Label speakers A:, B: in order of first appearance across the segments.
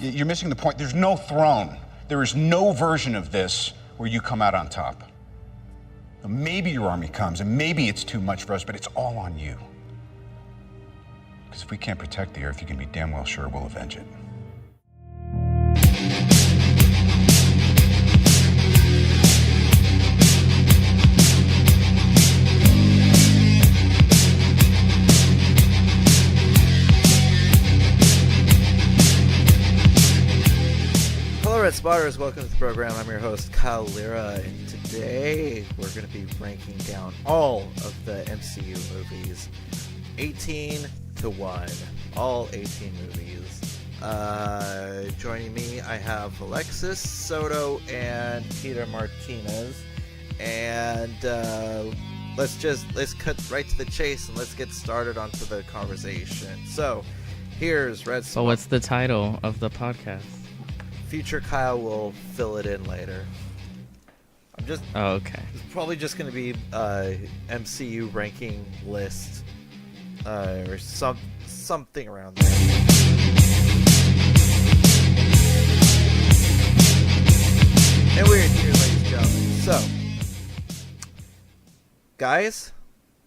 A: You're missing the point. There's no throne. There is no version of this where you come out on top. Maybe your army comes, and maybe it's too much for us, but it's all on you. Because if we can't protect the Earth, you can be damn well sure we'll avenge it.
B: Red Spotters, welcome to the program. I'm your host, Kyle Lira, and today we're going to be ranking down all of the MCU movies, 18 to 1, all 18 movies. Joining me, I have Alexis, Soto, and Peter Martinez, and let's cut right to the chase and let's get started onto the conversation. So, here's Red Spotters.
C: So what's the title of the podcast?
B: Future Kyle will fill it in later.
C: Oh, okay.
B: It's probably just going to be MCU ranking list or something around there. And we're here, ladies and gentlemen. So, guys,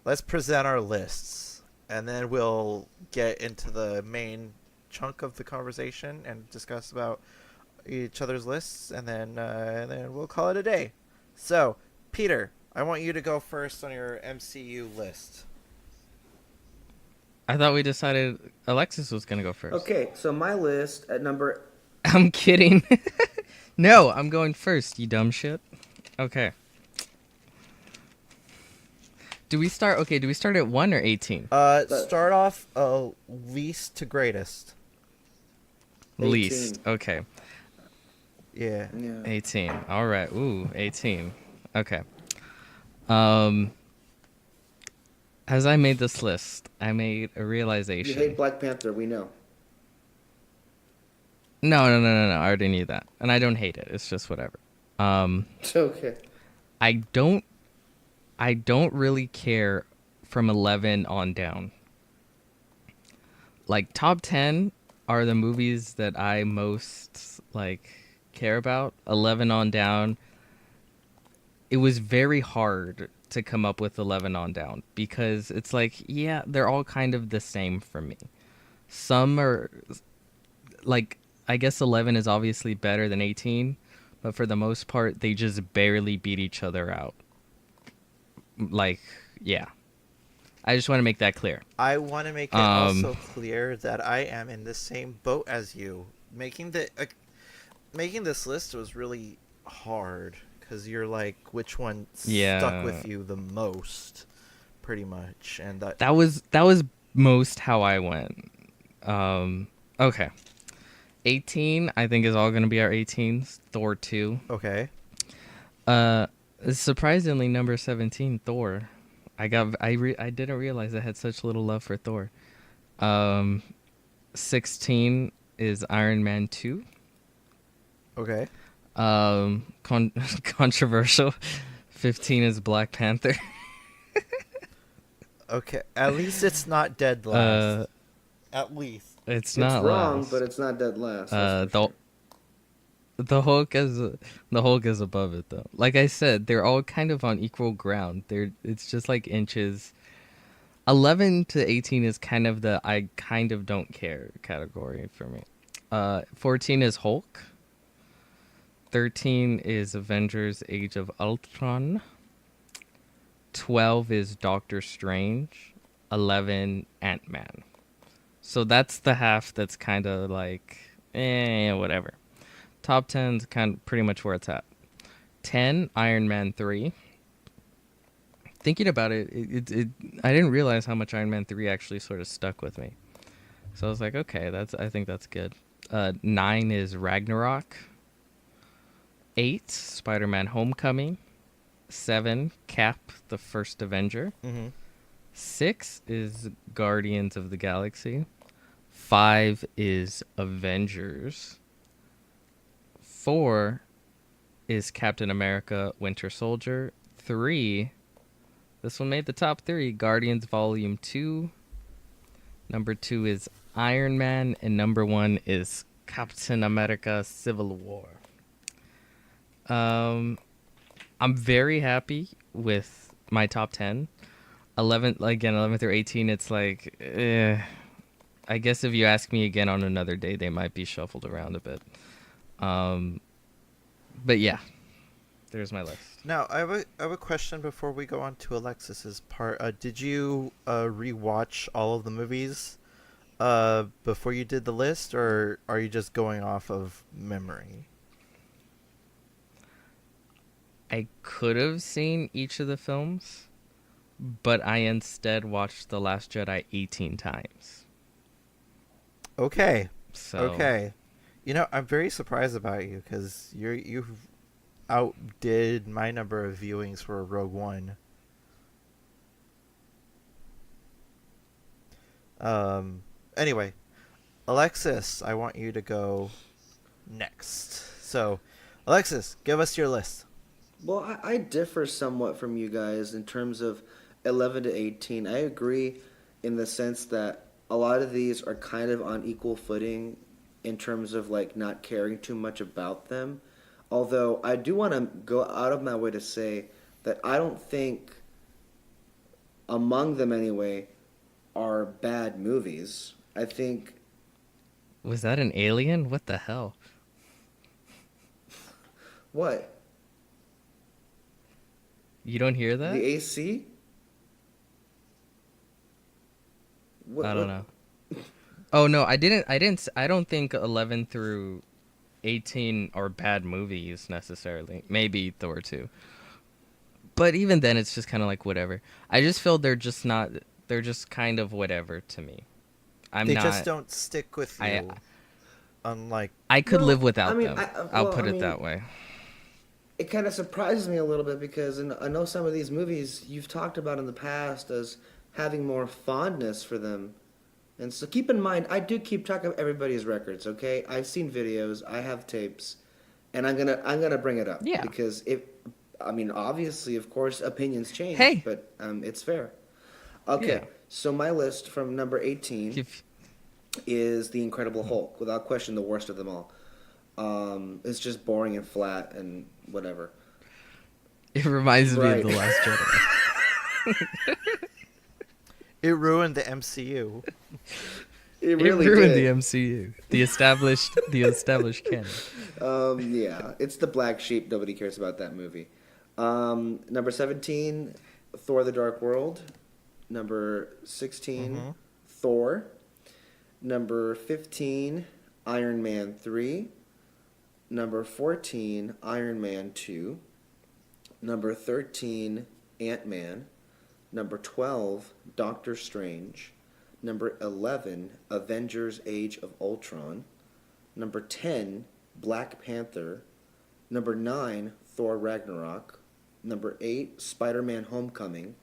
B: let's present our lists, and then we'll get into the main chunk of the conversation and discuss about each other's lists, and then we'll call it a day. So, Peter, I want you to go first on your MCU list.
C: I thought we decided Alexis was going to go first.
D: Okay, so my list at number...
C: I'm kidding. No, I'm going first, you dumb shit. Okay. Do we start at 1 or 18?
B: Start off least to greatest.
D: 18.
C: Least, okay.
B: Yeah.
C: 18. All right. Ooh, 18. Okay. As I made this list, I made a realization.
D: You hate Black Panther, we know.
C: No. I already knew that. And I don't hate it. It's just whatever.
D: It's okay.
C: I don't really care from 11 on down. Like, top 10 are the movies that I most, care about. 11 on down. It was very hard to come up with 11 on down because it's they're all kind of the same for me. Some are I guess 11 is obviously better than 18, but for the most part they just barely beat each other out. Yeah. I just want to make that clear.
B: I want to make it also clear that I am in the same boat as you. Making this list was really hard because you're like, which one stuck with you the most, pretty much, and that was most how I went. Okay, 18 I think is all gonna be our 18s. Thor 2. Okay.
C: Surprisingly, number 17, Thor. I didn't realize I had such little love for Thor. 16 is Iron Man 2.
B: Okay.
C: Controversial. 15 is Black Panther.
B: Okay. At least it's not dead last. At least.
C: It's not
D: wrong,
C: last.
D: but it's not dead last.
C: The Hulk is above it though. Like I said, they're all kind of on equal ground. It's just like inches. 11 to 18 is kind of the I kind of don't care category for me. 14 is Hulk. 13 is Avengers Age of Ultron. 12 is Doctor Strange. 11, Ant-Man. So that's the half that's kind of whatever. Top 10's kind of pretty much where it's at. 10, Iron Man 3. Thinking about it, I didn't realize how much Iron Man 3 actually sort of stuck with me. So I was like, okay, I think that's good. 9 is Ragnarok. 8, Spider-Man Homecoming. 7, Cap, the First Avenger. 6 is Guardians of the Galaxy. 5 is Avengers. 4 is Captain America Winter Soldier. 3, this one made the top 3, Guardians Volume 2. Number 2 is Iron Man, and number 1 is Captain America: Civil War. I'm very happy with my top 10. 11 again, 11 through 18. It's like, I guess if you ask me again on another day, they might be shuffled around a bit. But yeah, there's my list.
B: Now, I have a question before we go on to Alexis's part. Did you rewatch all of the movies before you did the list, or are you just going off of memory?
C: I could have seen each of the films, but I instead watched The Last Jedi 18 times.
B: Okay.
C: So
B: Okay. You know, I'm very surprised about you because you've outdid my number of viewings for Rogue One. Anyway, Alexis, I want you to go next. So, Alexis, give us your list.
D: Well, I differ somewhat from you guys in terms of 11 to 18. I agree in the sense that a lot of these are kind of on equal footing in terms of like not caring too much about them. Although I do want to go out of my way to say that I don't think, among them anyway, are bad movies. I think.
C: was that an alien? What the hell?
D: What?
C: You don't hear that?
D: The AC?
C: I don't know. Oh no, I don't think 11 through 18 are bad movies necessarily. Maybe Thor 2. But even then it's just kind of like whatever. I just feel they're just kind of whatever to me.
B: They just don't stick with you. Unlike
C: I could live without
D: I mean,
C: them. I'll put it that way.
D: It kind of surprises me a little bit because I know some of these movies you've talked about in the past as having more fondness for them. And so keep in mind, I do keep track of everybody's records, okay? I've seen videos, I have tapes, and I'm gonna bring it up.
C: Yeah.
D: Because obviously, of course, opinions change,
C: Hey.
D: but it's fair. Okay,
C: Yeah.
D: so my list from number 18 is The Incredible Hulk. Without question, the worst of them all. It's just boring and flat and whatever.
C: It reminds me
D: Right.
C: of The Last Jedi.
B: it ruined the MCU.
D: It really
C: it ruined
D: did.
C: the MCU. The established canon.
D: Yeah, it's the black sheep. Nobody cares about that movie. Number 17, Thor: The Dark World. Number 16, Thor. Number 15, Iron Man 3. Number 14, Iron Man 2. Number 13, Ant-Man. Number 12, Doctor Strange. Number 11, Avengers: Age of Ultron. Number 10, Black Panther. Number 9, Thor: Ragnarok. Number 8, Spider-Man: Homecoming.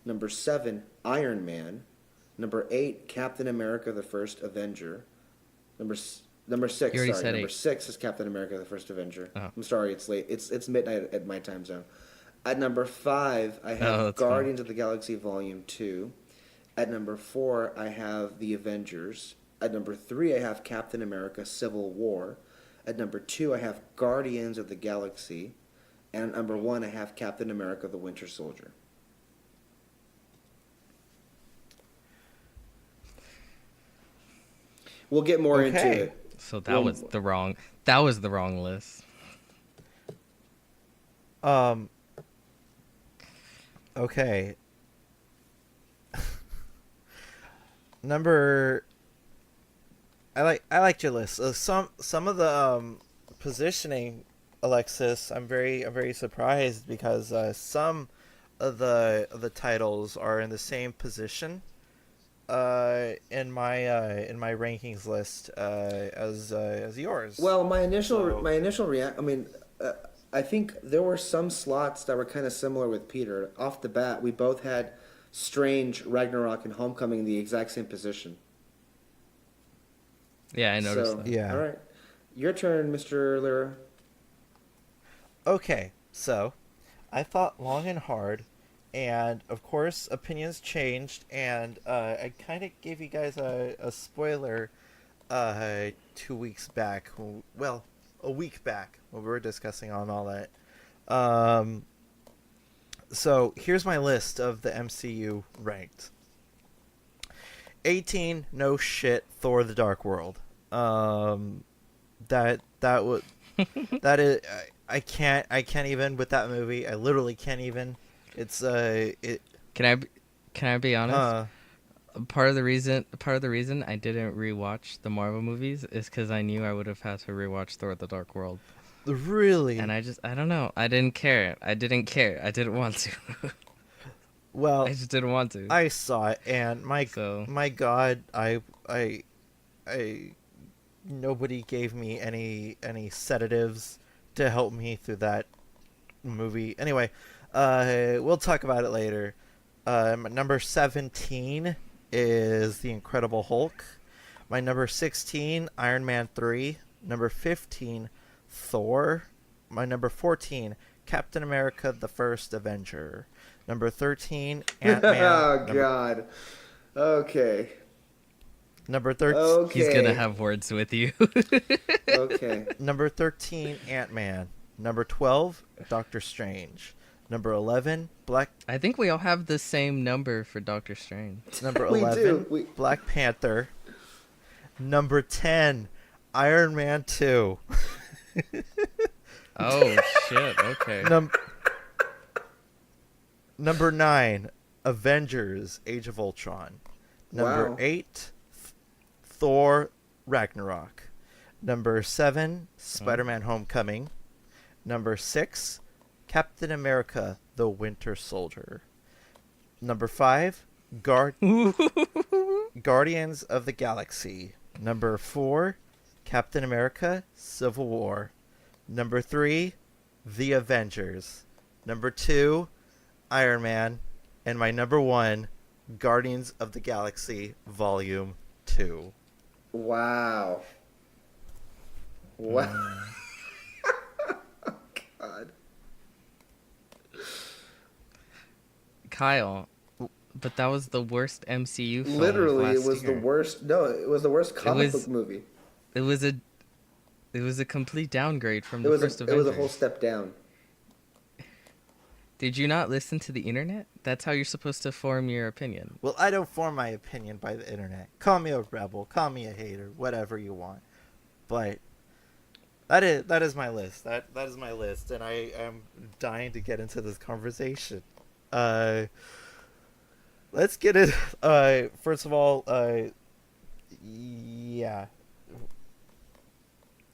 D: Number 7, Iron Man. Number 8, Captain America: The First Avenger. Number 6.
C: You already
D: Sorry,
C: said
D: number
C: 8.
D: 6 is Captain America: The First Avenger.
C: Oh.
D: I'm sorry, it's late. It's midnight at my time zone. At number 5, I
C: Oh,
D: have
C: that's fine.
D: Guardians of the Galaxy Volume 2. At number 4, I have The Avengers. At number 3, I have Captain America: Civil War. At number 2, I have Guardians of the Galaxy. And at number 1, I have Captain America: The Winter Soldier. We'll get more into
B: Okay.
D: it.
C: So that was the wrong list.
B: Okay. I liked your list. Some of the positioning, Alexis, I'm very surprised because some of the titles are in the same position in my rankings list as yours.
D: Well, my initial react. I think there were some slots that were kind of similar with Peter. Off the bat, we both had Strange, Ragnarok, and Homecoming in the exact same position.
C: Yeah, I noticed
D: So,
C: that.
B: Yeah.
D: All right, your turn, Mr. Lira.
B: Okay, so I thought long and hard, and of course opinions changed, and I kind of gave you guys a spoiler 2 weeks back. Well, a week back when we were discussing on all that. So here's my list of the MCU ranked. 18, no shit, Thor: The Dark World. That would that is I can't even with that movie. I literally can't even. It's
C: Can I be honest?
B: uh
C: Part of the reason I didn't rewatch the Marvel movies is because I knew I would have had to rewatch Thor: The Dark World,
B: really
C: and I don't know. I didn't care. I didn't want to.
B: well.
C: I just didn't want to.
B: I saw it, and my God, I nobody gave me any sedatives to help me through that movie. Anyway, we'll talk about it later. My number 17 is The Incredible Hulk. My number 16, Iron Man 3. Number 15, Thor. My number 14, Captain America: The First Avenger. Number 13, Ant-Man.
D: Oh, God. Okay.
B: Number 13.
D: Okay.
C: He's gonna have words with you.
D: Okay.
B: Number 13, Ant-Man. Number 12, Doctor Strange. Number 11,
C: I think we all have the same number for Doctor Strange.
B: Number
D: We
B: 11,
D: do.
B: Black Panther. Number 10, Iron Man 2.
C: Oh shit! Okay.
B: Number 9, Avengers: Age of Ultron. Number
D: Wow.
B: 8, Thor: Ragnarok. Number 7, Spider-Man: Homecoming. Number 6, Captain America: The Winter Soldier. Number 5, Guardians of the Galaxy. Number 4, Captain America: Civil War. Number 3, The Avengers. Number 2, Iron Man. And my number 1, Guardians of the Galaxy Volume 2.
D: Wow. Wow. Oh, God.
C: Kyle, but that was the worst MCU film.
D: Literally,
C: of
D: it
C: last
D: was
C: year.
D: the worst. No, it was the worst comic book movie.
C: It was a complete downgrade from
D: It
C: the
D: was
C: first
D: it
C: Avengers.
D: was a whole step down.
C: Did you not listen to the internet? That's how you're supposed to form your opinion.
B: Well, I don't form my opinion by the internet. Call me a rebel, call me a hater, whatever you want. But that is my list. That is my list, and I am dying to get into this conversation. Let's get it. First of all, yeah.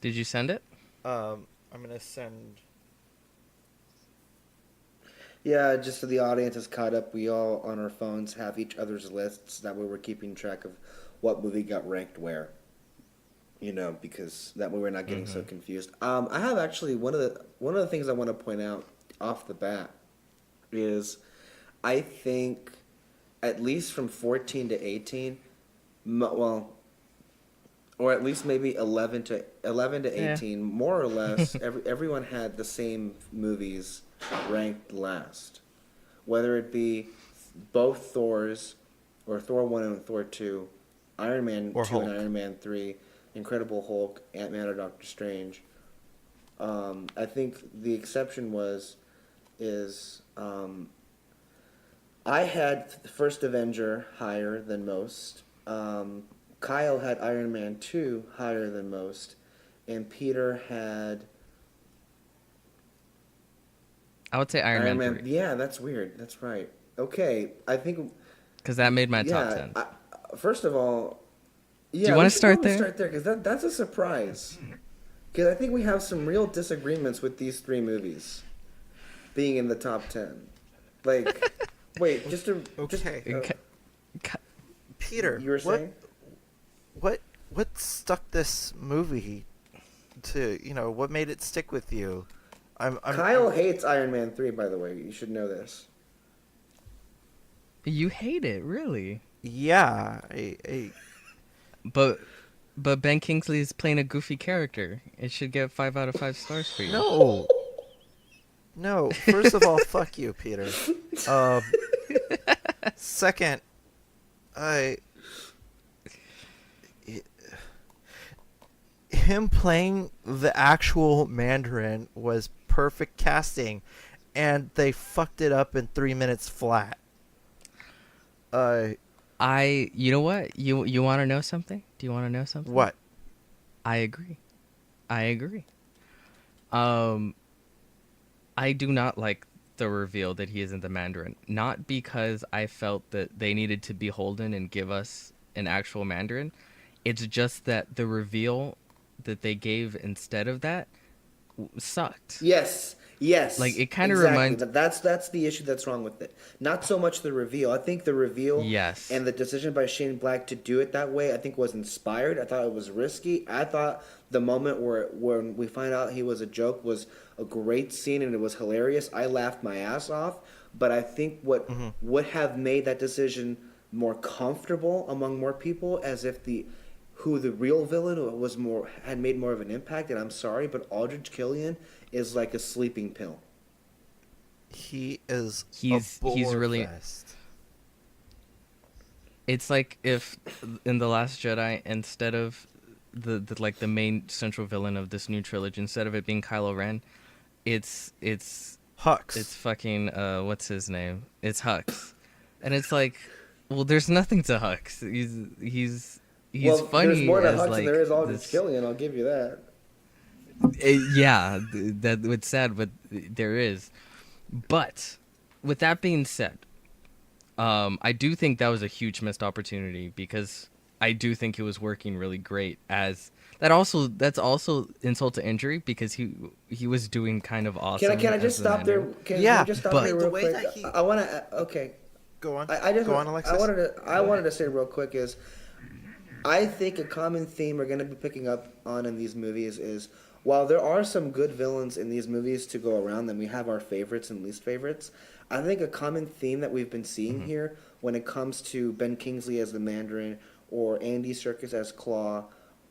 C: Did you send it?
B: I'm gonna send.
D: Yeah, just so the audience is caught up, we all on our phones have each other's lists. That way we're keeping track of what movie got ranked where. You know, because that way we're not getting so confused. I have actually one of the things I want to point out off the bat is I think at least from 14 to 18, well, or at least maybe 11 to 18, more or less, everyone had the same movies ranked last, whether it be both Thors, or Thor 1 and Thor 2, Iron Man
B: or
D: 2
B: Hulk.
D: and Iron Man 3, Incredible Hulk, Ant-Man or Doctor Strange. I think the exception is I had the first Avenger higher than most. Kyle had Iron Man 2 higher than most, and Peter had
C: I would say Iron Man 3.
D: Yeah, that's weird. That's right. Okay, I think
C: Because that made my top 10.
D: First of all, yeah,
C: Do you want
D: we
C: to
D: should
C: start
D: probably
C: there?
D: Start there because that's a surprise. Because I think we have some real disagreements with these three movies being in the top 10. Like, wait, just to
B: Okay.
C: Ca-
B: Peter,
D: you were saying?
B: what stuck this movie to, what made it stick with you?
D: Kyle hates Iron Man 3, by the way. You should know this.
C: You hate it, really?
B: Yeah,
C: But Ben Kingsley is playing a goofy character. It should get 5 out of 5 stars for you.
B: no. First of all, fuck you, Peter. Second, him playing the actual Mandarin was perfect casting, and they fucked it up in 3 minutes flat.
C: You know what? You want to know something? Do you want to know something?
B: What?
C: I agree. I do not like the reveal that he isn't the Mandarin. Not because I felt that they needed to be beholden and give us an actual Mandarin. It's just that the reveal that they gave instead of that sucked.
D: Yes.
C: Like, it kinda
D: exactly.
C: reminds-
D: That's the issue that's wrong with it. Not so much the reveal. I think the reveal
C: Yes.
D: and the decision by Shane Black to do it that way, I think was inspired. I thought it was risky. I thought the moment when we find out he was a joke was a great scene and it was hilarious. I laughed my ass off. But I think what would have made that decision more comfortable among more people, as if the real villain was had made more of an impact. And I'm sorry, but Aldrich Killian is like a sleeping pill.
B: He's
C: really. It's like if in The Last Jedi, instead of the main central villain of this new trilogy, instead of it being Kylo Ren, it's
B: Hux.
C: It's fucking what's his name? It's Hux, and it's like, well, there's nothing to Hux. He's funny.
D: There's more to
C: as,
D: Hux
C: like,
D: than there is Aldrich
C: this-
D: Killian. I'll give you that.
C: Yeah, that it's sad, but there is. But with that being said, I do think that was a huge missed opportunity, because I do think he was working really great as that. That's also insult to injury, because he was doing kind of awesome.
D: Can I just
C: as the
D: stop there?
C: Mandarin.
D: Can I just stop
C: but-
D: there
B: The
D: real
B: way
D: quick?
B: that he-
D: I want to. Okay.
B: Go on.
D: Go
B: on, Alexis.
D: I wanted to say real quick is, I think a common theme we're going to be picking up on in these movies is, while there are some good villains in these movies to go around, then we have our favorites and least favorites. I think a common theme that we've been seeing here when it comes to Ben Kingsley as the Mandarin, or Andy Serkis as Claw,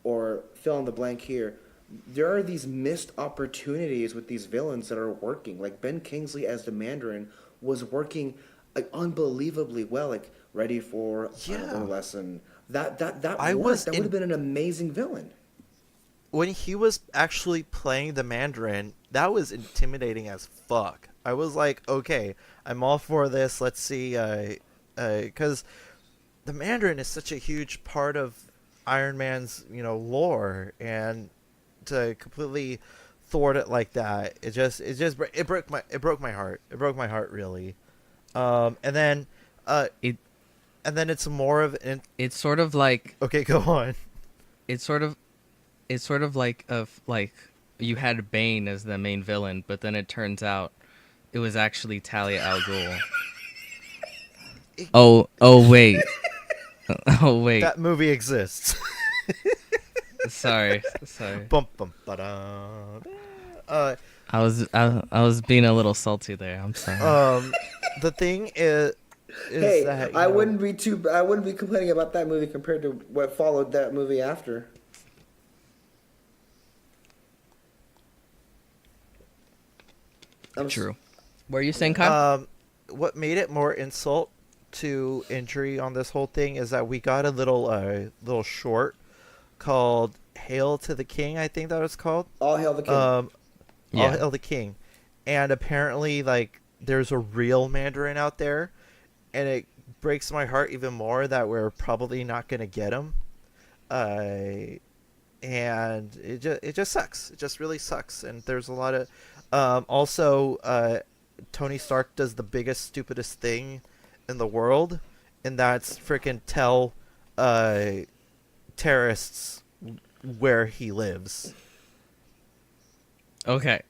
D: or fill in the blank here, there are these missed opportunities with these villains that are working. Like Ben Kingsley as the Mandarin was working like unbelievably well, like Ready for Another Lesson. That worked. That would have been an amazing villain.
B: When he was actually playing the Mandarin, that was intimidating as fuck. I was like, okay, I'm all for this. Let's see, because the Mandarin is such a huge part of Iron Man's, lore, and to completely thwart it like that, it broke my heart. It broke my heart, really. And then it's more of an.
C: It's sort of like.
B: Okay, go on.
C: It's sort of like you had Bane as the main villain, but then it turns out it was actually Talia al Ghul. Oh wait. Oh wait.
B: That movie exists.
C: Sorry.
B: Bum, bum, ba-da.
C: I was being a little salty there. I'm sorry.
B: The thing is
D: Hey,
B: that
D: I wouldn't be complaining about that movie compared to what followed that movie after.
C: True. What are you saying, Kyle?
B: What made it more insult to injury on this whole thing is that we got a little short called "Hail to the King." I think that was called.
D: All Hail the King.
B: All Hail the King, and apparently, like, there's a real Mandarin out there, and it breaks my heart even more that we're probably not gonna get him. And it just sucks. It just really sucks. And there's a lot of also Tony Stark does the biggest, stupidest thing in the world, and that's freaking tell terrorists where he lives.
C: Okay.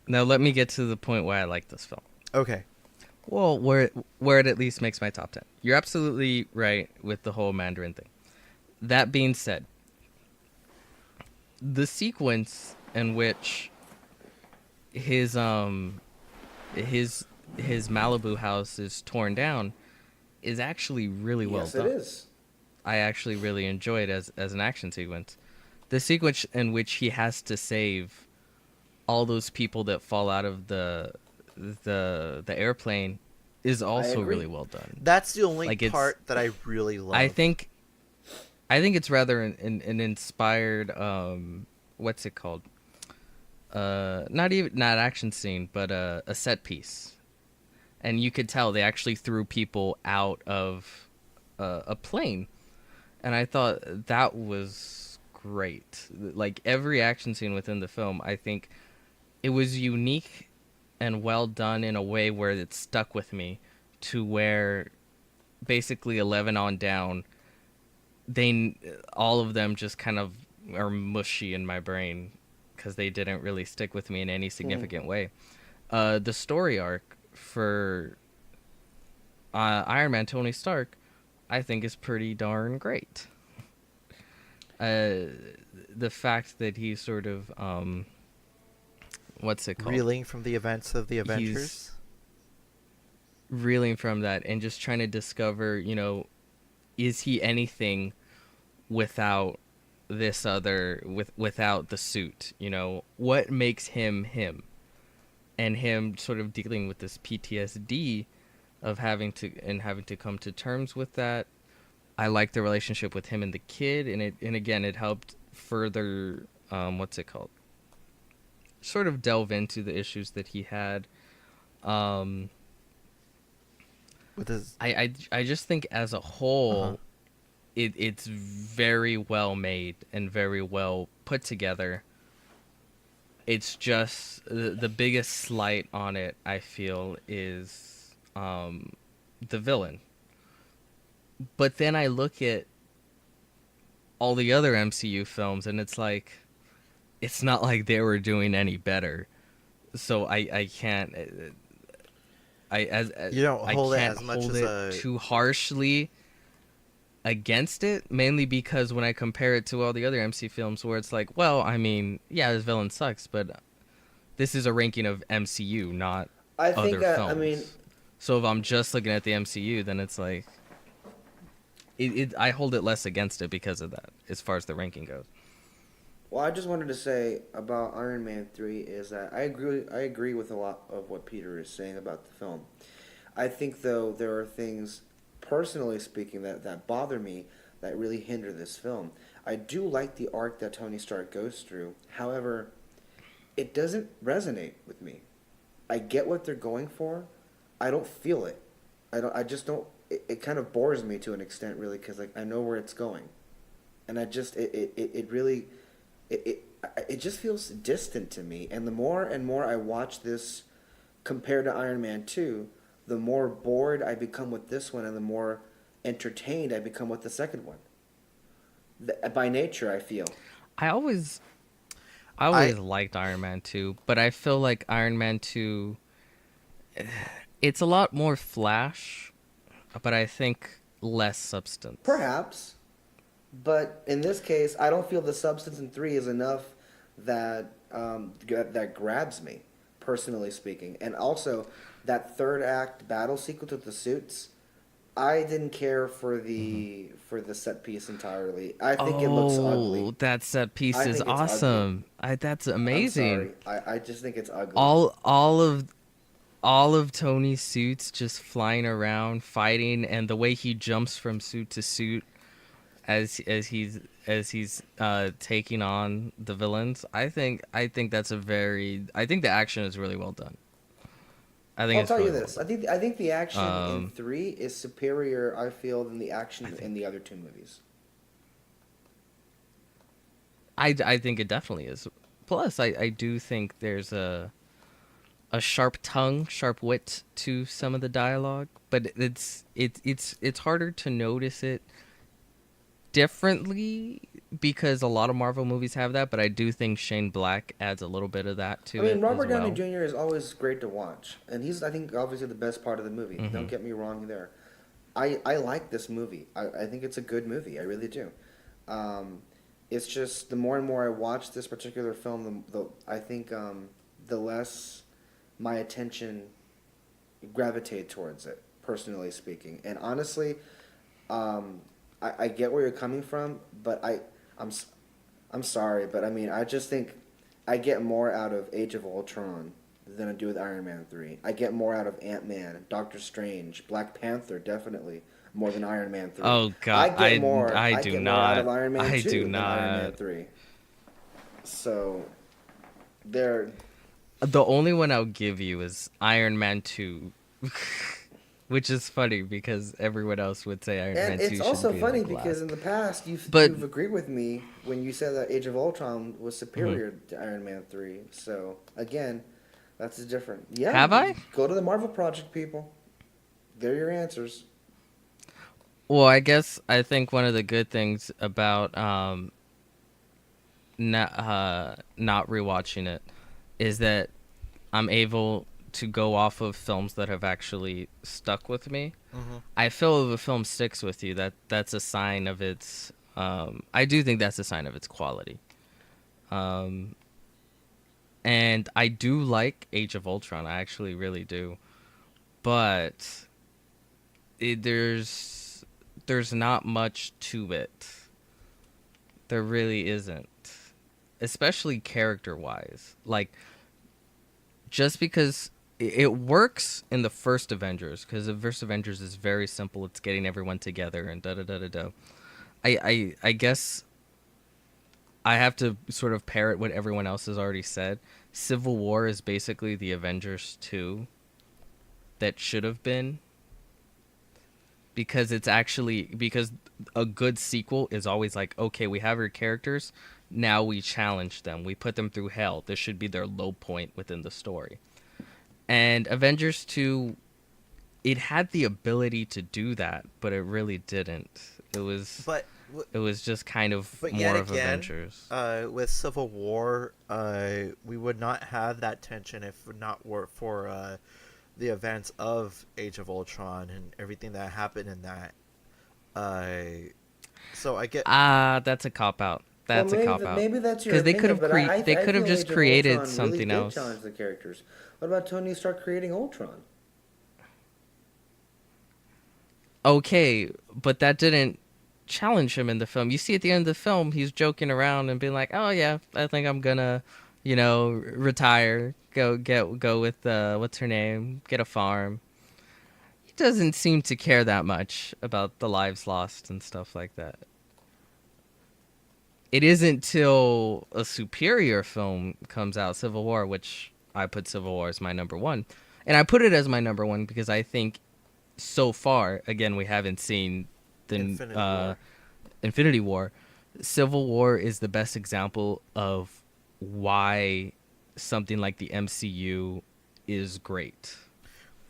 C: Now let me get to the point why I like this film.
B: Okay.
C: Well, where it at least makes my top 10. You're absolutely right with the whole Mandarin thing. That being said, the sequence in which his Malibu house is torn down is actually really well done.
D: Yes, it is.
C: I actually really enjoy it as an action sequence. The sequence in which he has to save all those people that fall out of the airplane is also really well done.
B: That's the only
C: Like, it's-
B: part that I really love.
C: I think I think it's rather an inspired what's it called? Not action scene, but a set piece. And you could tell they actually threw people out of a plane, and I thought that was great. Like every action scene within the film, I think it was unique and well done in a way where it stuck with me, to where basically 11 on down, they all of them just kind of are mushy in my brain because they didn't really stick with me in any significant way. The story arc for Iron Man Tony Stark, I think, is pretty darn great. The fact that he's sort of what's it called?
B: Reeling from the events of the Avengers.
C: Reeling from that and just trying to discover, is he anything without this other without the suit? What makes him him? And him sort of dealing with this PTSD of having to come to terms with that. I like the relationship with him and the kid, and again it helped further what's it called? Sort of delve into the issues that he had.
B: With his...
C: I just think as a whole, it's very well made and very well put together. It's just the biggest slight on it, I feel, is the villain. But then I look at all the other MCU films, and it's like, it's not like they were doing any better. So I can't.
B: You don't hold it as much as
C: too harshly against it, mainly because when I compare it to all the other MC films, where it's like, well, I mean, yeah, this villain sucks, but this is a ranking of MCU, not other films. So if I'm just looking at the MCU, then it's like, I hold it less against it because of that, as far as the ranking goes.
D: Well, I just wanted to say about Iron Man 3 is that I agree with a lot of what Peter is saying about the film. I think, though, there are things, personally speaking, that bother me, that really hinder this film. I do like the arc that Tony Stark goes through. However, it doesn't resonate with me. I get what they're going for. I don't feel it. I just don't. It kind of bores me to an extent, really, because I know where it's going, and it really. It just feels distant to me, and the more and more I watch this compared to Iron Man 2, the more bored I become with this one, and the more entertained I become with the second one. By nature, I feel.
C: I always liked Iron Man 2, but I feel like Iron Man 2, it's a lot more flash, but I think less substance.
D: Perhaps. But in this case, I don't feel the substance in 3 is enough that that grabs me, personally speaking. And also, that third act battle sequence with the suits, I didn't care for the set piece entirely. I think it looks ugly.
C: Oh, that set piece is awesome. That's amazing.
D: I'm sorry. I just think it's ugly.
C: All of Tony's suits just flying around, fighting, and the way he jumps from suit to suit as he's taking on the villains. I think that's I think the action is really well done. I'll
D: tell you this. I think the action in 3 is superior, I feel, than the action in the other 2 movies.
C: I think it definitely is. Plus, I do think there's a sharp tongue, sharp wit to some of the dialogue, but it's harder to notice it differently because a lot of Marvel movies have that, but I do think Shane Black adds a little bit of that to it.
D: Robert Downey Jr. is always great to watch, and he's, I think, obviously the best part of the movie. Mm-hmm. Don't get me wrong there. I like this movie. I think it's a good movie. I really do. It's just the more and more I watch this particular film, I think the less my attention gravitate towards it, personally speaking. And honestly, I get where you're coming from, but I'm sorry, but I just think I get more out of Age of Ultron than I do with Iron Man 3. I get more out of Ant-Man, Doctor Strange, Black Panther, definitely, more than Iron Man 3.
C: Oh God,
D: I get more.
C: I
D: I
C: do
D: get
C: not.
D: more out of Iron Man
C: I
D: 2
C: do
D: than
C: not.
D: Iron Man 3. So, they're
C: The only one I'll give you is Iron Man 2. Which is funny because everyone else would say Iron Man
D: and
C: 2
D: it's
C: should
D: also
C: be
D: funny
C: like
D: because
C: last.
D: in the past
C: But-
D: you've agreed with me when you said that Age of Ultron was superior
C: Mm-hmm.
D: to Iron Man 3. So again, that's different. Yeah.
C: Have I?
D: Go to the Marvel Project, people. They're your answers.
C: Well, I guess I think one of the good things about not rewatching it is that I'm able to go off of films that have actually stuck with me. I feel if a film sticks with you, that's a sign of its. I do think that's a sign of its quality. And I do like Age of Ultron. I actually really do, but there's not much to it. There really isn't, especially character-wise. Like, just because it works in the first Avengers, because the first Avengers is very simple. It's getting everyone together and da-da-da-da-da. I guess I have to sort of parrot what everyone else has already said. Civil War is basically the Avengers 2 that should have been. Because a good sequel is always like, okay, we have our characters, now we challenge them, we put them through hell. This should be their low point within the story. And Avengers 2, it had the ability to do that, but it really didn't. It was just kind of
B: But
C: more
B: yet
C: of
B: again,
C: Avengers.
B: With Civil War, we would not have that tension if not were for the events of Age of Ultron and everything that happened in that. So I get.
C: That's a cop out. That's
D: Well,
C: a cop out.
D: Maybe that's your
C: Because they
D: opinion,
C: could have
D: but
C: they
D: I
C: could have
D: feel
C: just
D: Age of
C: created
D: Ultron
C: something
D: really
C: else.
D: did challenge the characters. What about Tony Stark creating Ultron?
C: Okay, but that didn't challenge him in the film. You see at the end of the film, he's joking around and being like, "Oh yeah, I think I'm gonna, retire, go with what's her name, get a farm." He doesn't seem to care that much about the lives lost and stuff like that. It isn't till a superior film comes out, Civil War, which I put Civil War as my number one, and I put it as my number one because I think so far, again, we haven't seen the Infinity War. Civil War is the best example of why something like the MCU is great.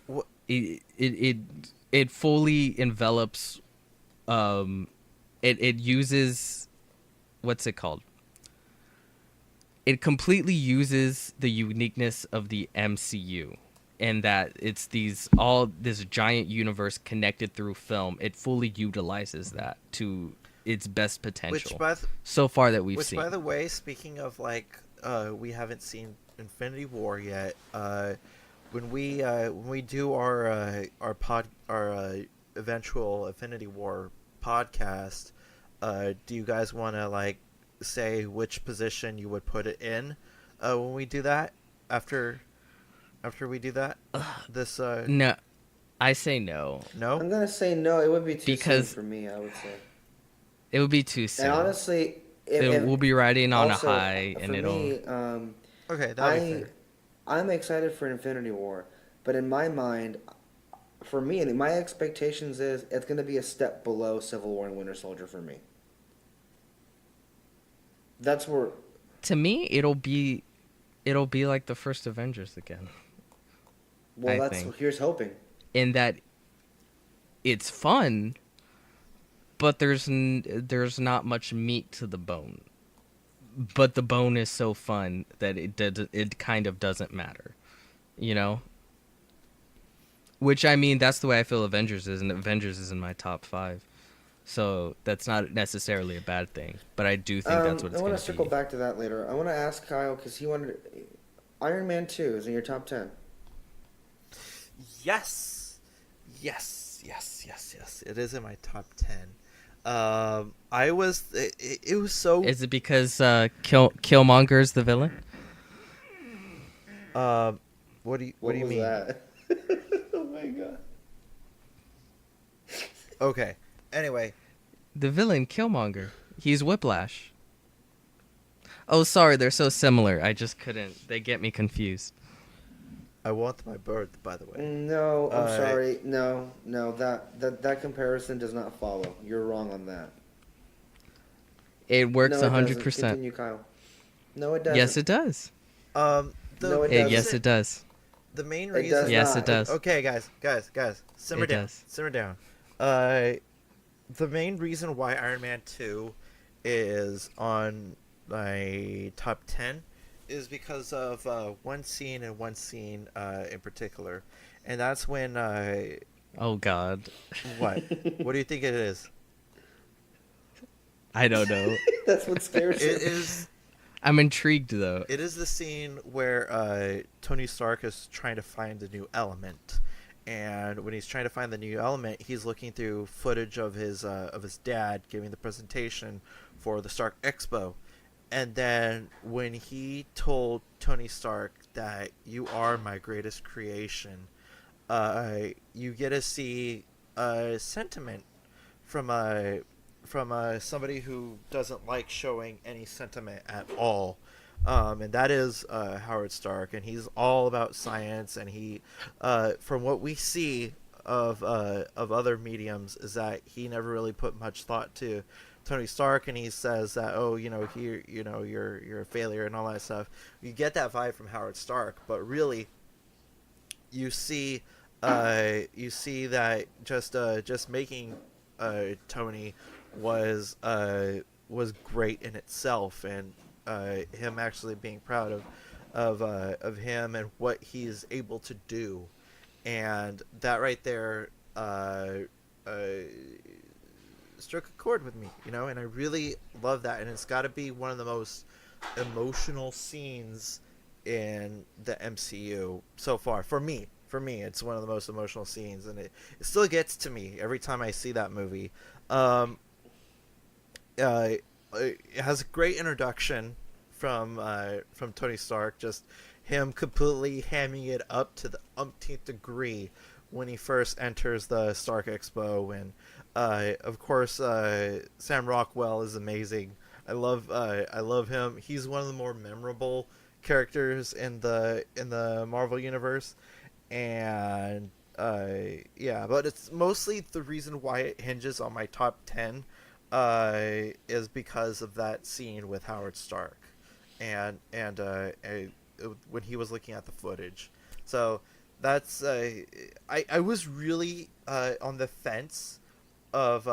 B: What?
C: It fully envelops. It uses, what's it called? It completely uses the uniqueness of the MCU. And that it's this giant universe connected through film. It fully utilizes that to its best potential so far that we've seen.
B: Which, by the way, speaking of we haven't seen Infinity War yet. When we do our eventual Infinity War podcast, do you guys want to say which position you would put it in when we do that after we do that?
C: No, I say no.
B: No?
D: I'm gonna say no. It would be too soon
C: Because
D: for me. I would say.
C: it would be too soon.
D: And honestly,
C: We'll be riding on
D: also,
C: a high, and
D: for
C: it'll.
D: me,
B: Okay, that'll be fair.
D: I'm excited for Infinity War, but in my mind, for me, and my expectations is it's gonna be a step below Civil War and Winter Soldier for me. That's where.
C: To me, it'll be like the first Avengers again.
D: Well,
C: I think.
D: Here's hoping.
C: In that it's fun, but there's not much meat to the bone. But the bone is so fun that it kind of doesn't matter, Which, I mean, that's the way I feel Avengers is, and Avengers is in my top 5. So that's not necessarily a bad thing, but I do think that's what it's going to be.
D: I want to circle back to that later. I want to ask Kyle because he wanted Iron Man 2 is in your top 10.
B: Yes. It is in my top 10. It was so.
C: Is it because Killmonger's the villain?
B: What do you mean?
D: That? Oh my god.
B: Okay. Anyway,
C: The villain, Killmonger. He's Whiplash. Oh, sorry, they're so similar. I just couldn't. They get me confused.
B: I want my bird, by the way.
D: No, I'm sorry. No, that comparison does not follow. You're wrong on that.
C: It works
D: No, it doesn't.
C: 100%.
D: Continue, Kyle. No, it doesn't.
C: Yes, it does.
B: The,
D: No, it doesn't.
C: Yes, it does.
B: The main
D: It
B: reason.
D: does
C: Yes,
D: not.
C: it does.
B: Okay, guys, simmer
C: It
B: down.
C: does.
B: Simmer down. The main reason why Iron Man 2 is on my top 10 is because of one scene in particular, and that's when
C: Oh, God.
B: what? What do you think it is?
C: I don't know.
D: That's what scares
B: It
D: you.
B: is.
C: I'm intrigued, though.
B: It is the scene where Tony Stark is trying to find the new element, and when he's trying to find the new element, he's looking through footage of his dad giving the presentation for the Stark Expo, and then when he told Tony Stark that you are my greatest creation, you get to see a sentiment from somebody who doesn't like showing any sentiment at all, and that is Howard Stark, and he's all about science, and he, from what we see of other mediums, is that he never really put much thought to Tony Stark, and he says that, oh, you're a failure and all that stuff. You get that vibe from Howard Stark, but really, you see that just making Tony was great in itself, and him actually being proud of him and what he's able to do, and that right there struck a chord with me, and I really love that, and it's got to be one of the most emotional scenes in the MCU so far. For me, it's one of the most emotional scenes, and it still gets to me every time I see that movie. It has a great introduction from Tony Stark, just him completely hamming it up to the umpteenth degree when he first enters the Stark Expo, and of course Sam Rockwell is amazing. I love him. He's one of the more memorable characters in the Marvel universe, and but it's mostly the reason why it hinges on my top 10 is because of that scene with Howard Stark, and when he was looking at the footage. So that's I was really on the fence of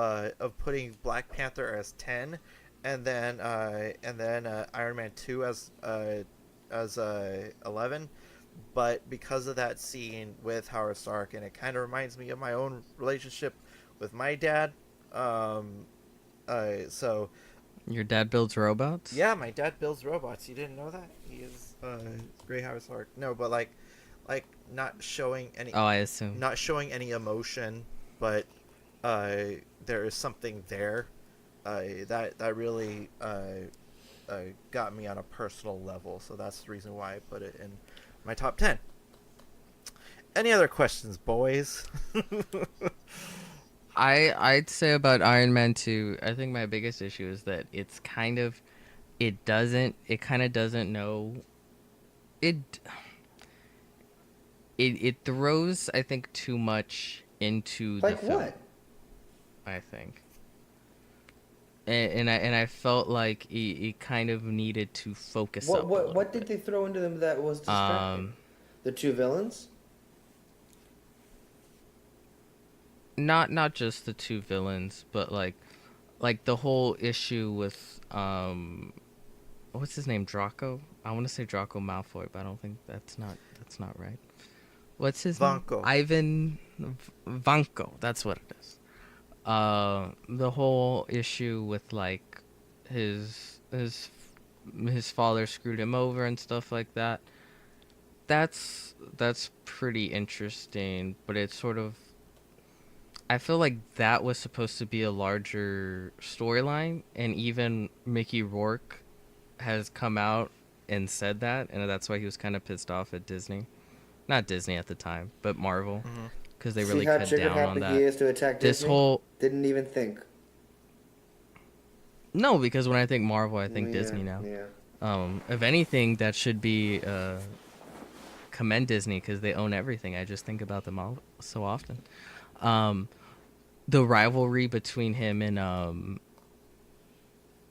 B: putting Black Panther as 10, and then Iron Man 2 as 11. But because of that scene with Howard Stark, and it kind of reminds me of my own relationship with my dad. So
C: Your dad builds robots?
B: yeah, my dad builds robots. You didn't know that? He is great Howard Stark. No, but like not showing any.
C: Oh, I assume.
B: Not showing any emotion, but there is something there. That really got me on a personal level. So that's the reason why I put it in my top 10. Any other questions, boys?
C: I'd say about Iron Man 2, I think my biggest issue is that it kind of doesn't know it throws, I think, too much into
D: Like
C: the film.
D: what?
C: I think. And I felt like it kind of needed to focus up.
D: What did they throw into them that was distracting? The two villains?
C: Not just the two villains, but like the whole issue with what's his name, Draco? I want to say Draco Malfoy, but I don't think that's not right. What's his
B: Vanko.
C: name? Ivan Vanko. That's what it is. The whole issue with like his father screwed him over and stuff like that. That's pretty interesting, but it's sort of, I feel like that was supposed to be a larger storyline, and even Mickey Rourke has come out and said that, and that's why he was kind of pissed off at Disney. Not Disney at the time, but Marvel. because they
D: See
C: really
D: how
C: cut
D: trigger
C: down on
D: happy
C: that.
D: he is to attack
C: This
D: Disney?
C: whole
D: Didn't even think.
C: no, because when I think Marvel, I think
D: Yeah,
C: Disney now.
D: Yeah.
C: If anything, that should be commend Disney because they own everything. I just think about them all so often. The rivalry between him and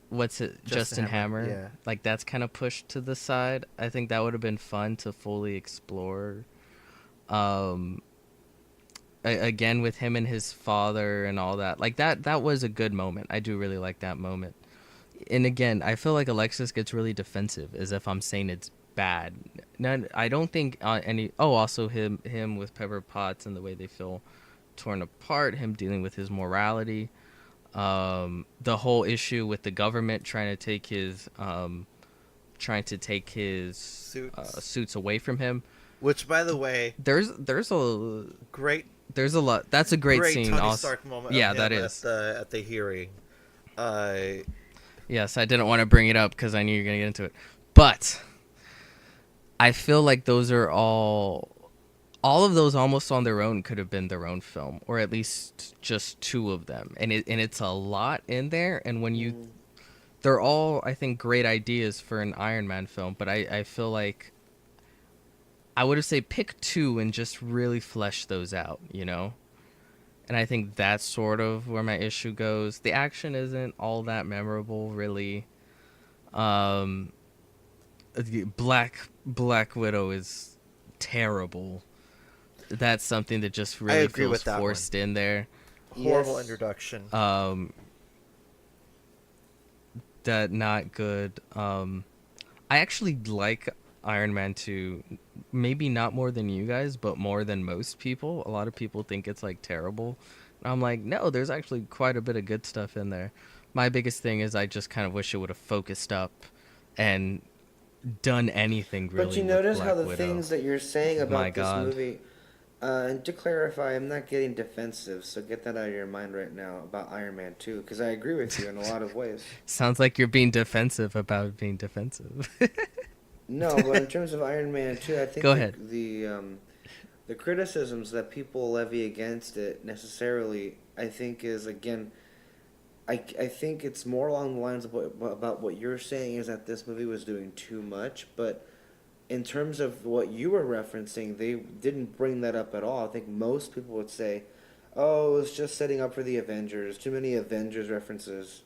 C: what's it, Justin Hammer?
B: Yeah.
C: Like that's kind of pushed to the side. I think that would have been fun to fully explore. Again with him and his father and all that. Like that was a good moment. I do really like that moment. And again, I feel like Alexis gets really defensive, as if I'm saying it's bad. No, I don't think any. Oh, also him with Pepper Potts and the way they feel torn apart. Him dealing with his morality. The whole issue with the government trying to take his suits away from him.
B: Which, by the way,
C: There's a
B: great
C: there's a lot. That's a great scene.
B: Tony
C: Also,
B: Stark moment.
C: yeah,
B: of
C: that
B: him
C: is.
B: at the hearing.
C: Yes, I didn't want to bring it up because I knew you were gonna get into it, but I feel like those are all of those almost on their own could have been their own film, or at least just two of them, and it's a lot in there. And when you, they're all I think great ideas for an Iron Man film, but I feel like I would have say pick two and just really flesh those out, you know. And I think that's sort of where my issue goes. The action isn't all that memorable, really. Black Widow is terrible. That's something that just really
B: agree
C: feels
B: with that
C: forced in there.
B: horrible
D: Yes.
B: introduction.
C: That not good. I actually like Iron Man 2, maybe not more than you guys, but more than most people. A lot of people think it's like terrible. And I'm like, no, there's actually quite a bit of good stuff in there. My biggest thing is I just kind of wish it would have focused up and done anything really.
D: But you
C: with
D: notice how
C: Black
D: the
C: Widow.
D: things that you're saying
C: My
D: about this
C: God.
D: movie, and to clarify, I'm not getting defensive, so get that out of your mind right now about Iron Man 2, because I agree with you in a lot of ways.
C: Sounds like you're being defensive about being defensive.
D: No, but in terms of Iron Man 2, I think
C: Go ahead.
D: the criticisms that people levy against it necessarily, I think, is again, I think it's more along the lines of about what you're saying is that this movie was doing too much, but in terms of what you were referencing, they didn't bring that up at all. I think most people would say, "Oh, it was just setting up for the Avengers. Too many Avengers references."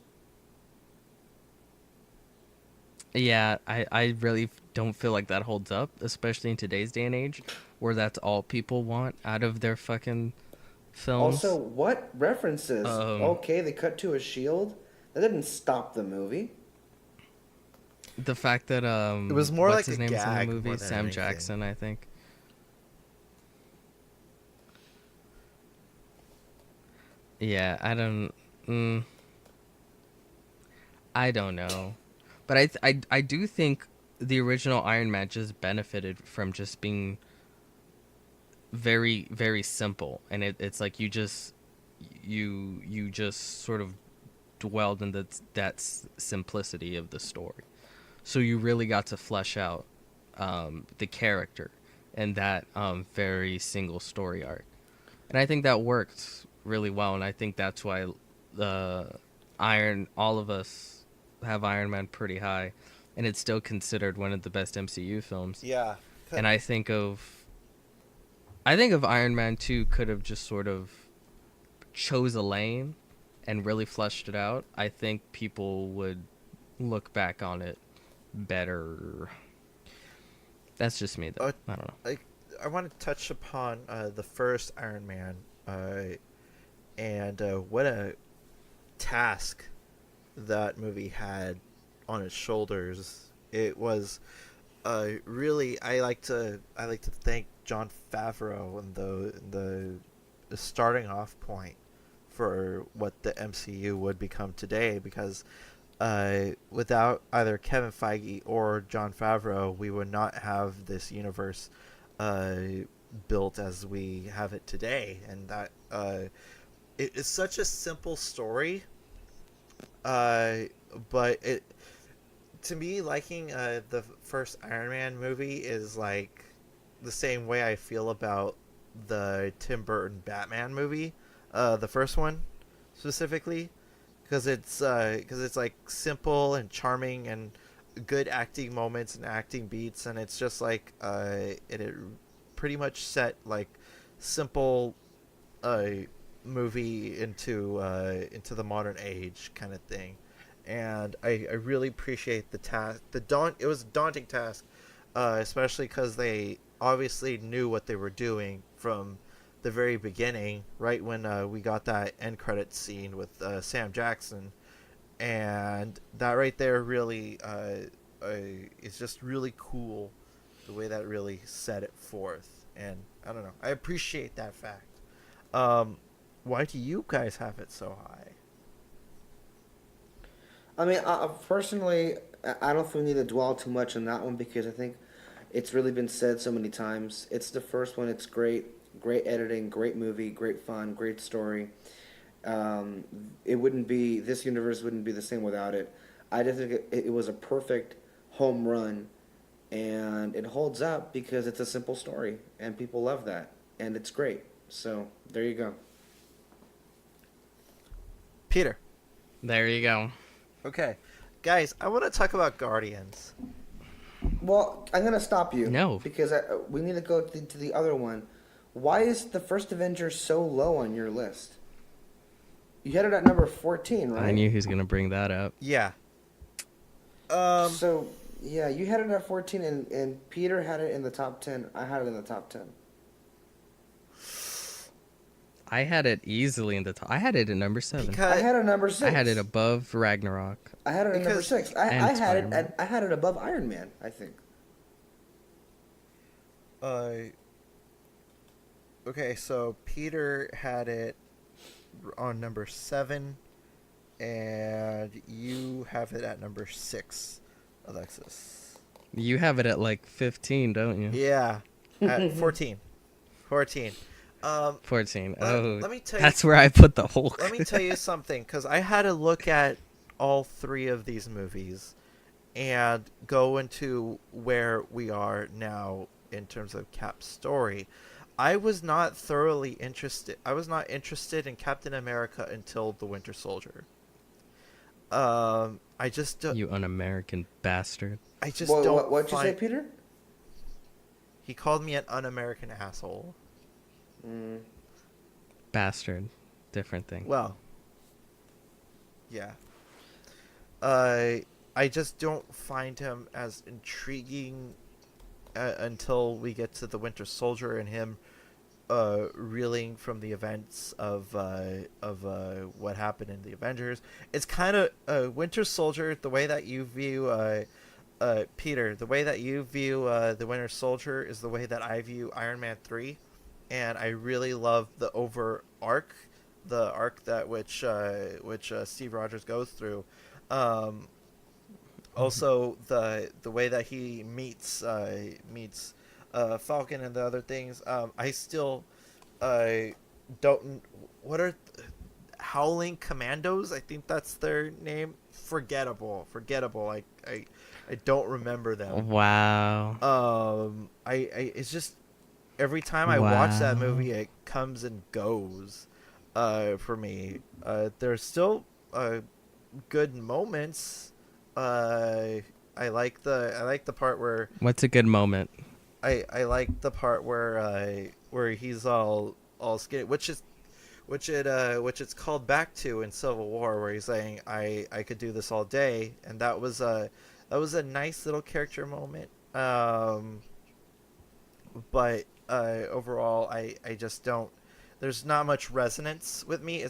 C: Yeah, I really don't feel like that holds up, especially in today's day and age, where that's all people want out of their fucking films.
D: Also, what references? Okay, they cut to a shield. That didn't stop the movie.
C: The fact that
B: It was more
C: what's
B: like
C: his
B: a
C: name is in
B: gag
C: the movie?
B: more than
C: Sam
B: anything.
C: Jackson, I think. Yeah, I don't know, but I do think the original Iron Man just benefited from just being very very simple, and it's like you just sort of dwelled in that simplicity of the story, so you really got to flesh out the character and that very single story arc, and I think that worked really well, and I think that's why all of us have Iron Man pretty high, and it's still considered one of the best MCU films.
B: Yeah.
C: And I think of Iron Man 2 could have just sort of chose a lane and really fleshed it out. I think people would look back on it better. That's just me, though. I don't know.
B: I want to touch upon the first Iron Man, and what a task that movie had on its shoulders. It was really. I like to thank Jon Favreau and the starting off point for what the MCU would become today, because without either Kevin Feige or Jon Favreau, we would not have this universe built as we have it today. And that it is such a simple story, but it, to me, liking the first Iron Man movie is like the same way I feel about the Tim Burton Batman movie, the first one specifically, because it's like simple and charming and good acting moments and acting beats, and it's just like it pretty much set like simple movie into the modern age kind of thing. And I really appreciate the task. It was a daunting task, especially because they obviously knew what they were doing from the very beginning, right when we got that end credit scene with Sam Jackson, and that right there really is just really cool, the way that really set it forth. And I don't know, I appreciate that fact. Why do you guys have it so high?
D: I mean, personally, I don't think we need to dwell too much on that one because I think it's really been said so many times. It's the first one. It's great editing, great movie, great fun, great story. This universe wouldn't be the same without it. I just think it was a perfect home run, and it holds up because it's a simple story, and people love that, and it's great. So there you go.
B: Peter.
C: There you go.
B: Okay, guys, I want to talk about Guardians.
D: Well, I'm gonna stop you.
C: No.
D: Because we need to go to the other one. Why is the first Avenger so low on your list? You had it at number 14, right?
C: I knew he was gonna bring that up.
B: Yeah.
D: So, yeah, you had it at 14, and Peter had it in the top 10. I had it in the top 10.
C: I had it easily in the top. I had it at number 7.
D: I had it at number 6.
C: I had it above Ragnarok.
D: I had it at number 6. I had
C: Spider-Man.
D: I had it above Iron Man, I think.
B: Okay, so Peter had it on number 7, and you have it at number 6, Alexis.
C: You have it at like 15, don't you?
B: Yeah, at 14. 14.
C: 14. Oh,
B: let me tell you,
C: that's where I put the Hulk.
B: let me tell you something, because I had to look at all 3 of these movies and go into where we are now in terms of Cap's story. I was not thoroughly interested. I was not interested in Captain America until The Winter Soldier. I just don't.
C: You un-American bastard.
B: I just don't.
D: What'd you say, Peter?
B: He called me an un-American asshole.
C: Bastard. Different thing.
B: Well. Yeah. I just don't find him as intriguing until we get to the Winter Soldier and him reeling from the events of what happened in the Avengers. It's kind of Winter Soldier, the way that you view Peter, the way that you view the Winter Soldier is the way that I view Iron Man 3, and I really love the arc that which Steve Rogers goes through. Also, the way that he meets Falcon and the other things. I still don't. What are Howling Commandos? I think that's their name. Forgettable. I don't remember them.
C: Wow.
B: It's just every time I watch that movie, it comes and goes. For me, there's still good moments. I like the part where.
C: What's a good moment?
B: I like the part where he's all skinny, which it's called back to in Civil War, where he's saying I could do this all day, and that was a nice little character moment. But overall, I just don't. There's not much resonance with me.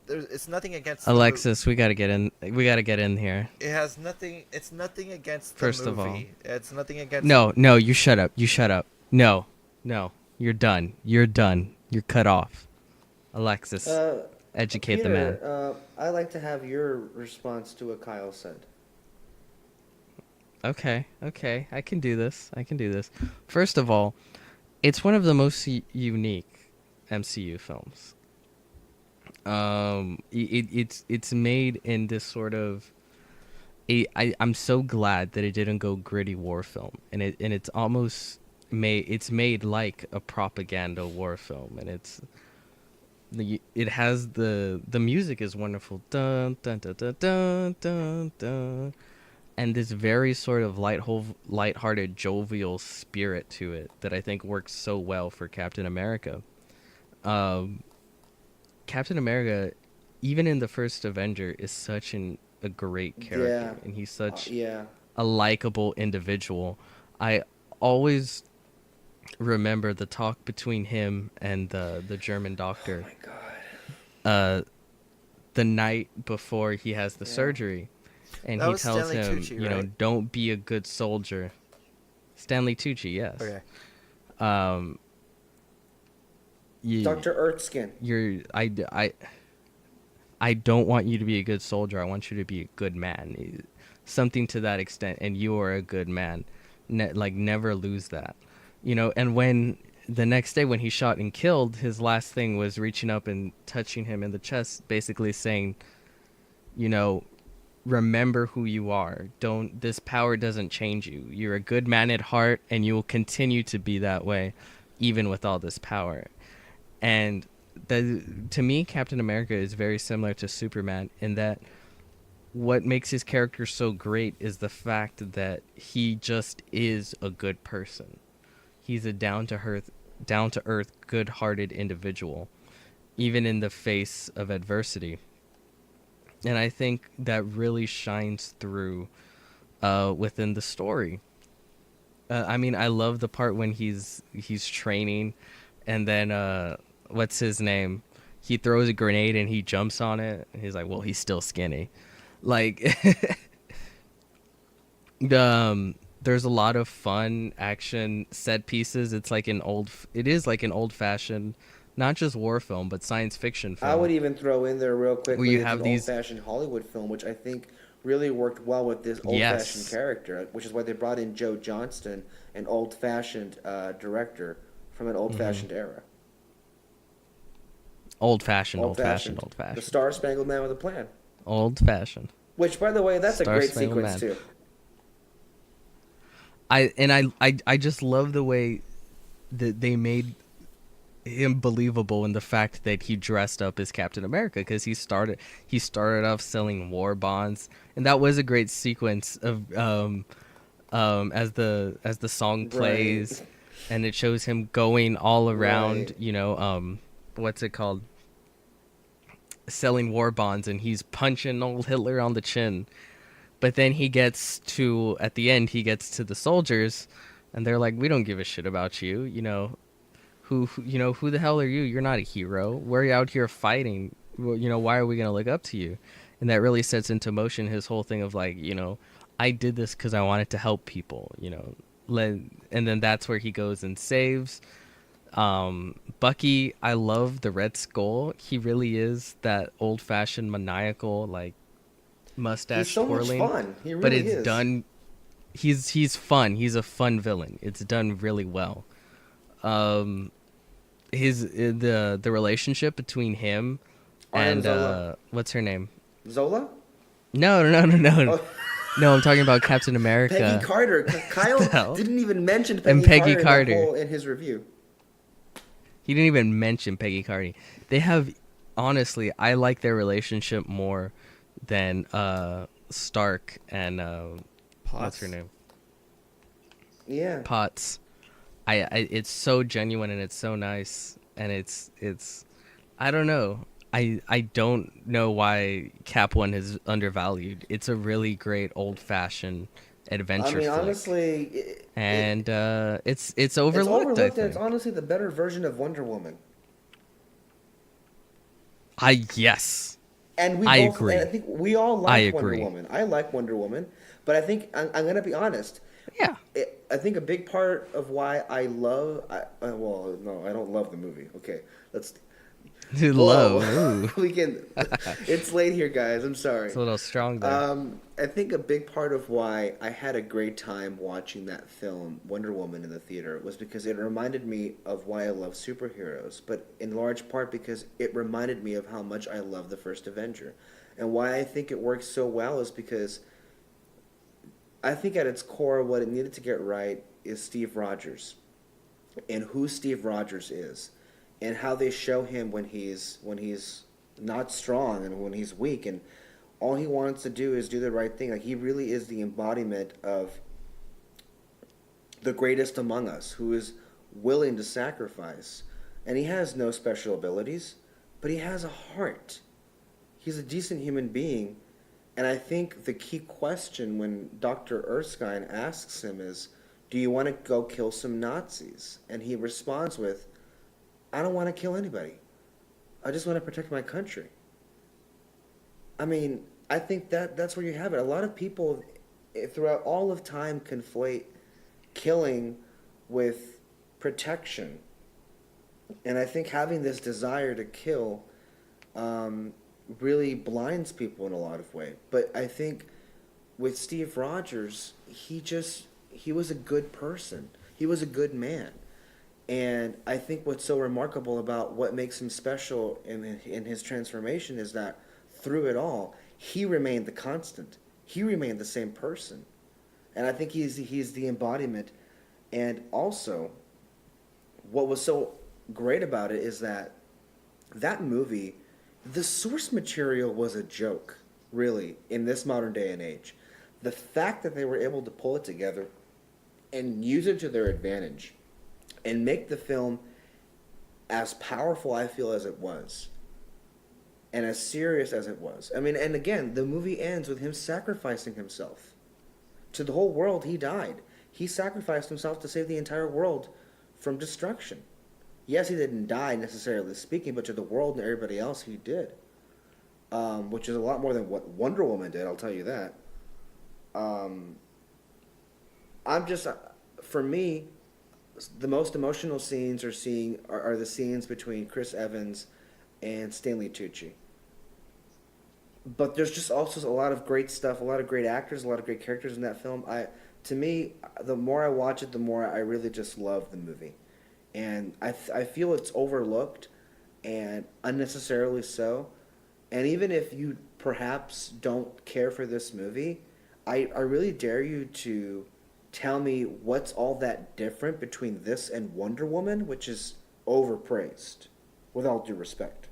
B: It's nothing against
C: Alexis. We gotta get in. We gotta get in here.
B: It has nothing. It's nothing against the
C: First
B: movie.
C: of all,
B: It's nothing against.
C: No. You shut up. No. You're done. You're cut off. Alexis, educate
D: Peter,
C: the man.
D: I'd like to have your response to what Kyle said.
C: Okay. I can do this. First of all, it's one of the most unique MCU films. It's made in this sort of. I'm so glad that it didn't go gritty war film, and it's almost made like a propaganda war film, and it has the music is wonderful, dun dun dun dun dun dun dun, and this very sort of lighthearted, jovial spirit to it that I think works so well for Captain America. Um, Captain America, even in the first Avenger, is such a great character,
D: Yeah.
C: and he's such
D: Yeah.
C: a likable individual. I always remember the talk between him and the German
D: Oh
C: doctor
D: my god.
C: uh, the night before he has the
D: Yeah.
C: surgery, and
B: That
C: he
B: was
C: tells
B: Stanley
C: him,
B: Tucci,
C: you know,
B: right?
C: don't be a good soldier. Stanley Tucci, yes.
B: Okay.
C: Um, you,
D: Dr. Erskine.
C: I don't want you to be a good soldier. I want you to be a good man. Something to that extent, and you are a good man. Never lose that. You know, and when the next day when he shot and killed, his last thing was reaching up and touching him in the chest, basically saying, you know, remember who you are. This power doesn't change you. You're a good man at heart, and you will continue to be that way even with all this power. And to me, Captain America is very similar to Superman in that what makes his character so great is the fact that he just is a good person. He's a down to earth, good-hearted individual, even in the face of adversity. And I think that really shines through within the story. I mean, I love the part when he's training, and then what's his name? He throws a grenade and he jumps on it, and he's like, "Well, he's still skinny." Like, there's a lot of fun action set pieces. It is like an old-fashioned, not just war film, but science fiction film.
D: I would even throw in there real quickly,
C: Where you
D: it's
C: have
D: an
C: these-
D: old-fashioned Hollywood film, which I think really worked well with this old-fashioned
C: Yes.
D: character, which is why they brought in Joe Johnston, an old-fashioned director from an old-fashioned era.
C: Old-fashioned.
D: The Star-Spangled Man with a Plan.
C: Old-fashioned.
D: Which, by the way, that's a great
C: Star-Spangled
D: sequence,
C: Man.
D: too.
C: I just love the way that they made him believable in the fact that he dressed up as Captain America, because he started off selling war bonds, and that was a great sequence of as the song plays,
D: Right.
C: and it shows him going all around,
D: Right.
C: you know, what's it called, selling war bonds, and he's punching old Hitler on the chin. But then at the end he gets to the soldiers, and they're like, we don't give a shit about you, you know. Who the hell are you? You're not a hero. We're out here fighting. Well, you know, why are we going to look up to you? And that really sets into motion his whole thing of like, you know, I did this because I wanted to help people, you know. And then that's where he goes and saves Bucky. I love the Red Skull. He really is that old-fashioned maniacal, like, mustache
D: He's so
C: twirling.
D: much fun. He really
C: But it's
D: is.
C: done. He's fun. He's a fun villain. It's done really well. The relationship between him
D: Arnim
C: and
D: Zola.
C: what's her name?
D: Zola?
C: No.
D: Oh.
C: No, I'm talking about Captain America.
D: Peggy Carter. Kyle
C: hell?
D: didn't even mention Peggy,
C: And Peggy
D: Carter,
C: Carter.
D: in his review.
C: He didn't even mention Peggy Carter. They have, honestly, I like their relationship more than Stark and what's her name?
D: Yeah.
C: Potts. It's so genuine and it's so nice, and it's I don't know. I don't know why Cap 1 is undervalued. It's a really great old-fashioned adventure
D: I mean,
C: flick.
D: honestly,
C: And it's
D: it's
C: overlooked, I
D: overlooked, and
C: think.
D: it's honestly the better version of Wonder Woman.
C: Yes.
D: And we
C: I
D: both,
C: agree.
D: And I think we all
C: I
D: like Wonder
C: agree.
D: Woman. I like Wonder Woman, but I think I'm going to be honest.
C: Yeah.
D: I think a big part of why I love, well, no, I don't love the movie. Okay, let's.
C: Low.
D: Whoa.
C: Ooh.
D: We can. It's late here, guys. I'm sorry.
C: It's a little strong there.
D: I think a big part of why I had a great time watching that film, Wonder Woman, in the theater was because it reminded me of why I love superheroes, but in large part because it reminded me of how much I love the first Avenger. And why I think it works so well is because I think at its core what it needed to get right is Steve Rogers. and who Steve Rogers is, and how they show him when he's not strong and when he's weak, and all he wants to do is do the right thing. Like, he really is the embodiment of the greatest among us, who is willing to sacrifice. And he has no special abilities, but he has a heart. He's a decent human being. And I think the key question when Dr. Erskine asks him is, do you want to go kill some Nazis? And he responds with, I don't want to kill anybody. I just want to protect my country. I mean, I think that's where you have it. A lot of people throughout all of time conflate killing with protection. And I think having this desire to kill really blinds people in a lot of ways. But I think with Steve Rogers, he was a good person. He was a good man. And I think what's so remarkable about what makes him special in his transformation is that through it all, he remained the constant. He remained the same person. And I think he's the embodiment. And also, what was so great about it is that movie, the source material was a joke, really, in this modern day and age. The fact that they were able to pull it together and use it to their advantage and make the film as powerful, I feel, as it was, and as serious as it was. I mean, and again, the movie ends with him sacrificing himself. To the whole world, he died. He sacrificed himself to save the entire world from destruction. Yes, he didn't die, necessarily speaking, but to the world and everybody else, he did. Which is a lot more than what Wonder Woman did, I'll tell you that. For me, the most emotional scenes are the scenes between Chris Evans and Stanley Tucci. But there's just also a lot of great stuff, a lot of great actors, a lot of great characters in that film. To me, the more I watch it, the more I really just love the movie. And I feel it's overlooked, and unnecessarily so. And even if you perhaps don't care for this movie, I really dare you to tell me what's all that different between this and Wonder Woman, which is overpraised, with all due respect.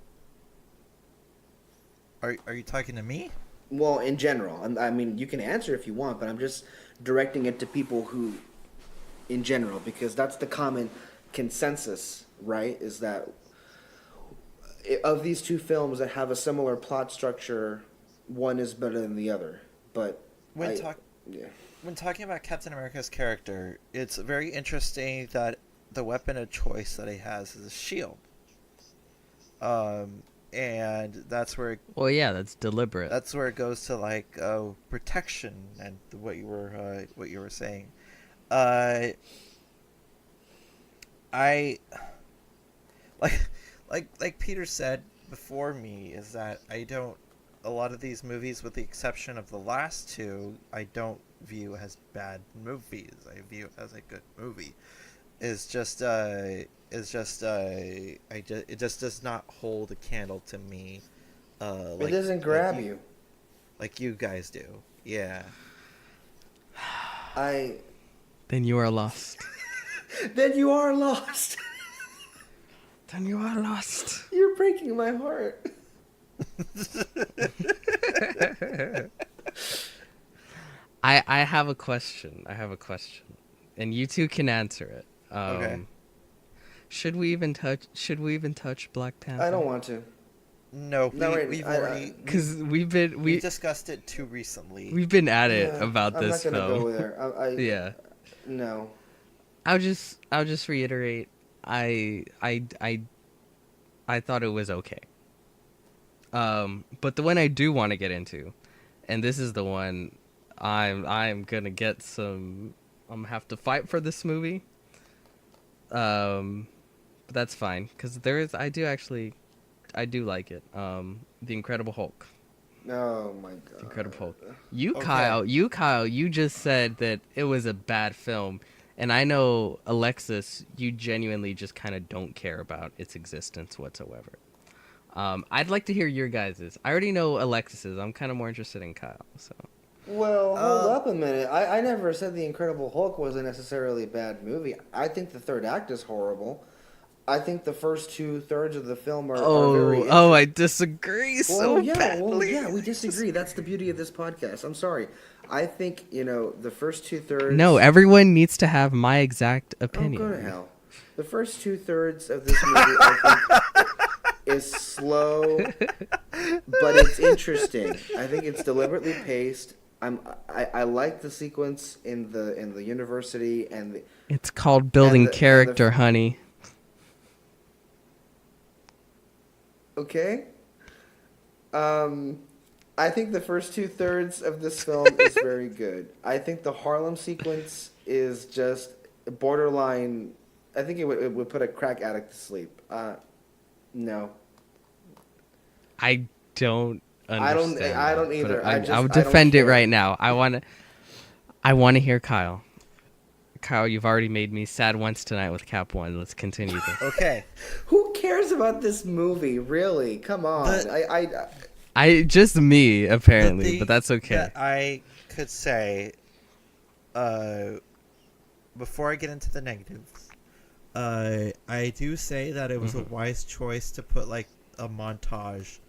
B: Are you talking to me?
D: Well, in general. I mean, you can answer if you want, but I'm just directing it to people who, in general, because that's the common consensus, right? Is that of these two films that have a similar plot structure, one is better than the other. But
B: When talking about Captain America's character, it's very interesting that the weapon of choice that he has is a shield. And that's where
C: Well, yeah, that's deliberate.
B: that's where it goes to like protection and what you were saying. I like Peter said before me, is that a lot of these movies, with the exception of the last two, I don't view as bad movies. I view it as a good movie. It just does not hold a candle to me.
D: it doesn't grab you.
B: Like you guys do. Yeah.
C: Then you are lost.
D: Then you are lost.
C: Then you are lost.
D: You're breaking my heart.
C: I have a question. And you two can answer it.
B: Okay.
C: Should we even touch Black Panther?
D: I don't want to.
B: No,
D: No,
B: we've
D: I-
B: already
C: Because
B: we discussed it too recently.
C: we've been at it about
D: I'm
C: this
D: not gonna
C: film.
D: go there.
C: Yeah.
D: No.
C: I'll just reiterate. I thought it was okay. But the one I do want to get into, and this is the one I'm gonna get some. I'm gonna have to fight for this movie. But that's fine, because I do like it. The Incredible Hulk.
D: Oh my god.
C: Incredible Hulk.
B: Okay.
C: Kyle, you just said that it was a bad film. And I know, Alexis, you genuinely just kind of don't care about its existence whatsoever. I'd like to hear your guys's. I already know Alexis's. I'm kind of more interested in Kyle. So,
D: Well, hold up a minute. I never said The Incredible Hulk was a necessarily bad movie. I think the third act is horrible. I think the first 2/3 of the film are very interesting.
C: Oh, I disagree so badly.
D: Yeah, we disagree. That's the beauty of this podcast. I'm sorry. I think, the first 2/3...
C: No, everyone needs to have my exact
D: Oh,
C: opinion.
D: go to hell. The first 2/3 of this movie, I think, is slow, but it's interesting. I think it's deliberately paced. I like the sequence in the university and
C: It's called building character, honey.
D: okay. I think the first 2/3 of this film is very good. I think the Harlem sequence is just borderline. I think it would put a crack addict to sleep. No.
C: I don't understand.
D: I don't either.
C: I'll defend it right now. I want to hear Kyle. Kyle, you've already made me sad once tonight with Cap 1. Let's continue this.
B: Okay.
D: Who cares about this movie? Really? Come on.
C: I just me apparently, but that's okay.
B: That I could say, before I get into the negatives, I do say that it was a wise choice to put like a montage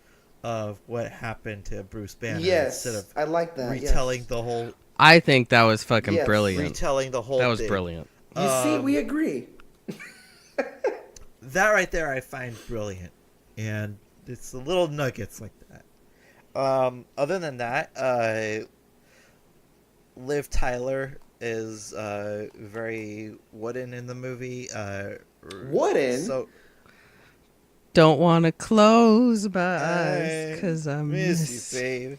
B: of what happened to Bruce Banner
D: Yes,
B: instead of
D: I like that.
B: retelling
D: yes.
B: the whole.
C: I think that was fucking
D: Yes.
C: brilliant.
B: Retelling the whole.
C: That was
B: thing.
C: brilliant.
D: You see, we agree.
B: That right there, I find brilliant, and it's the little nuggets like that. Other than that, Liv Tyler is very wooden in the movie.
D: Wooden?
B: So
C: Don't want to close my eyes because I
B: miss you, babe.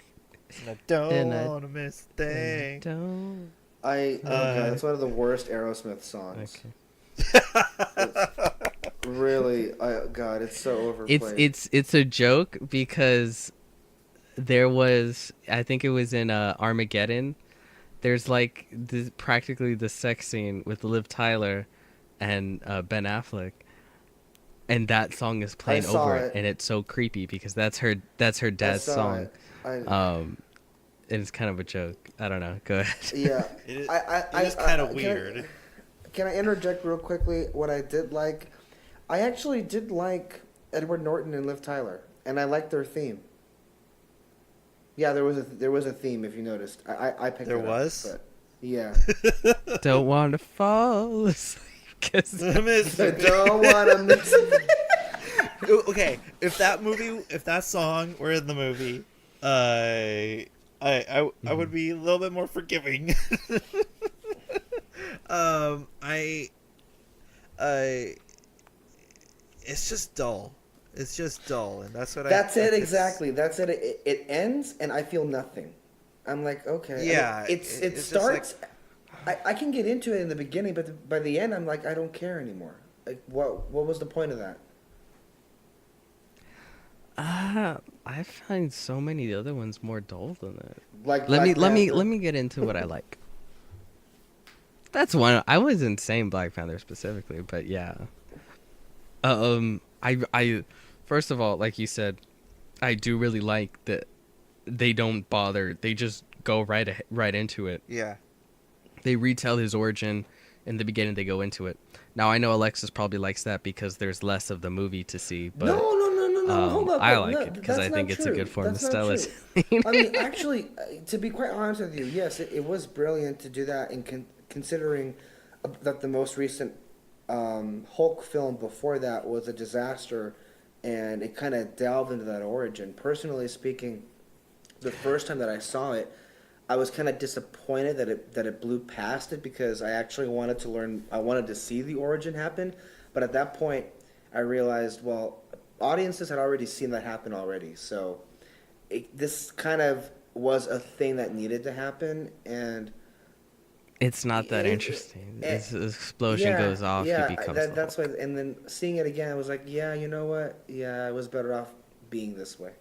B: And I don't
C: And I-
B: want to miss a thing.
C: Don't.
D: Oh god, it's one of the worst Aerosmith songs.
C: Okay.
D: Really, God, it's so overplayed.
C: It's a joke because there was, I think it was in Armageddon. There's like practically the sex scene with Liv Tyler and Ben Affleck, and that song is playing over it, and it's so creepy because that's her dad's song. And it's kind of a joke. I don't know. Go ahead.
D: Yeah,
B: It is kind of weird.
D: Can I interject real quickly? What I did like, I actually did like Edward Norton and Liv Tyler, and I liked their theme. Yeah, there was a theme if you noticed. I picked
B: There
D: it up,
B: was?
D: but yeah.
C: Don't want to fall asleep because
D: I don't want to miss.
B: Okay, if that song were in the movie, I would be a little bit more forgiving. It's just dull. It's just dull, and that's what
D: That's it exactly. That's it. It ends, and I feel nothing. I'm like, okay.
B: Yeah,
D: I mean, it starts. I can get into it in the beginning, but by the end, I'm like, I don't care anymore. Like, what was the point of that?
C: I find so many of the other ones more dull than that.
D: Like,
C: Let
D: Black
C: me
D: Panther.
C: get into what I like. That's one. I wasn't saying Black Panther specifically, but yeah. I first of all, like you said, I do really like that they don't bother. They just go right into it.
B: Yeah.
C: They retell his origin in the beginning. They go into it. Now I know Alexis probably likes that because there's less of the movie to see. But
D: No. Hold up.
C: I like it because I think it's a good form of stylism.
D: I mean, actually, to be quite honest with you, yes, it was brilliant to do that. And considering that the most recent Hulk film before that was a disaster, and it kind of delved into that origin. Personally speaking, the first time that I saw it, I was kind of disappointed that it blew past it because I actually wanted to learn. I wanted to see the origin happen, but at that point, I realized, well, audiences had already seen that happen already. So this kind of was a thing that needed to happen, and
C: It's not that interesting. This explosion goes off.
D: Yeah,
C: he becomes
D: that's why. And then seeing it again, I was like, yeah, you know what? Yeah, I was better off being this way.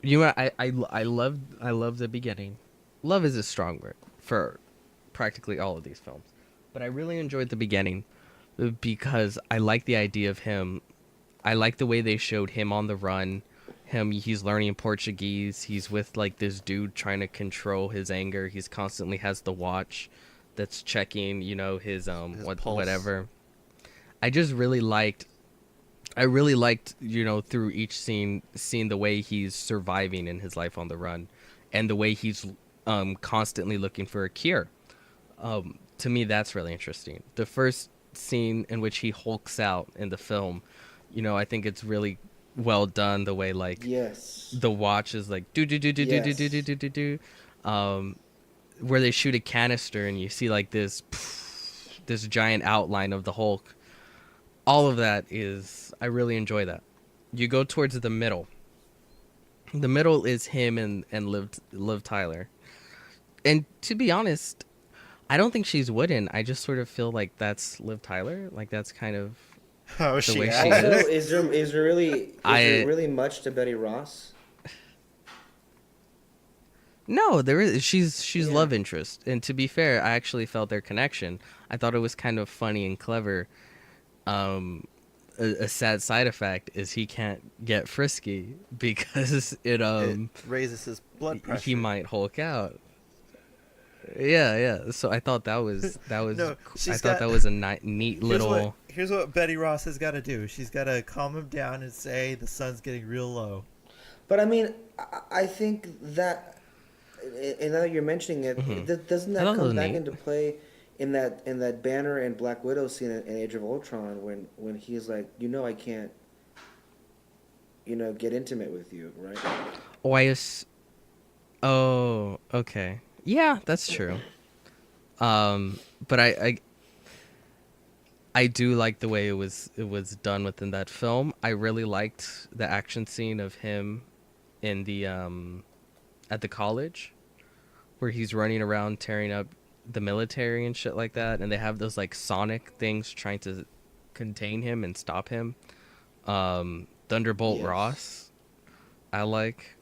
C: You know, I love the beginning. Love is a strong word for practically all of these films, but I really enjoyed the beginning because I like the idea of him. I like the way they showed him on the run, He's learning Portuguese. He's with like this dude trying to control his anger. He's constantly has the watch that's checking, his
B: pulse.
C: whatever. I just really liked through each scene, seeing the way he's surviving in his life on the run, and the way he's constantly looking for a cure. To me, that's really interesting. The first scene in which he hulks out in the film, I think it's really well done. The way like
D: Yes.
C: the watch is like do do do do do do do do do do do, where they shoot a canister and you see like this giant outline of the Hulk. All of that I really enjoy that. You go towards the middle. The middle is him and Liv Tyler. And to be honest, I don't think she's wooden. I just sort of feel like that's Liv Tyler. Like that's kind of
B: Oh,
C: the way she
D: Also,
C: is.
D: is there really much to Betty Ross?
C: No, there is. She's
D: Yeah.
C: love interest. And to be fair, I actually felt their connection. I thought it was kind of funny and clever. A sad side effect is he can't get frisky because
B: it raises his blood pressure.
C: he might Hulk out. Yeah. So I thought that was
B: No,
C: I thought that was a neat little.
B: Here's what Betty Ross has got to do. She's got to calm him down and say the sun's getting real low.
D: But I mean, I think that, and now that you're mentioning it, doesn't
C: I
D: that
C: thought it
D: come
C: was
D: back
C: neat.
D: into play in that Banner and Black Widow scene in Age of Ultron when he's like, I can't, get intimate with you, right?
C: Oh, okay. Yeah, that's true. But I do like the way it was done within that film. I really liked the action scene of him in the at the college where he's running around tearing up the military and shit like that, and they have those like sonic things trying to contain him and stop him. Thunderbolt
D: Yes.
C: Ross, I like,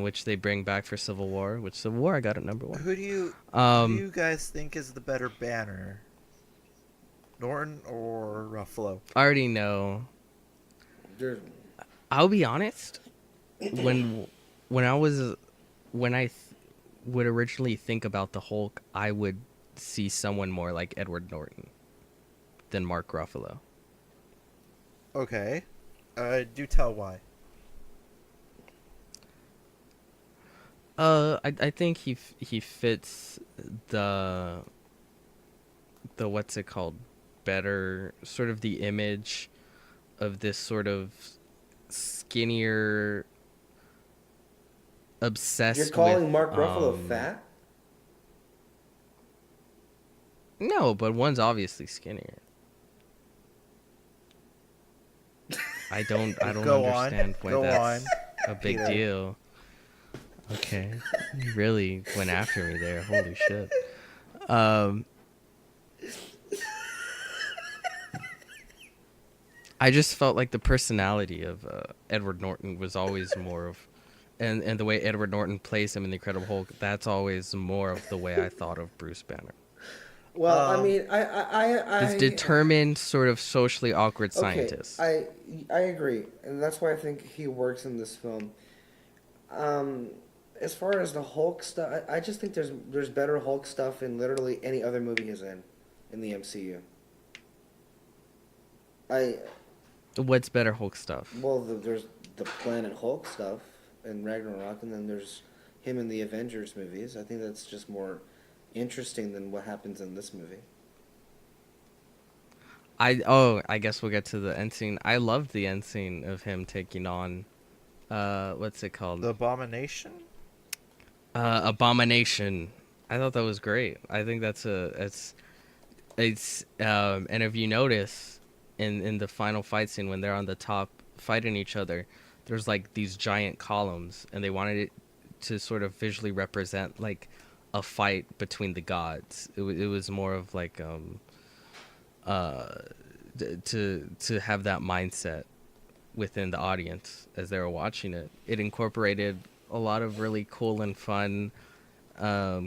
C: which they bring back for Civil War. Which Civil War I got at number 1.
B: Who do you guys think is the better Banner? Norton or Ruffalo?
C: I already know.
D: There's,
C: I'll be honest. When I would originally think about the Hulk, I would see someone more like Edward Norton than Mark Ruffalo.
B: Okay. Do tell why.
C: I think he fits the what's it called, better, sort of the image of this sort of skinnier, obsessed.
D: you're calling
C: with,
D: Mark Ruffalo fat?
C: No, but one's obviously skinnier. I don't
B: Go on.
C: understand why
B: Go
C: that's
B: on,
C: a big
B: Peter.
C: deal. Okay, you really went after me there. Holy shit. I just felt like the personality of Edward Norton was always more of, and the way Edward Norton plays him in The Incredible Hulk, that's always more of the way I thought of Bruce Banner.
D: Well, I
B: Um,
D: mean, I
C: This determined, sort of socially awkward scientist.
D: Okay, I agree, and that's why I think he works in this film. As far as the Hulk stuff, I just think there's better Hulk stuff in literally any other movie he's in the MCU.
C: What's better Hulk stuff?
D: There's the Planet Hulk stuff in Ragnarok, and then there's him in the Avengers movies. I think that's just more interesting than what happens in this movie.
C: I guess we'll get to the end scene. I loved the end scene of him taking on, what's it called?
B: The Abomination?
C: Abomination. I thought that was great. I think and if you notice in the final fight scene when they're on the top fighting each other, there's like these giant columns, and they wanted it to sort of visually represent like a fight between the gods. It was more of like to have that mindset within the audience as they were watching it. It incorporated a lot of really cool and fun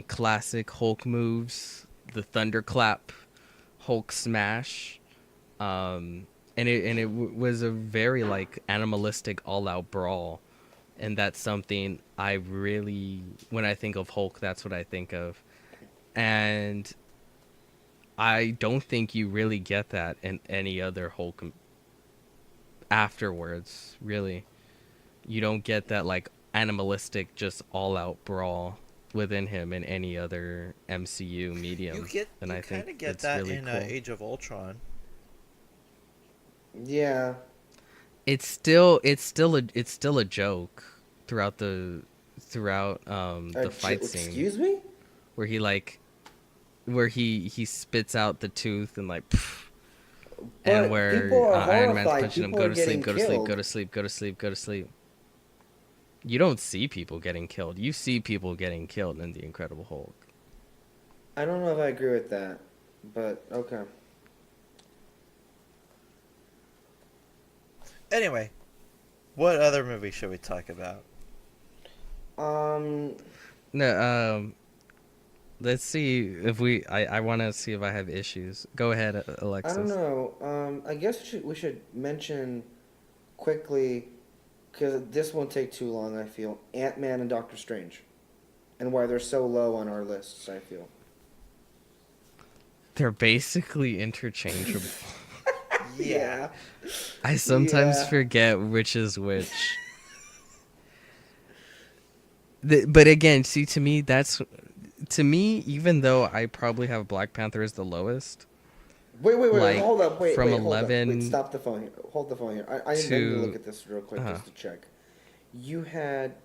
C: classic Hulk moves, the thunderclap, Hulk smash, and it was a very like animalistic all-out brawl and that's something I really, when I think of Hulk, that's what I think of. And I don't think you really get that in any other Hulk afterwards, really. You don't get that, like, animalistic, just all-out brawl within him in any other MCU medium. And I think
B: kind of get
C: it's
B: that
C: really
B: in
C: cool.
B: Age of Ultron.
D: Yeah.
C: It's still a joke throughout the fight scene.
D: Excuse me?
C: Where he like where he spits out the tooth and like pff, and
D: But
C: where
D: people are
C: Iron Man's
D: horrified.
C: punching him,
D: People
C: go
D: are
C: to sleep,
D: getting
C: go to sleep,
D: killed.
C: go to sleep, go to sleep, go to sleep. You don't see people getting killed. You see people getting killed in the Incredible Hulk.
D: I don't know if I agree with that, but okay.
B: Anyway, what other movie should we talk about?
C: No, let's see if I want to see if I have issues. Go ahead, Alexis.
D: I don't know. I guess we should mention quickly, because this won't take too long, I feel, Ant-Man and Doctor Strange, and why they're so low on our lists, I feel.
C: They're basically interchangeable.
D: Yeah.
C: I sometimes
D: Yeah.
C: forget which is which. But again, see, to me, even though I probably have Black Panther as the lowest.
D: Wait,
C: Like,
D: hold up,
C: from
D: hold up.
C: 11
D: Wait, stop the phone here. Hold the phone here. I need to look at this real quick just to check. You had...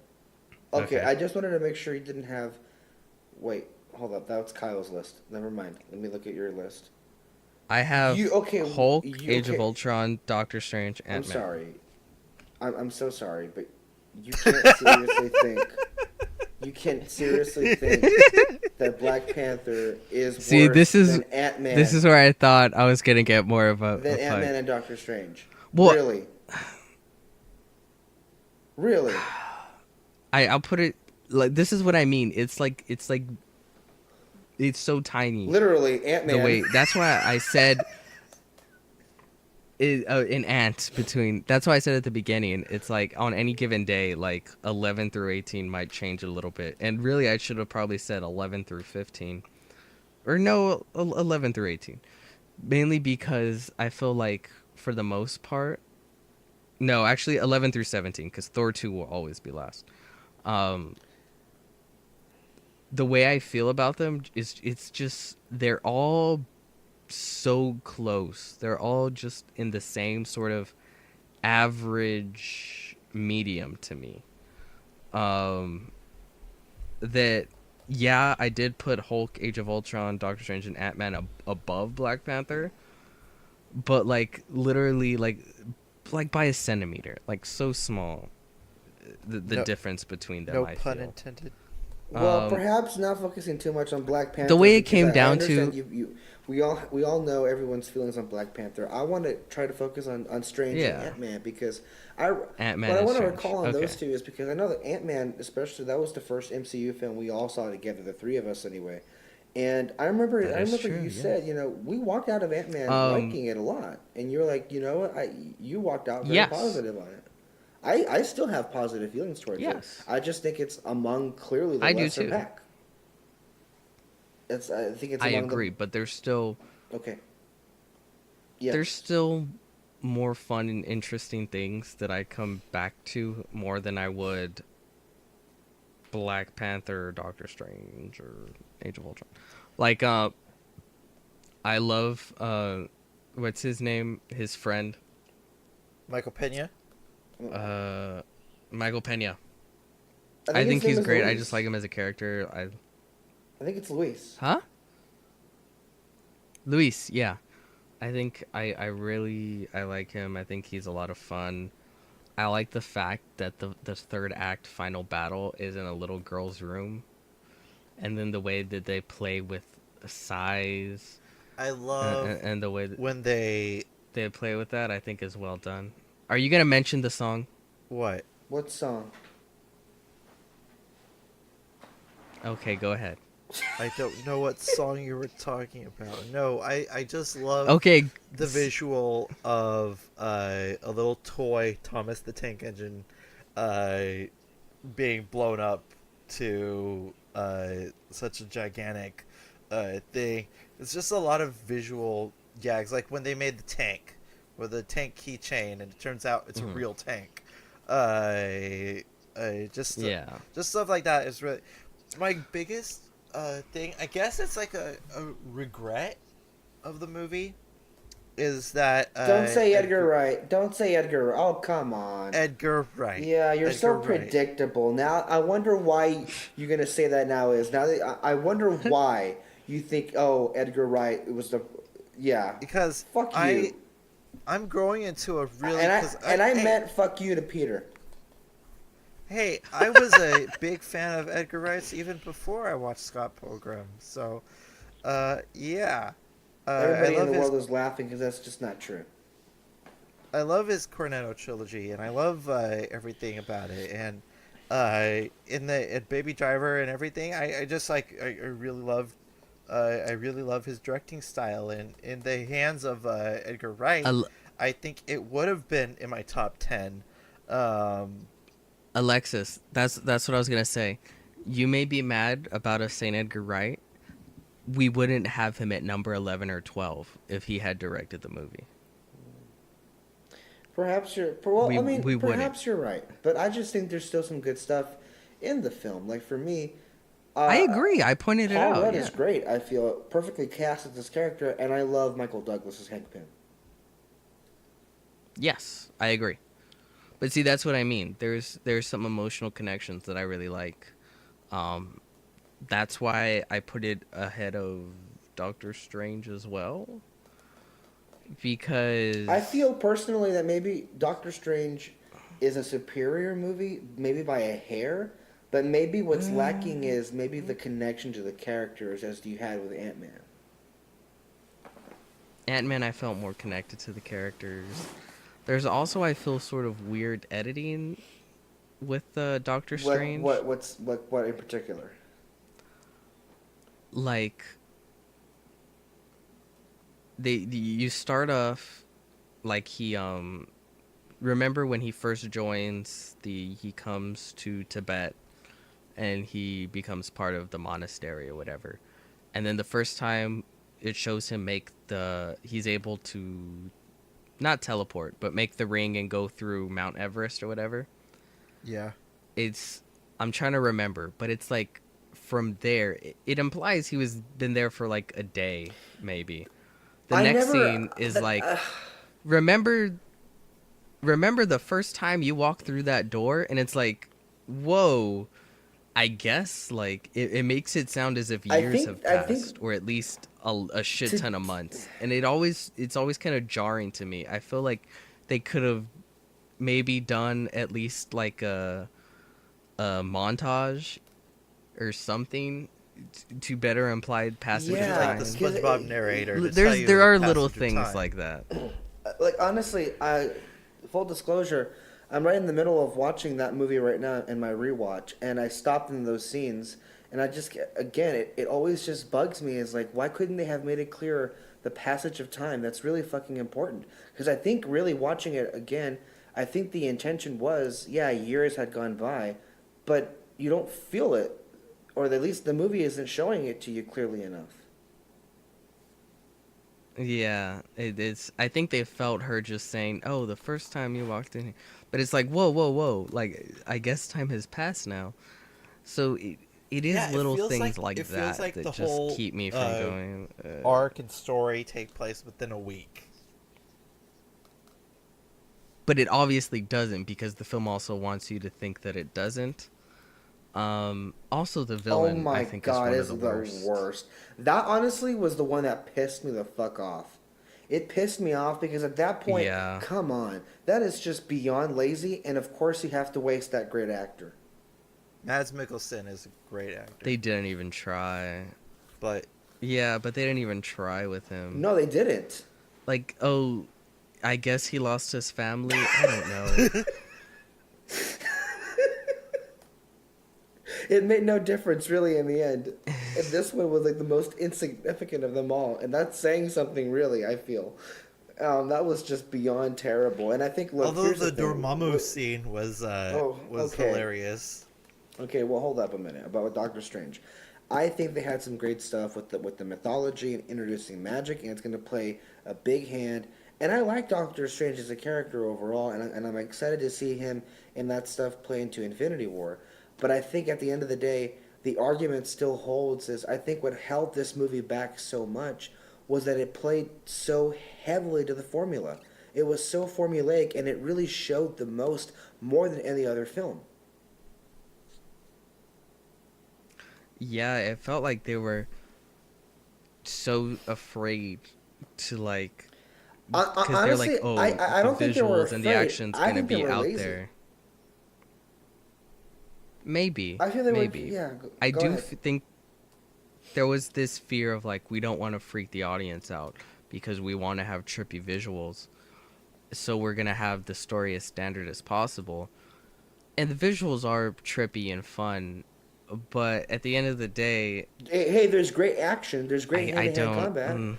D: Okay,
C: Okay.
D: I just wanted to make sure you didn't have... Wait, hold up. That was Kyle's list. Never mind. Let me look at your list.
C: I have Hulk, Age of
D: okay.
C: Ultron, Doctor Strange, Ant-Man.
D: I'm sorry. I'm so sorry, but you can't seriously think... You can't seriously think that Black Panther is
C: See,
D: worse than Ant-Man.
C: This is where I thought I was gonna get more of a
D: Than
C: fight.
D: Ant-Man and Doctor Strange.
C: Well-
D: Really? Really?
C: I'll put it like this is what I mean. It's so tiny.
D: Literally, Ant-Man.
C: The way that's why I said an ant between. That's why I said at the beginning. It's like on any given day, like 11 through 18 might change a little bit, and really I should have probably said 11 through 15, or no, 11 through 18, mainly because I feel like for the most part, no, actually 11 through 17, because Thor 2 will always be last. The way I feel about them is it's just they're all so close. They're all just in the same sort of average medium to me. That yeah, I did put Hulk, Age of Ultron, Doctor Strange, and Ant-Man above Black Panther, but like literally like by a centimeter, like so small. The difference between them.
B: No
C: I
B: pun
C: feel.
B: intended.
D: Well, perhaps not focusing too much on Black Panther.
C: The way it
D: because
C: came
D: I
C: down
D: understand
C: to-
D: we all know everyone's feelings on Black Panther. I want to try to focus on Strange
C: Yeah.
D: and Ant-Man because
C: Ant-Man
D: what I
C: and
D: want to
C: Strange.
D: recall on those
C: Okay.
D: two is because I know that Ant-Man, especially, that was the first MCU film we all saw together, the three of us anyway. And I remember
C: true,
D: you
C: yeah.
D: said, we walked out of Ant-Man liking it a lot, and you were like, you know what, you walked out very
C: Yes.
D: positive on it. I still have positive feelings towards
C: Yes.
D: it. I just think it's among clearly the
C: I do
D: lesser
C: too.
D: pack. I think it's
C: I
D: among
C: agree, but there's still
D: Okay. Yeah.
C: there's still more fun and interesting things that I come back to more than I would Black Panther or Doctor Strange or Age of Ultron. Like I love what's his name? His friend.
B: Michael Pena.
C: Michael Pena. I
D: his
C: think
D: name
C: he's
D: is
C: great. I
D: Luis.
C: just like him as a character.
D: I think it's Luis.
C: Huh? Luis, yeah. I think I really like him. I think he's a lot of fun. I like the fact that the third act final battle is in a little girl's room. And then the way that they play with size
B: I love
C: and the way that
B: when they
C: they play with that, I think is well done. Are you going to mention the song?
B: what?
D: What song?
C: Okay, go ahead.
B: I don't know what song you were talking about. No, I just love
C: Okay.
B: the visual of a little toy Thomas the Tank Engine being blown up to such a gigantic thing. It's just a lot of visual gags, like when they made the tank, with the tank keychain, and it turns out it's a real tank. Just stuff like that is really my biggest thing. I guess it's like a regret of the movie is that
D: Don't say Edgar Wright. Don't say Edgar. Oh, come on.
B: Edgar Wright.
D: Yeah, you're
B: Edgar
D: so
B: Wright.
D: predictable. Now, I wonder why you're gonna say that now. I wonder why you think, oh, Edgar Wright was the, yeah.
B: Because
D: fuck you.
B: I'm growing into a really
D: I meant fuck you to Peter.
B: Hey, I was a big fan of Edgar Wright's even before I watched Scott Pilgrim. So, yeah.
D: Everybody in the world is laughing because that's just not true.
B: I love his Cornetto trilogy, and I love everything about it. And in Baby Driver and everything, I just like I really love his directing style. And in the hands of Edgar Wright, I think it would have been in my top 10.
C: Alexis, that's what I was gonna say. You may be mad about us saying Edgar Wright. We wouldn't have him at number 11 or 12 if he had directed the movie.
D: Perhaps you're perhaps you're right, but I just think there's still some good stuff in the film. Like for me,
C: I agree. I pointed it out.
D: Paul Rudd is great. I feel perfectly cast as this character, and I love Michael Douglas as Hank Pym.
C: Yes, I agree. But see, that's what I mean. There's some emotional connections that I really like. That's why I put it ahead of Doctor Strange as well. Because
D: I feel personally that maybe Doctor Strange is a superior movie, maybe by a hair, but maybe what's lacking is maybe the connection to the characters as you had with Ant-Man.
C: Ant-Man, I felt more connected to the characters. There's also, I feel, sort of weird editing with Doctor Strange.
D: What in particular?
C: Like, you start off like he remember when he first joins he comes to Tibet and he becomes part of the monastery or whatever, and then the first time it shows him he's able to not teleport but make the ring and go through Mount Everest or whatever.
B: Yeah,
C: I'm trying to remember, but it's like from there it implies he was been there for like a day maybe. The next scene is remember the first time you walk through that door, and it's like, whoa, I guess like it makes it sound as if years have passed, or at least a shit ton of months, and it's always kind of jarring to me. I feel like they could have maybe done at least like a montage or something to better imply passage of time.
B: Like the SpongeBob narrator.
C: There are little things like that.
D: Like honestly, full disclosure, I'm right in the middle of watching that movie right now in my rewatch, and I stopped in those scenes, and I just again it always just bugs me. Is like, why couldn't they have made it clearer the passage of time? That's really fucking important, because I think really watching it again, I think the intention was, yeah, years had gone by, but you don't feel it. Or at least the movie isn't showing it to you clearly enough.
C: Yeah, it's. I think they felt her just saying, "Oh, the first time you walked in," but it's like, whoa! Like, I guess time has passed now. So it is little things like that
B: like
C: that
B: the
C: just
B: whole,
C: keep me from going.
B: Arc and story take place within a week.
C: But it obviously doesn't, because the film also wants you to think that it doesn't. Also the villain, I think, is one of the worst.
D: That honestly was the one that pissed me the fuck off. It pissed me off because at that point, come on, that is just beyond lazy, and of course you have to waste that great actor.
B: Mads Mikkelsen is a great actor.
C: They didn't even try.
B: But
C: they didn't even try with him.
D: No, they didn't.
C: Like, oh, I guess he lost his family. I don't know.
D: It made no difference, really, in the end. And this one was like the most insignificant of them all, and that's saying something, really. I feel that was just beyond terrible. And I think, look,
B: although the Dormammu scene was hilarious.
D: Okay, well, hold up a minute about Doctor Strange. I think they had some great stuff with the mythology and introducing magic, and it's going to play a big hand. And I like Doctor Strange as a character overall, and I'm excited to see him in that stuff play into Infinity War. But I think at the end of the day, the argument still holds. Is I think what held this movie back so much was that it played so heavily to the formula. It was so formulaic, and it really showed the most more than any other film.
C: Yeah, it felt like they were so afraid to like, because they're like,
D: Honestly,
C: oh,
D: I
C: the
D: don't think they were
C: visuals and the
D: afraid.
C: action's
D: I
C: gonna
D: think they
C: be
D: were
C: out
D: lazy.
C: there. Maybe,
D: I feel they
C: maybe.
D: were. Yeah,
C: I
D: go
C: do
D: ahead.
C: think there was this fear of like we don't want to freak the audience out because we want to have trippy visuals, so we're gonna have the story as standard as possible, and the visuals are trippy and fun, but at the end of the day,
D: Hey, there's great action. There's great
C: I
D: hand-to-hand
C: don't.
D: combat.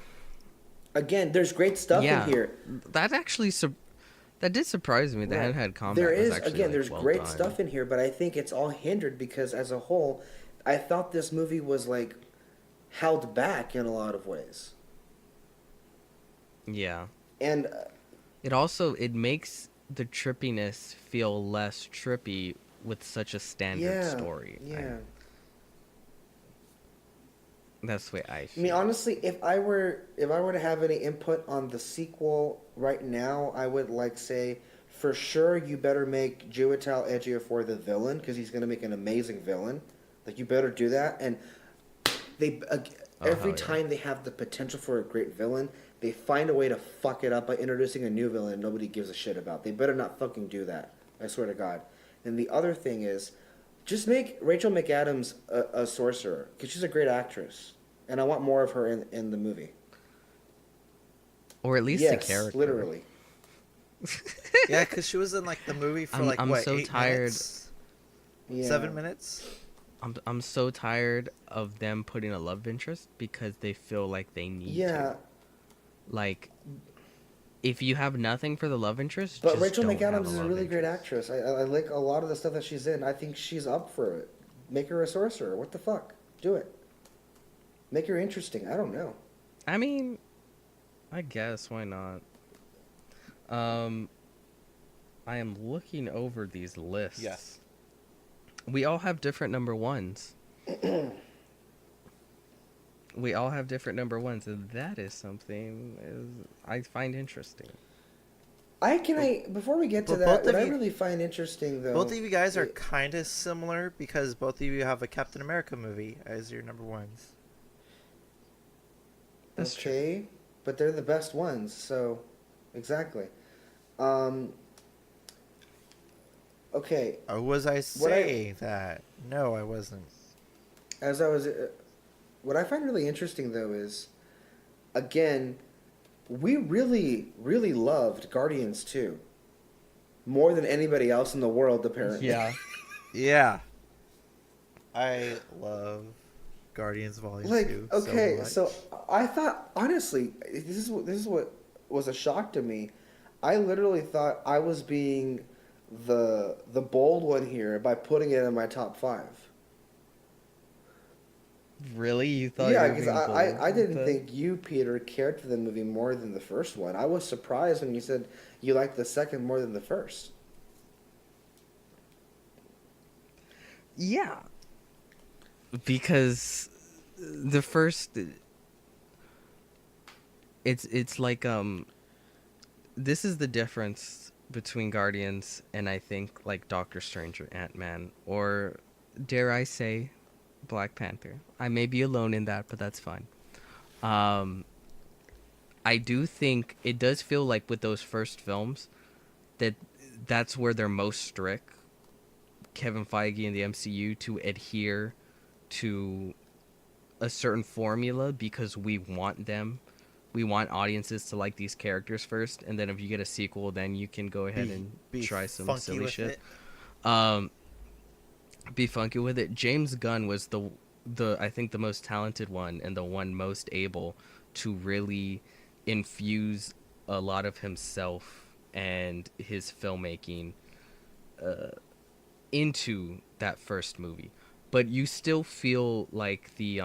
D: Again, there's great stuff in
C: Yeah,
D: here.
C: that actually that did surprise me. The
D: Right.
C: hand-to-hand combat
D: There
C: was
D: is
C: actually
D: again.
C: like,
D: There's
C: well
D: great
C: done.
D: stuff in here, but I think it's all hindered because, as a whole, I thought this movie was like held back in a lot of ways.
C: Yeah,
D: And
C: it makes the trippiness feel less trippy with such a standard story.
D: Yeah.
C: That's the way I
D: I
C: feel.
D: mean, honestly, if I were to have any input on the sequel right now, I would like say for sure you better make Juital Ejiofor the villain because he's gonna make an amazing villain. Like you better do that. And they every
C: hell yeah.
D: time they have the potential for a great villain, they find a way to fuck it up by introducing a new villain nobody gives a shit about. They better not fucking do that. I swear to God. And the other thing is, just make Rachel McAdams a sorcerer because she's a great actress, and I want more of her in the movie.
C: Or at least
D: Yes,
C: the character.
D: literally.
B: Yeah, because she was in like the movie for
C: I'm
B: what,
C: so
B: 8
C: tired.
B: minutes?
D: Yeah.
B: 7 minutes?
C: I'm so tired of them putting a love interest because they feel like they need
D: Yeah,
C: to. Like, if you have nothing for the love interest,
D: but
C: just
D: Rachel
C: don't have
D: McAdams is a
C: love
D: really great
C: interest.
D: actress. I like a lot of the stuff that she's in. I think she's up for it. Make her a sorcerer. What the fuck? Do it. Make her interesting. I don't know.
C: I mean, I guess why not? I am looking over these lists.
B: Yes.
C: We all have different number ones. We all have different number ones, and that is something I find interesting.
D: Before we get to
B: But
D: that,
B: both
D: what
B: of
D: I
B: you-
D: really find interesting though.
B: Both of you guys are kind of similar because both of you have a Captain America movie as your number ones.
C: That's
D: okay, but they're the best ones, so exactly. Okay,
B: Or was I
D: What I-
B: saying that? No, I wasn't.
D: as I was, what I find really interesting though is, again, we really, really loved Guardians 2. More than anybody else in the world, apparently.
C: Yeah.
B: Yeah. I love Guardians Volume 2
D: okay,
B: much.
D: so I thought, honestly, this is what was a shock to me. I literally thought I was being the bold one here by putting it in my top 5.
C: Really? You thought
D: Yeah,
C: you were
D: because
C: being bold
D: I
C: with
D: didn't
C: that?
D: think you, Peter, cared for the movie more than the first one. I was surprised when you said you liked the second more than the first.
C: Yeah. Because the first it's like this is the difference between Guardians and I think like Doctor Strange or Ant-Man or dare I say Black Panther. I may be alone in that, but that's fine. I do think it does feel like with those first films that's where they're most strict, Kevin Feige and the MCU, to adhere to a certain formula because we want audiences to like these characters first, and then if you get a sequel, then you can go ahead and
B: Be
C: try some
B: funky
C: silly
B: with
C: shit.
B: it.
C: Be funky with it. James Gunn was the I think the most talented one and the one most able to really infuse a lot of himself and his filmmaking into that first movie, but you still feel like the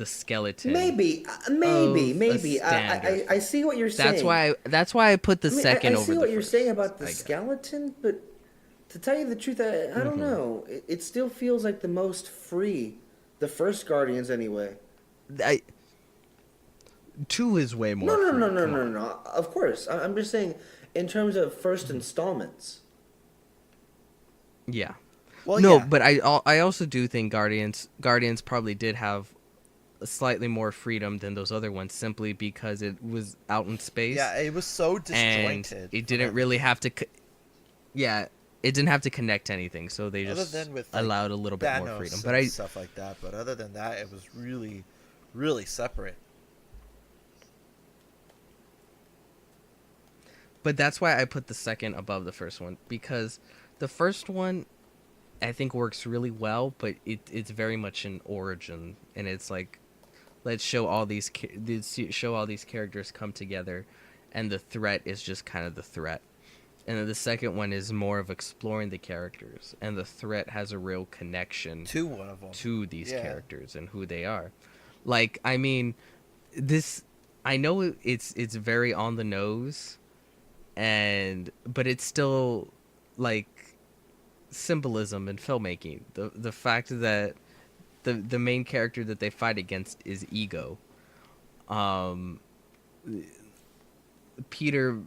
C: skeleton.
D: Maybe.
C: Standard.
D: I see what you're saying.
C: That's why I put the second
D: I
C: over
D: see
C: the
D: what you're
C: first,
D: saying about the
C: I guess.
D: skeleton, but to tell you the truth, I don't know. It still feels like the most free. The first Guardians, anyway.
C: 2 is way more.
D: No. Of course, I'm just saying, in terms of first installments.
C: Yeah.
B: Well,
C: no,
B: yeah.
C: but I also do think Guardians probably did have a slightly more freedom than those other ones, simply because it was out in space.
B: Yeah, it was so disjointed.
C: And it didn't really have to. It didn't have to connect to anything, so they
B: Other
C: just
B: than with,
C: allowed a little bit
B: Thanos
C: more freedom.
B: and
C: But
B: stuff like that. But other than that, it was really, really separate.
C: But that's why I put the second above the first one, because the first one I think works really well, but it's very much an origin, and it's like, let's show all these characters come together, and the threat is just kind of the threat. And then the second one is more of exploring the characters, and the threat has a real connection
B: To one of them.
C: to these characters and who they are. Like, I mean, I know it's very on the nose, but it's still like symbolism in filmmaking. The fact that the main character that they fight against is Ego. Peter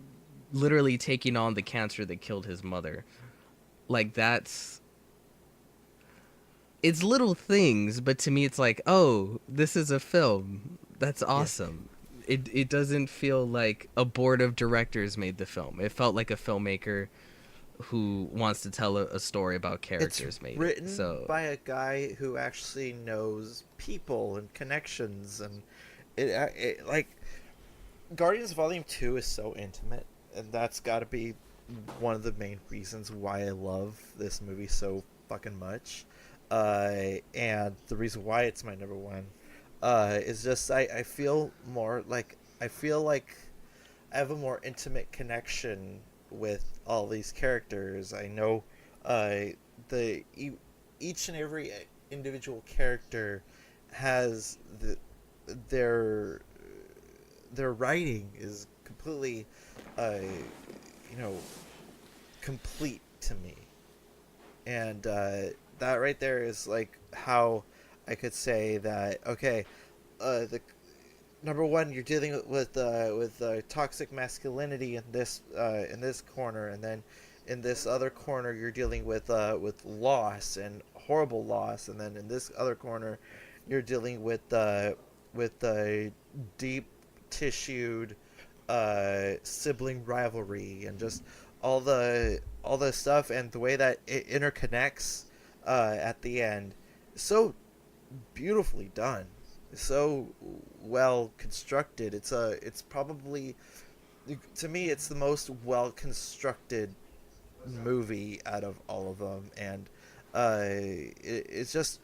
C: literally taking on the cancer that killed his mother. Like, it's little things, but to me it's like, oh, this is a film. That's awesome. Yeah. It doesn't feel like a board of directors made the film. It felt like a filmmaker who wants to tell a story about characters made it.
B: Written by a guy who actually knows people and connections, and it like Guardians Volume 2 is so intimate, and that's got to be one of the main reasons why I love this movie so fucking much. And the reason why it's my number one is just I feel like I have a more intimate connection with all these characters. I know each and every individual character has their writing is completely complete to me, and that right there is like how I could say that, okay, the number one, you're dealing with toxic masculinity in this corner, and then in this other corner you're dealing with loss and horrible loss, and then in this other corner you're dealing with deep tissued sibling rivalry, and just all the stuff, and the way that it interconnects at the end. So beautifully done, so well constructed. It's probably, to me, it's the most well constructed movie out of all of them, and it's just,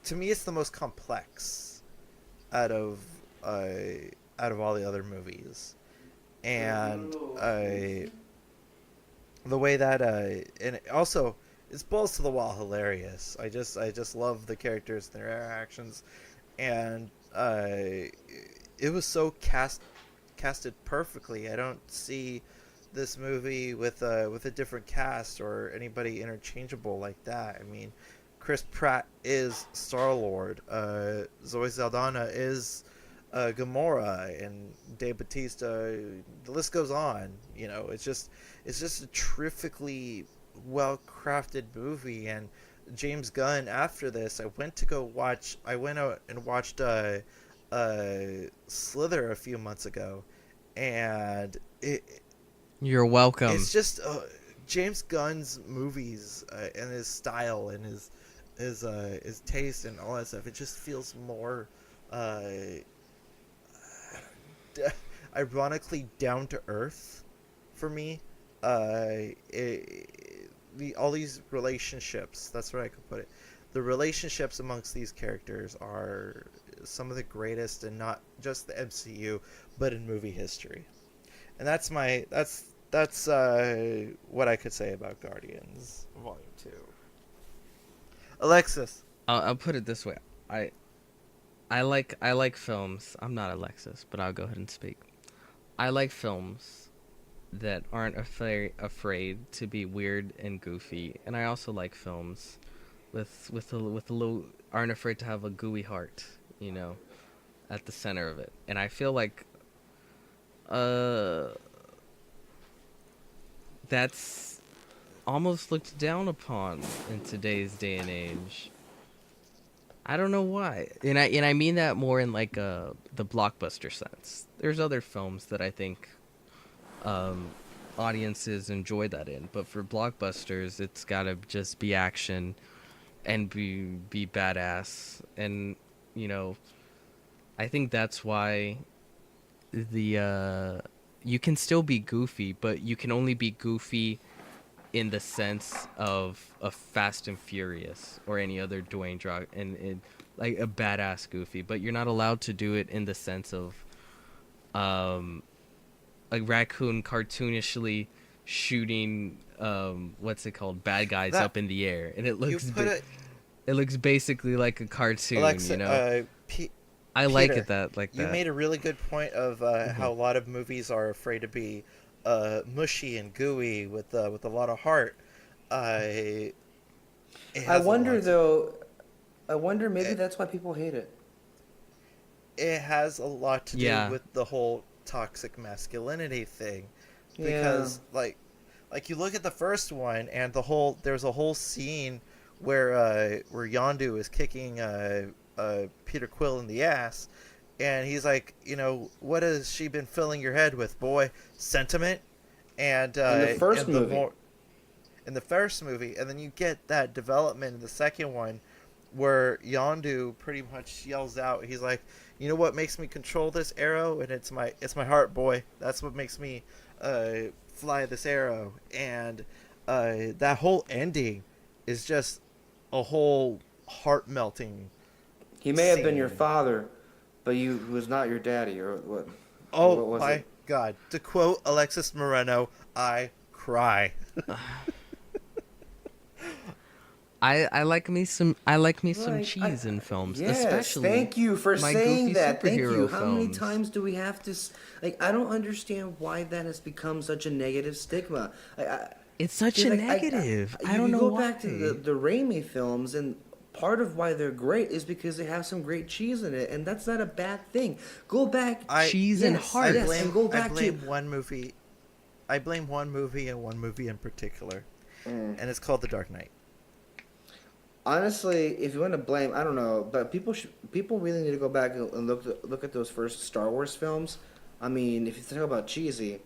B: to me, it's the most complex out of all the other movies, and the way that and also it's balls to the wall hilarious. I just love the characters and their interactions, and it was so casted perfectly. I don't see this movie with a different cast or anybody interchangeable like that. I mean, Chris Pratt is Star-Lord. Zoe Saldana is Gamora, and Dave Bautista. The list goes on. You know, it's just a terrifically well-crafted movie. And James Gunn, after this, I went out and watched Slither a few months ago, and
C: you're welcome.
B: It's just James Gunn's movies and his style and his taste and all that stuff. It just feels more ironically down to earth for me. All these relationships, that's where I could put it. The relationships amongst these characters are some of the greatest, and not just the MCU, but in movie history. And that's what I could say about Guardians Volume 2. Alexis.
C: I'll put it this way. I like films. I'm not Alexis, but I'll go ahead and speak. I like films that aren't afraid to be weird and goofy, and I also like films with a little aren't afraid to have a gooey heart, you know, at the center of it. And I feel like uh that's almost looked down upon in today's day and age. I don't know why, and I mean that more in like the blockbuster sense. There's other films that I think um, audiences enjoy that in, but for blockbusters, it's gotta just be action and be badass, and you know, I think that's why the you can still be goofy, but you can only be goofy in the sense of a Fast and Furious or any other Dwayne Drog and like a badass goofy, but you're not allowed to do it in the sense of a raccoon cartoonishly shooting what's it called, bad guys
B: That-
C: up in the air, and it
B: You
C: looks
B: put it,
C: it looks basically like a cartoon,
B: Alexa.
C: you know. I like
B: Peter,
C: it that like
B: you
C: that.
B: made a really good point of how a lot of movies are afraid to be mushy and gooey with a lot of heart. It
E: I
B: has a
E: wonder
B: lot-
E: though. I wonder maybe
B: It-
E: that's why people hate it.
B: It has a lot to do
C: Yeah.
B: with the whole toxic masculinity thing,
E: Yeah.
B: because like you look at the first one and there's a whole scene where Yondu is kicking Peter Quill in the ass, and he's like, you know, what has she been filling your head with, boy? Sentiment. And
E: In the first
B: and
E: movie.
B: in the first movie, and then you get that development in the second one, where Yondu pretty much yells out, he's like, you know what makes me control this arrow? And it's my heart, boy. That's what makes me fly this arrow. And that whole ending is just a whole heart melting.
E: He may have been your
B: Scene.
E: father, but you was not your daddy, or what?
B: Oh
E: What was
B: my
E: it?
B: God! To quote Alexis Moreno, I cry.
C: I like me some
E: Like,
C: cheese in films,
E: Yes,
C: especially
E: thank you for
C: my
E: saying
C: goofy
E: that. Thank you.
C: superhero
E: How many
C: films.
E: times do we have to? Like, I don't understand why that has become such a negative stigma.
C: It's such
E: Dude,
C: a
E: like,
C: negative. I
E: you
C: don't know
E: go
C: why.
E: back to the Raimi films, and part of why they're great is because they have some great cheese in it, and that's not a bad thing. Go back.
C: Cheese and heart.
E: Yes, and go back
B: I blame
E: to
B: one movie. I blame one movie and one movie in particular,
E: Mm.
B: and it's called The Dark Knight.
E: Honestly, if you want to blame, I don't know, but people really need to go back and look at those first Star Wars films. I mean, if you think about cheesy,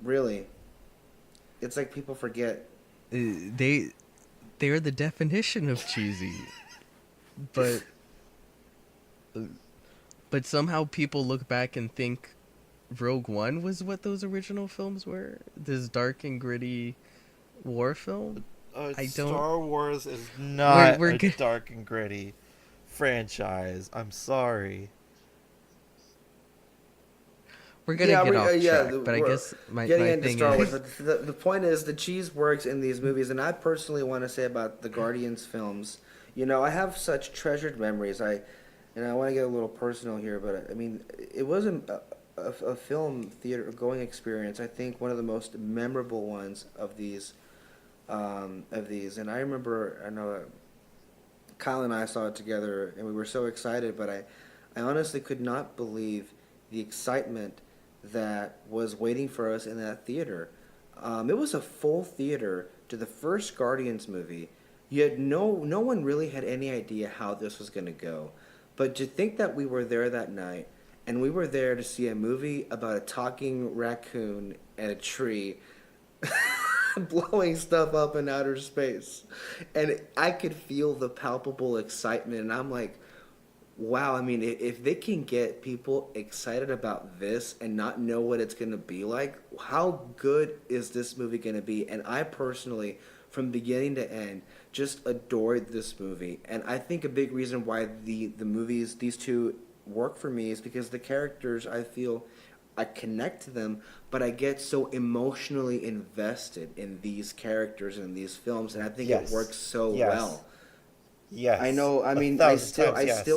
E: really, it's like people forget.
C: They're the definition of cheesy, but somehow people look back and think Rogue One was what those original films were. This dark and gritty war film. I don't-
B: Star Wars is not
C: we're
B: a
C: good-
B: dark and gritty franchise. I'm sorry.
C: We're gonna
E: Yeah,
C: get
E: we-
C: off
E: yeah,
C: track, but I
E: we're
C: guess my
E: Getting into
C: thing
E: Star
C: is
E: Wars, but the point is the cheese works in these movies, and I personally want to say about the Guardians films. You know, I have such treasured memories. I want to get a little personal here, but I mean, it was a film theater going experience. I think one of the most memorable ones of these. And I remember, I know Kyle and I saw it together, and we were so excited. But I honestly could not believe the excitement that was waiting for us in that theater. It was a full theater to the first Guardians movie. You had no one really had any idea how this was going to go. But to think that we were there that night, and we were there to see a movie about a talking raccoon and a tree blowing stuff up in outer space. And I could feel the palpable excitement, and I'm like, wow, I mean, if they can get people excited about this and not know what it's going to be like, how good is this movie going to be? And I personally, from beginning to end, just adored this movie. And I think a big reason why the movies, these two, work for me is because the characters, I feel, I connect to them, but I get so emotionally invested in these characters and these films, and I think it works so well.
B: Yes.
E: I know. I mean,
B: 1,000 times, yes.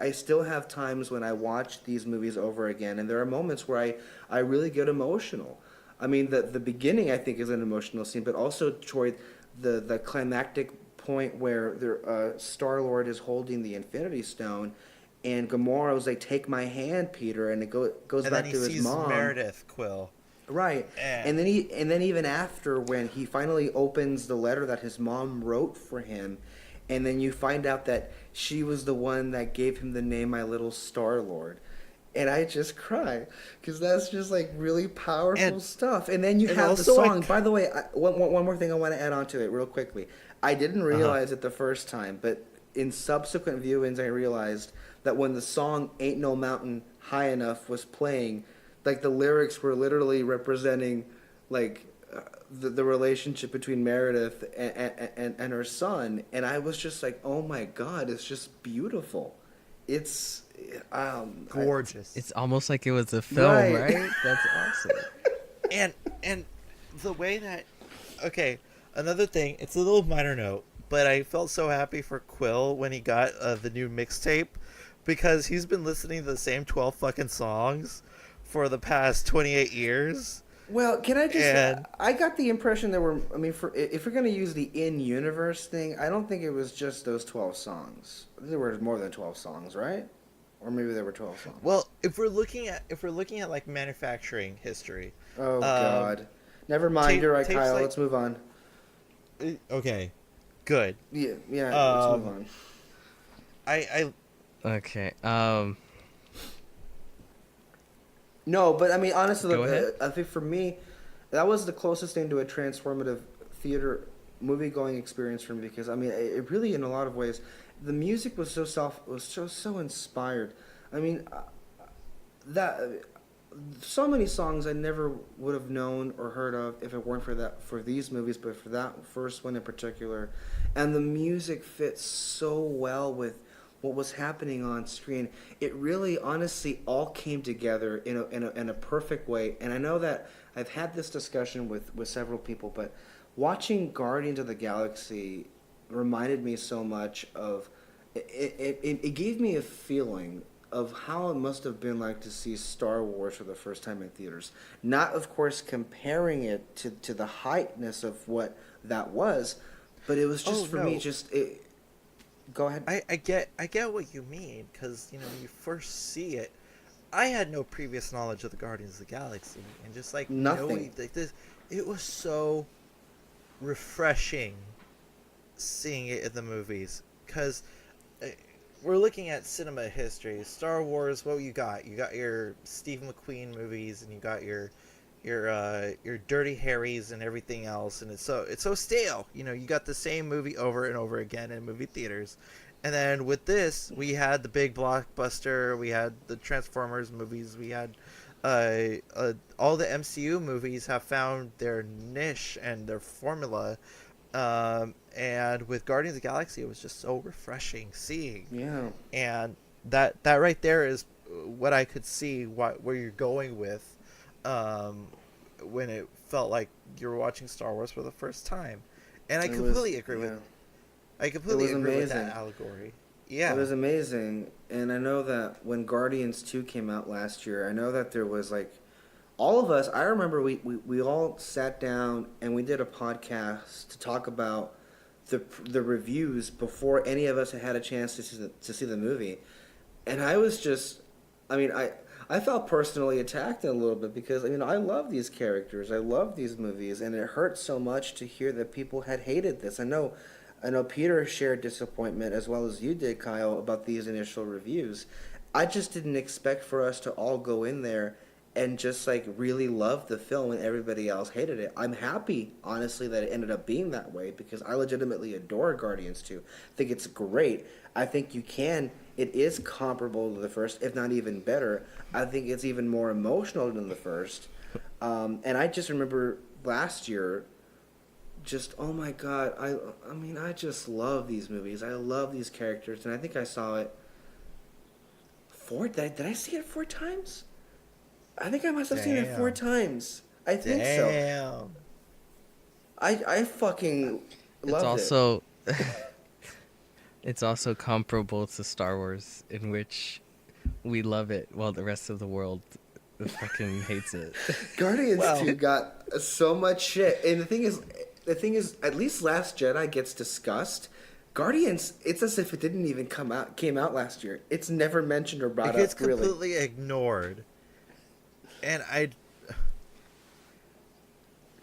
E: I still have times when I watch these movies over again, and there are moments where I really get emotional. I mean, the beginning I think is an emotional scene, but also toward the climactic point where Star-Lord is holding the Infinity Stone, and Gamora was like, "Take my hand, Peter," and it goes back to his mom.
B: And then he sees Meredith Quill.
E: Right, and then even after, when he finally opens the letter that his mom wrote for him, and then you find out that she was the one that gave him the name My Little Star-Lord. And I just cry, because that's just like really powerful stuff. And then you have the song. By the way, one more thing I want to add on to it real quickly. I didn't realize it the first time, but in subsequent viewings I realized that when the song Ain't No Mountain High Enough was playing, like the lyrics were literally representing like the relationship between Meredith and her son. And I was just like, oh my God, it's just beautiful. It's
B: gorgeous.
C: It's almost like it was a film, right? That's awesome.
B: And the way that, okay, another thing, it's a little minor note, but I felt so happy for Quill when he got the new mixtape, because he's been listening to the same 12 fucking songs for the past 28 years.
E: Well, can I just... I got the impression there were... I mean, if we're going to use the in-universe thing, I don't think it was just those 12 songs. There were more than 12 songs, right? Or maybe there were 12 songs.
B: Well, if we're looking at like manufacturing history...
E: Oh, God. Never mind. You're right, Kyle. Let's move on.
B: Okay. Good.
E: Yeah, let's move on.
C: Okay.
E: No, but I mean, honestly,
C: Go ahead.
E: I think for me, that was the closest thing to a transformative theater movie-going experience for me, because I mean, it really, in a lot of ways, the music was so inspired. I mean, so many songs I never would have known or heard of if it weren't for these movies, but for that first one in particular, and the music fits so well with what was happening on screen. It really, honestly, all came together in a perfect way. And I know that I've had this discussion with several people, but watching Guardians of the Galaxy reminded me so much of it gave me a feeling of how it must have been like to see Star Wars for the first time in theaters. Not, of course, comparing it to the heightness of what that was, but it was just me. Go ahead.
B: I get what you mean, because when you first see it, I had no previous knowledge of the Guardians of the Galaxy, and just like
E: nothing.
B: It was so refreshing seeing it in the movies, because we're looking at cinema history. Star Wars, what you got your Steve McQueen movies, and you got your Dirty Harrys and everything else, and it's so stale. You got the same movie over and over again in movie theaters. And then with this, we had the big blockbuster, we had the Transformers movies, we had all the MCU movies have found their niche and their formula. And with Guardians of the Galaxy, it was just so refreshing seeing.
E: Yeah.
B: And that right there is what I could see where you're going with. When it felt like you were watching Star Wars for the first time, and I completely agree with that allegory. Yeah,
E: it was amazing. And I know that when Guardians 2 came out last year, I know that there was like all of us. I remember we all sat down and we did a podcast to talk about the reviews before any of us had had a chance to see the movie, and I was just, I mean, I felt personally attacked a little bit, because I love these characters, I love these movies, and it hurt so much to hear that people had hated this. I know Peter shared disappointment as well as you did, Kyle, about these initial reviews. I just didn't expect for us to all go in there and just like really love the film and everybody else hated it. I'm happy, honestly, that it ended up being that way, because I legitimately adore Guardians 2. I think it's great. I think it is comparable to the first, if not even better. I think it's even more emotional than the first. And I just remember last year, just, oh my God, I just love these movies. I love these characters. And I think I saw it did I see it 4 times? I think I must have seen it 4 times. I think so.
B: Damn.
E: I fucking
C: It's
E: loved
C: also it's also comparable to Star Wars, in which we love it while the rest of the world fucking hates it.
E: it. Guardians
B: Well-
E: 2 got so much shit, and the thing is, at least Last Jedi gets discussed. Guardians, it's as if it didn't even came out last year. It's never mentioned or brought
B: It gets
E: up. Really,
B: completely ignored. And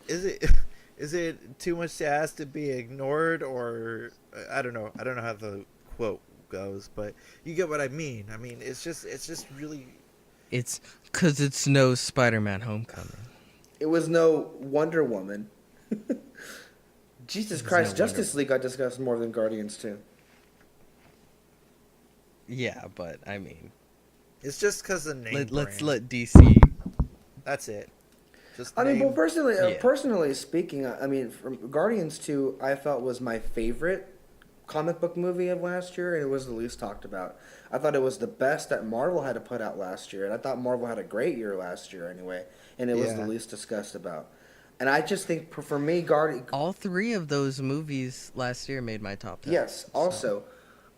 B: is it too much to ask to be ignored, or I don't know how the quote goes, but you get what I mean. I mean, it's just really.
C: It's because it's no Spider-Man Homecoming.
E: it was no Wonder Woman. Jesus Christ,
C: no
E: Justice League got discussed more than Guardians 2.
C: Yeah, but I mean,
B: It's just because the name.
C: let's
B: brand.
C: let DC.
B: That's it. Just
E: I mean,
B: name-
E: well, personally,
C: Yeah.
E: personally speaking, I mean, from Guardians 2, I felt was my favorite comic book movie of last year, and it was the least talked about. I thought it was the best that Marvel had to put out last year, and I thought Marvel had a great year last year anyway, and it was the
B: Yeah.
E: least discussed about. And I just think, for me,
C: All 3 of those movies last year made my top 10.
E: yes, also,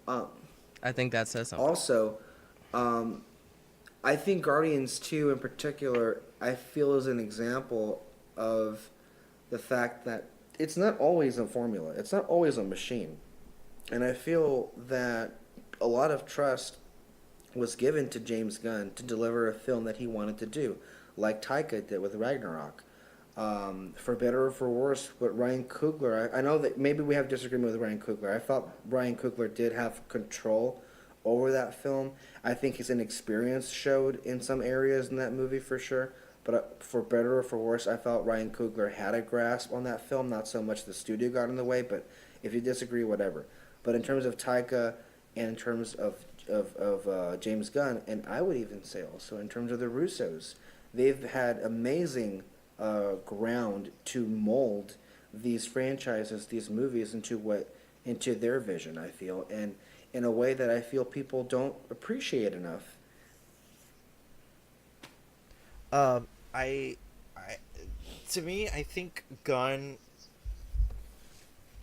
C: I think that says something.
E: also, I think Guardians 2 in particular, I feel is an example of the fact that it's not always a formula. It's not always a machine. And I feel that a lot of trust was given to James Gunn to deliver a film that he wanted to do, like Taika did with Ragnarok. For better or for worse, but Ryan Coogler, I know that maybe we have disagreement with Ryan Coogler. I thought Ryan Coogler did have control over that film. I think his inexperience showed in some areas in that movie for sure. But for better or for worse, I felt Ryan Coogler had a grasp on that film. Not so much the studio got in the way, but if you disagree, whatever. But in terms of Taika and in terms of James Gunn, and I would even say also in terms of the Russos, they've had amazing ground to mold these franchises, these movies into their vision. I feel, and in a way that I feel people don't appreciate enough.
B: To me, I think Gunn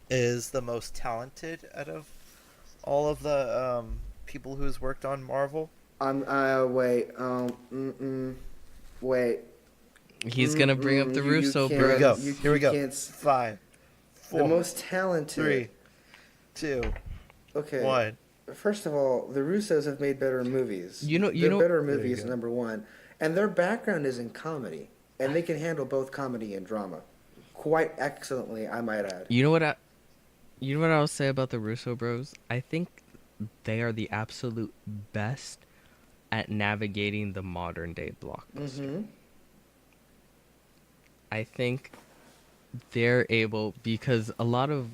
B: is the most talented out of all of the people who's worked on Marvel.
E: Wait.
C: He's gonna bring up the
E: You
C: Russo
E: can't-
B: Here we go.
C: bros.
B: Here we go.
E: can't
B: 5, 4,
E: The most talented.
B: 3, 2,
E: Okay.
B: 1.
E: First of all, the Russos have made better movies.
C: You know-
E: They're better
B: There you
E: movies,
B: go.
E: number one, and their background is in comedy, and they can handle both comedy and drama quite excellently, I might add.
C: You know what I'll say about the Russo bros? I think they are the absolute best at navigating the modern day blockbuster.
E: Mm-hmm.
C: I think they're able, because a lot of,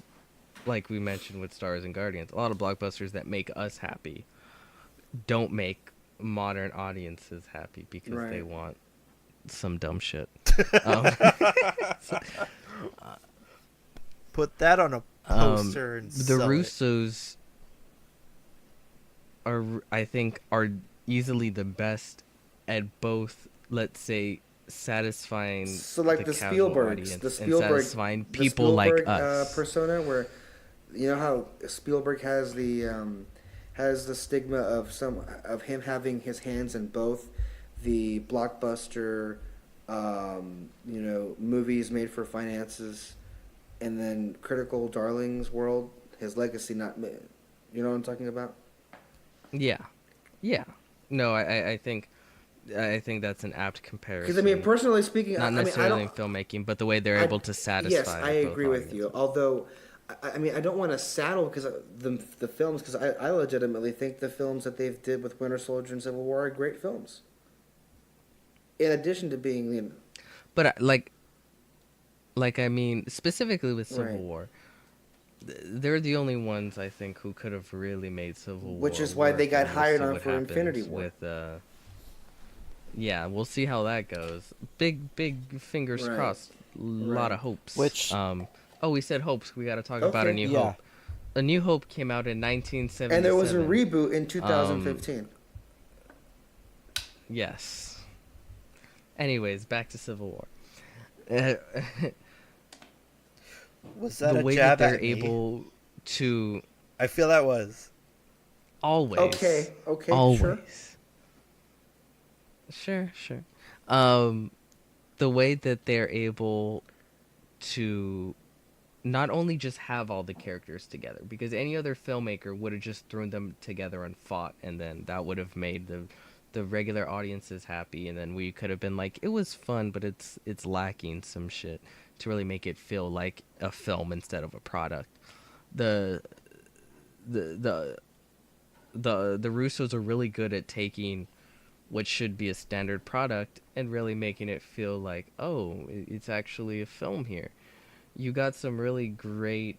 C: like we mentioned with Star Wars and Guardians, a lot of blockbusters that make us happy don't make modern audiences happy because they
E: Right.
C: want some dumb shit. Um,
B: Put that on a poster and
C: the
B: sell it.
C: Russos I think, are easily the best at both, let's say, satisfying
E: So like the
C: casual
E: Spielbergs,
C: audience
E: the
C: and
E: Spielberg,
C: satisfying
E: the
C: people like
E: Spielberg,
C: us.
E: persona, where you know how Spielberg has the stigma of him having his hands in both the blockbuster, movies made for finances, and then critical darlings world. His legacy, not, you know what I'm talking about?
C: Yeah. No, I think that's an apt comparison.
E: Because I mean, personally speaking,
C: not
E: I mean, I
C: necessarily in
E: don't.
C: filmmaking, but the way they're able to satisfy.
E: Yes, I
C: both
E: agree with you.
C: audiences.
E: Although, I mean, I don't want to saddle because the films, because I legitimately think the films that they've did with Winter Soldier and Civil War are great films. In addition to being,
C: But like I mean, specifically with Civil
E: Right.
C: War, they're the only ones I think who could have really made Civil War.
E: Which is why they
C: work,
E: got
C: and we'll
E: hired
C: see
E: on
C: what
E: for
C: happens
E: Infinity War.
C: With yeah, we'll see how that goes. Big fingers
E: Right.
C: crossed. Lot of hopes.
B: Which-
C: oh, we said hopes. We got to talk about A
E: Okay.
C: New
B: Yeah.
C: Hope. A New Hope came out in 1977.
E: and there was a reboot in 2015.
C: Yes. Anyways, back to Civil War. Uh,
B: Was that
C: the
B: a
C: way
B: jab
C: that they're
B: at me?
C: able to
B: I feel that was.
C: always,
E: Okay, sure.
C: sure. Um, the way that they're able to not only just have all the characters together, because any other filmmaker would have just thrown them together and fought, and then that would have made the regular audiences happy, and then we could have been like, it was fun, but it's lacking some shit to really make it feel like a film instead of a product. The the the the Russos are really good at taking what should be a standard product and really making it feel like, oh, it's actually a film here. You got some really great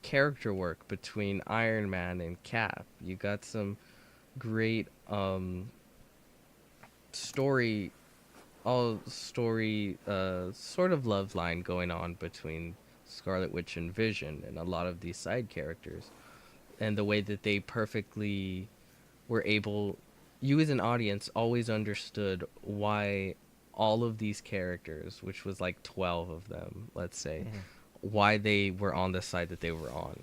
C: character work between Iron Man and Cap. You got some great story sort of love line going on between Scarlet Witch and Vision and a lot of these side characters, and the way that they perfectly were able, you as an audience always understood why all of these characters, which was like 12 of them, let's say, why they were on the side that they were on.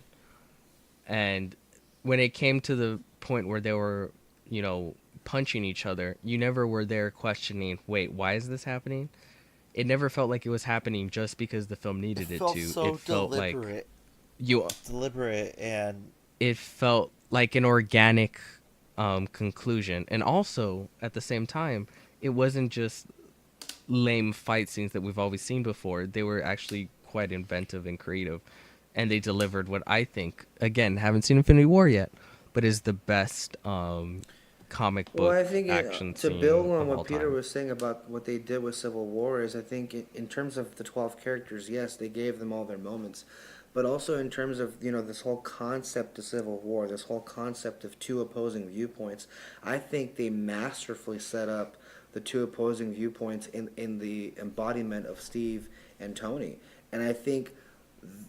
C: And when it came to the point where they were, punching each other, you never were there questioning, wait, why is this happening? It never felt like it was happening just because the film needed it to.
B: So
C: it felt
B: deliberate.
C: like
B: Deliberate, and
C: it felt like an organic conclusion. And also, at the same time, it wasn't just lame fight scenes that we've always seen before. They were actually quite inventive and creative. And they delivered what I think, again, haven't seen Infinity War yet, but is the best comic book
E: Well, I think
C: action
E: to
C: scene
E: build on
C: of all
E: what Peter
C: time.
E: was saying about what they did with Civil War is, I think in terms of the 12 characters, yes, they gave them all their moments, but also in terms of this whole concept of Civil War, this whole concept of two opposing viewpoints, I think they masterfully set up the two opposing viewpoints in the embodiment of Steve and Tony, and I think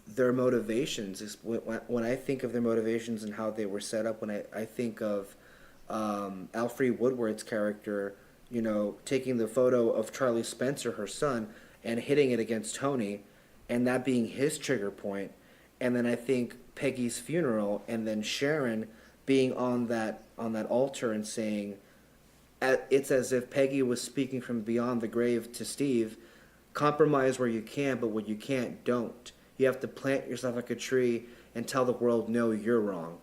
E: their motivations is when I think of their motivations and how they were set up. When I think of Alfre Woodward's character, taking the photo of Charlie Spencer, her son, and hitting it against Tony, and that being his trigger point. And then I think Peggy's funeral, and then Sharon being on that altar and saying, it's as if Peggy was speaking from beyond the grave to Steve, compromise where you can, but what you can't, don't. You have to plant yourself like a tree and tell the world, no, you're wrong.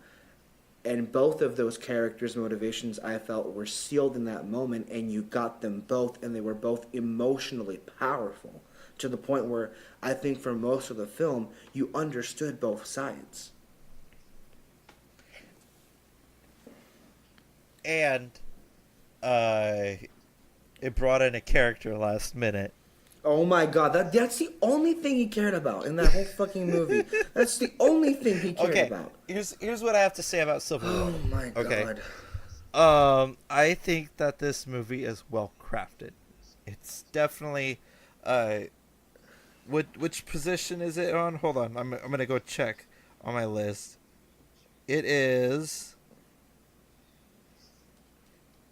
E: And both of those characters' motivations, I felt, were sealed in that moment, and you got them both, and they were both emotionally powerful to the point where I think for most of the film, you understood both sides.
B: And it brought in a character last minute.
E: Oh my god, that's the only thing he cared about in that whole fucking movie. That's the only thing he cared about.
B: Here's what I have to say about Civil War.
E: Oh my god.
B: I think that this movie is well crafted. It's definitely which position is it on? Hold on. I'm going to go check on my list. It is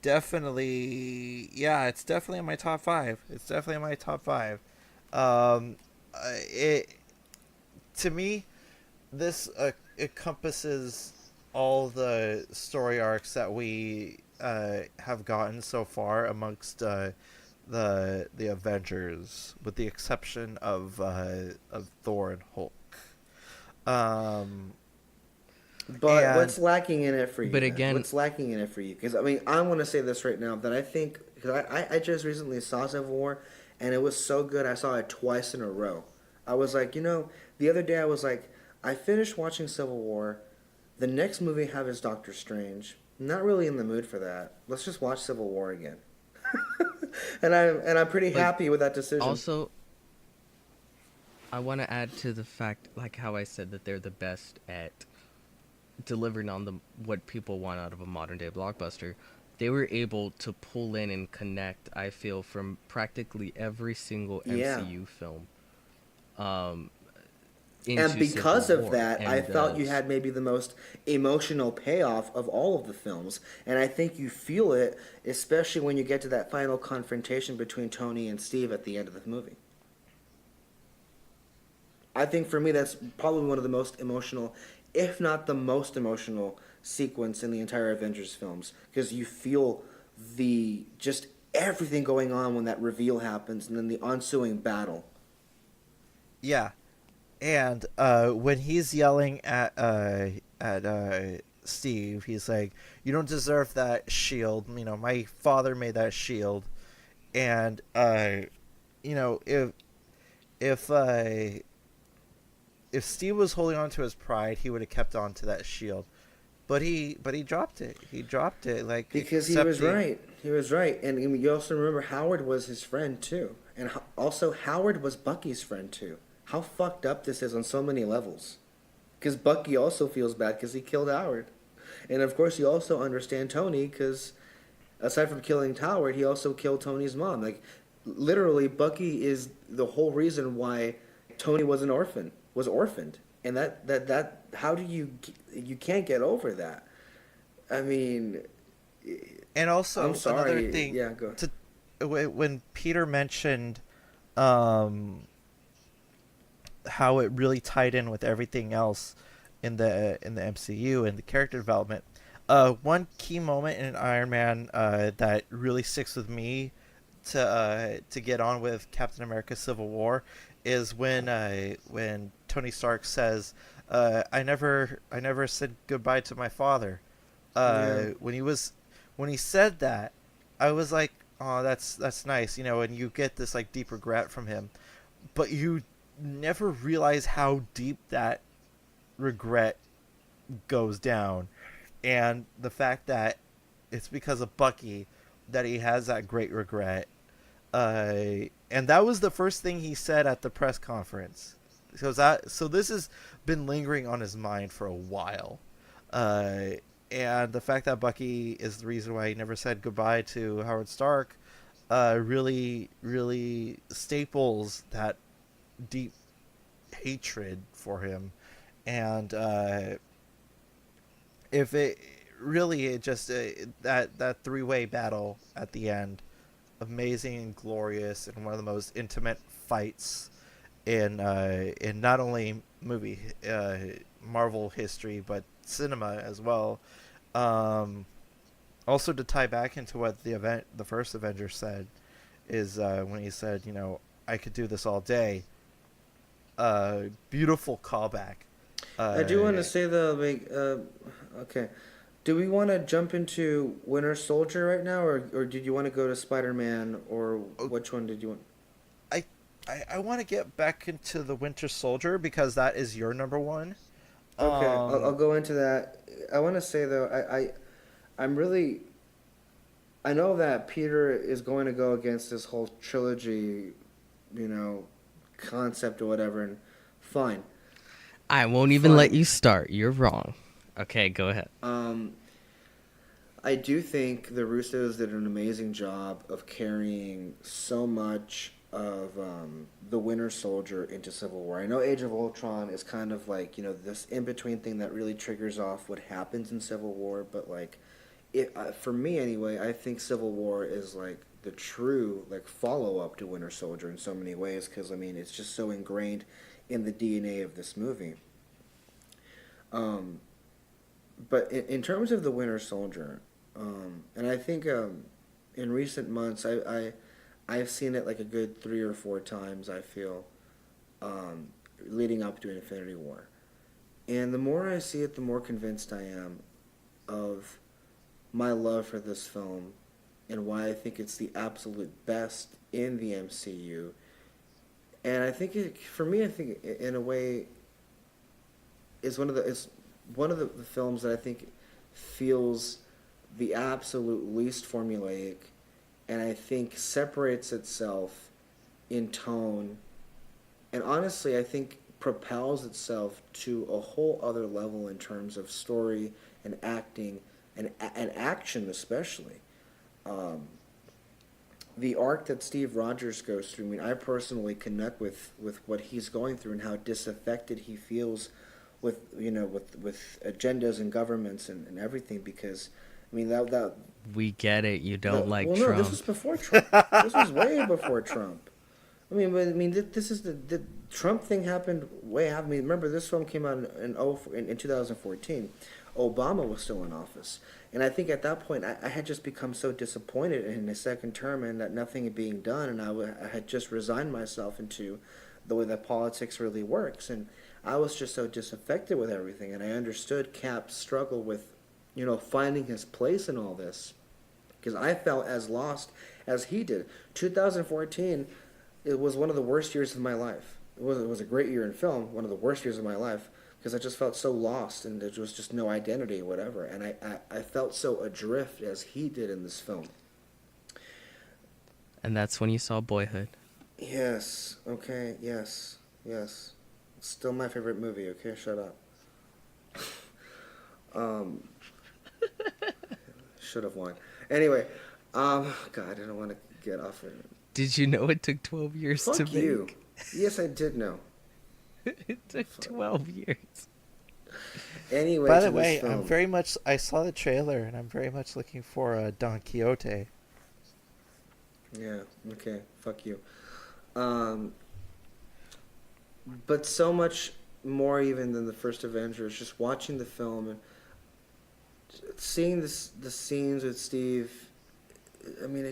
B: definitely, it's definitely in my top 5. It's definitely in my top 5. It, to me, this encompasses all the story arcs that we have gotten so far amongst the Avengers, with the exception of Thor and Hulk.
E: But what's lacking in it for you?
C: But
E: man?
C: again,
E: What's lacking in it for you? Because I want to say this right now, that I think, because I just recently saw Civil War, and it was so good. I saw it twice in a row. I was like, the other day I was like, I finished watching Civil War. The next movie I have is Doctor Strange. I'm not really in the mood for that. Let's just watch Civil War again. and I'm pretty happy with that decision.
C: Also, I want to add to the fact, like how I said that they're the best at delivering on what people want out of a modern day blockbuster. They were able to pull in and connect, I feel, from practically every single MCU film. into
E: And because
C: Civil
E: of
C: War,
E: that, I
C: and
E: felt you
C: does.
E: had maybe the most emotional payoff of all of the films. And I think you feel it, especially when you get to that final confrontation between Tony and Steve at the end of the movie. I think for me, that's probably one of the most emotional, if not the most emotional sequence in the entire Avengers films, because you feel the just everything going on when that reveal happens, and then the ensuing battle.
B: Yeah, and when he's yelling at Steve, he's like, "You don't deserve that shield. You know, my father made that shield." And you know, if uh, if Steve was holding on to his pride, he would have kept on to that shield. But he dropped it. He dropped it like
E: Because he was right. He was right. And you also remember Howard was his friend, too. And also, Howard was Bucky's friend, too. How fucked up this is on so many levels. Because Bucky also feels bad because he killed Howard. And of course, you also understand Tony because, aside from killing Howard, he also killed Tony's mom. Like, literally, Bucky is the whole reason why Tony was orphaned. And that how do you can't get over that. I mean,
B: And also
E: I'm sorry.
B: another thing,
E: Yeah, go.
B: when Peter mentioned how it really tied in with everything else in the MCU and the character development. One key moment in Iron Man that really sticks with me to get on with Captain America: Civil War is when Tony Stark says, "I never said goodbye to my father."
E: Yeah.
B: When he said that, I was like, "Oh, that's nice," you know, and you get this like deep regret from him, but you never realize how deep that regret goes down, and the fact that it's because of Bucky that he has that great regret. And that was the first thing he said at the press conference. So this has been lingering on his mind for a while. And the fact that Bucky is the reason why he never said goodbye to Howard Stark really, really staples that deep hatred for him. And if it really it just that three-way battle at the end, amazing and glorious, and one of the most intimate fights in not only movie Marvel history but cinema as well. Also, to tie back into what the first Avenger said, is when he said, you know, I could do this all day. Beautiful callback.
E: I do want to say though, like, okay, do we want to jump into Winter Soldier right now, or did you want to go to Spider-Man, or which one did you want?
B: I want to get back into the Winter Soldier because that is your number one.
E: Okay, I'll go into that. I want to say though, I'm really, I know that Peter is going to go against this whole trilogy, you know, concept or whatever, and fine.
C: I won't even let
E: Fine.
C: you start. You're wrong. Okay, go ahead.
E: I do think the Russos did an amazing job of carrying so much of the Winter Soldier into Civil War. I know Age of Ultron is kind of like, you know, this in-between thing that really triggers off what happens in Civil War, but like, for me anyway, I think Civil War is like the true like follow-up to Winter Soldier in so many ways, because I mean it's just so ingrained in the DNA of this movie. But in terms of the Winter Soldier, and I think in recent months I've seen it like a good 3 or 4 times, I feel, leading up to Infinity War. And the more I see it, the more convinced I am of my love for this film and why I think it's the absolute best in the MCU. And I think for me, I think in a way it's one of the films that I think feels the absolute least formulaic, and I think separates itself in tone, and honestly I think propels itself to a whole other level in terms of story and acting and action especially. the arc that Steve Rogers goes through. I mean, I personally connect with what he's going through and how disaffected he feels with with agendas and governments and everything. Because I mean that
C: We get it. You don't like
E: well,
C: Trump.
E: no, this was before Trump. This was way before Trump. This is the Trump thing happened way after. I mean, remember this film came out in 2014. Obama was still in office, and I think at that point I had just become so disappointed in his second term and that nothing had being done, and I had just resigned myself into the way that politics really works, and I was just so disaffected with everything, and I understood Cap's struggle with, finding his place in all this, because I felt as lost as he did. 2014. It was one of the worst years of my life. It was a great year in film, one of the worst years of my life, because I just felt so lost and there was just no identity or whatever. And I felt so adrift as he did in this film.
C: And that's when you saw Boyhood.
E: Yes. Okay. Yes. It's still my favorite movie. Okay. Shut up. Should have won. Anyway. God, I don't want to get off it.
C: Did you know it took 12 years to
E: Fuck
C: make?
E: you. Yes, I did know.
C: It took 12 years.
E: Anyway,
B: By
E: to
B: the
E: this
B: way,
E: film.
B: I saw the trailer and I'm very much looking for Don Quixote.
E: Yeah, okay, fuck you. But so much more even than the first Avengers, just watching the film and seeing the scenes with Steve. I mean,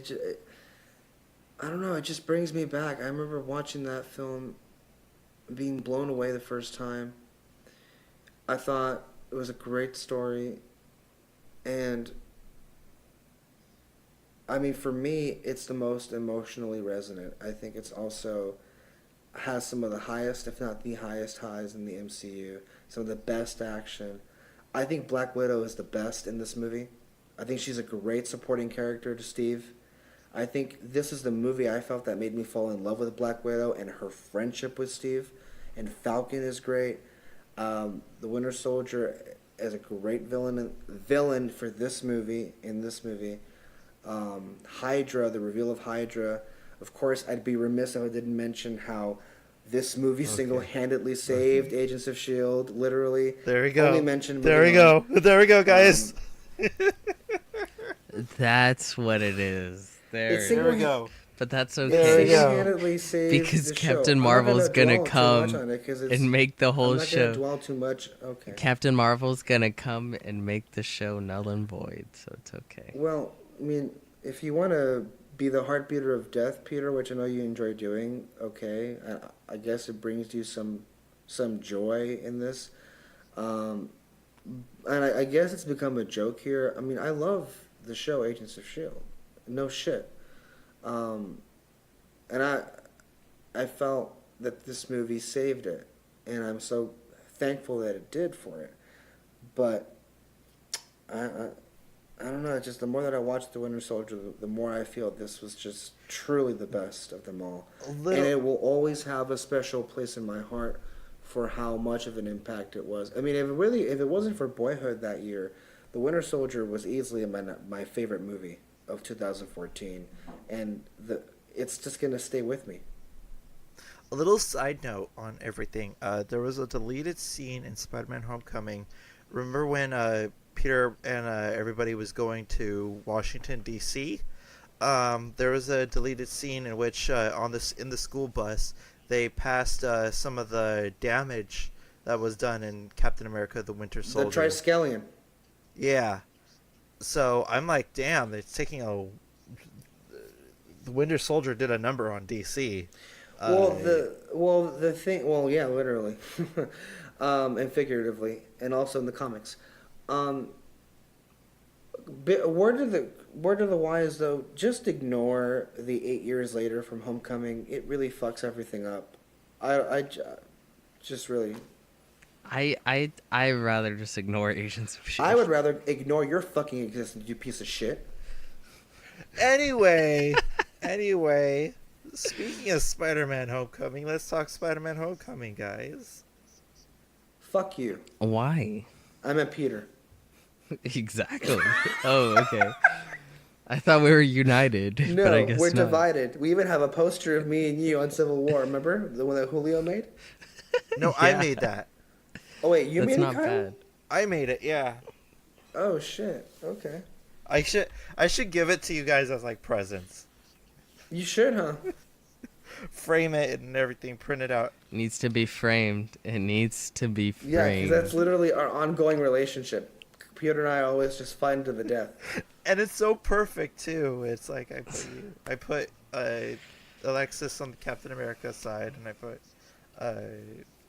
E: I don't know, it just brings me back. I remember watching that film, being blown away the first time. I thought it was a great story, and I mean, for me, it's the most emotionally resonant. I think it's also has some of the highest, if not the highest highs in the MCU, some of the best action. I think Black Widow is the best in this movie. I think she's a great supporting character to Steve. I think this is the movie I felt that made me fall in love with Black Widow and her friendship with Steve. And Falcon is great. The Winter Soldier is a great villain for this movie. In this movie, Hydra, the reveal of Hydra. Of course, I'd be remiss if I didn't mention how this movie single-handedly saved Agents of S.H.I.E.L.D. Literally.
B: There we go.
E: Only mentioned.
B: There we go. There we go, guys.
C: That's what it is.
B: There we go.
C: But that's
B: There
C: okay.
B: we go.
E: Single-handedly saved
C: Because
E: the show.
C: Captain
E: I'm not
C: Marvel's gonna
E: dwell too
C: come
E: much on it 'cause
C: and make the
E: I'm
C: whole
E: not
C: show.
E: gonna dwell too much. Okay.
C: Captain Marvel's gonna come and make the show null and void, so it's okay.
E: Well, I mean, if you want to be the heartbeater of death, Peter, which I know you enjoy doing, okay, I guess it brings you some joy in this. And I guess it's become a joke here. I mean, I love the show Agents of S.H.I.E.L.D. No shit. And I felt that this movie saved it, and I'm so thankful that it did for it. But I don't know. Just the more that I watch The Winter Soldier, the more I feel this was just truly the best of them all. And it will always have a special place in my heart for how much of an impact it was. I mean, if it wasn't for Boyhood that year, The Winter Soldier was easily my favorite movie of 2014, and it's just gonna stay with me.
B: A little side note on everything. There was a deleted scene in Spider-Man: Homecoming. Remember when Peter and everybody was going to Washington D.C.? There was a deleted scene in which in the school bus they passed some of the damage that was done in Captain America: The Winter Soldier.
E: The Triskelion.
B: Yeah. So I'm like, damn, it's taking the Winter Soldier did a number on DC.
E: Yeah, literally, and figuratively, and also in the comics. Word of the wise though, just ignore the 8 years later from Homecoming. It really fucks everything up. I just really.
C: I rather just ignore Agents of S.H.I.E.L.D.
E: I would rather ignore your fucking existence, you piece of shit.
B: Anyway, speaking of Spider-Man: Homecoming, let's talk Spider-Man: Homecoming, guys.
E: Fuck you.
C: Why?
E: I meant Peter.
C: Exactly. Oh, okay. I thought we were united, but
E: No,
C: I guess
E: we're
C: not.
E: divided. We even have a poster of me and you on Civil War. Remember the one that Julio made?
B: No, I made that.
E: Oh wait, you
C: That's
E: made
C: not
E: it, Kyle?
C: bad.
B: I made it. Yeah.
E: Oh shit. Okay.
B: I should give it to you guys as like presents.
E: You should, huh?
B: Frame it and everything, print it out.
C: Needs to be framed. It needs to be
E: Yeah,
C: framed.
E: because that's literally our ongoing relationship. Peter and I always just fight to the death.
B: And it's so perfect too. It's like I put Alexis on the Captain America side, and I put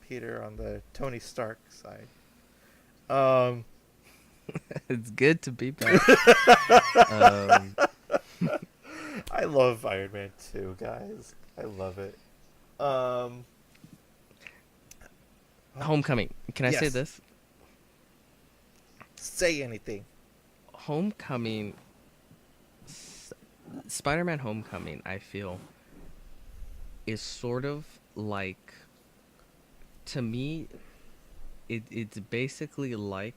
B: Peter on the Tony Stark side.
C: It's good to be back.
B: I love Iron Man 2, guys. I love it.
C: Homecoming. Can I say
B: Yes.
C: this?
B: Say anything.
C: Homecoming. Spider-Man Homecoming, I feel, is sort of like, to me, it's basically like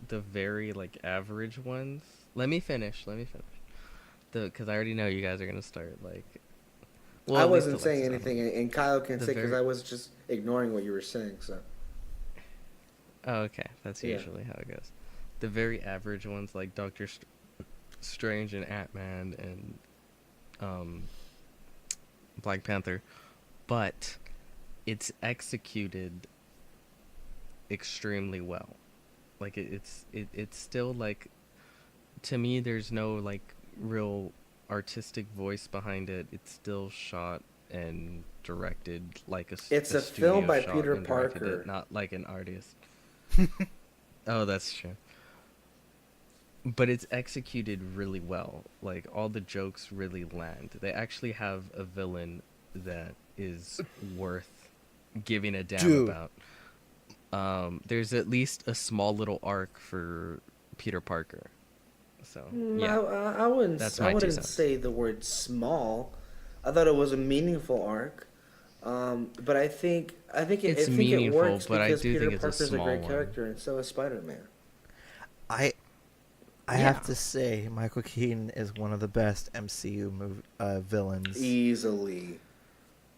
C: the very like average ones. Let me finish. Because I already know you guys are gonna start like. Well,
E: I
C: at least
E: wasn't saying
C: Alexis, I don't
E: anything, and Kyle can
C: The
E: say because
C: very-
E: I was just ignoring what you were saying. So
C: know. Oh, okay. That's
E: Yeah.
C: usually how it goes. The very average ones like Doctor Strange and Ant-Man and Black Panther, but it's executed extremely well. Like it's still like, to me there's no like real artistic voice behind it. It's still shot and directed like
E: It's a
C: studio
E: film by
C: shot
E: Peter
C: and directed
E: Parker.
C: it, not like an artist. Oh, that's true. But it's executed really well. Like all the jokes really land. They actually have a villain that is worth giving a damn
B: Dude.
C: about. There's at least a small little arc for Peter Parker. So yeah,
E: I wouldn't.
C: That's
E: I
C: my 2
E: wouldn't
C: cents.
E: say the word small. I thought it was a meaningful arc. But I think
C: It's
E: I think it
C: meaningful,
E: works
C: but I
E: because
C: do
E: Peter
C: think it's a
E: Parker's a
C: small
E: great
C: one.
E: character, and so is Spider-Man.
B: I
C: Yeah.
B: have to say, Michael Keaton is one of the best MCU villains.
E: Easily.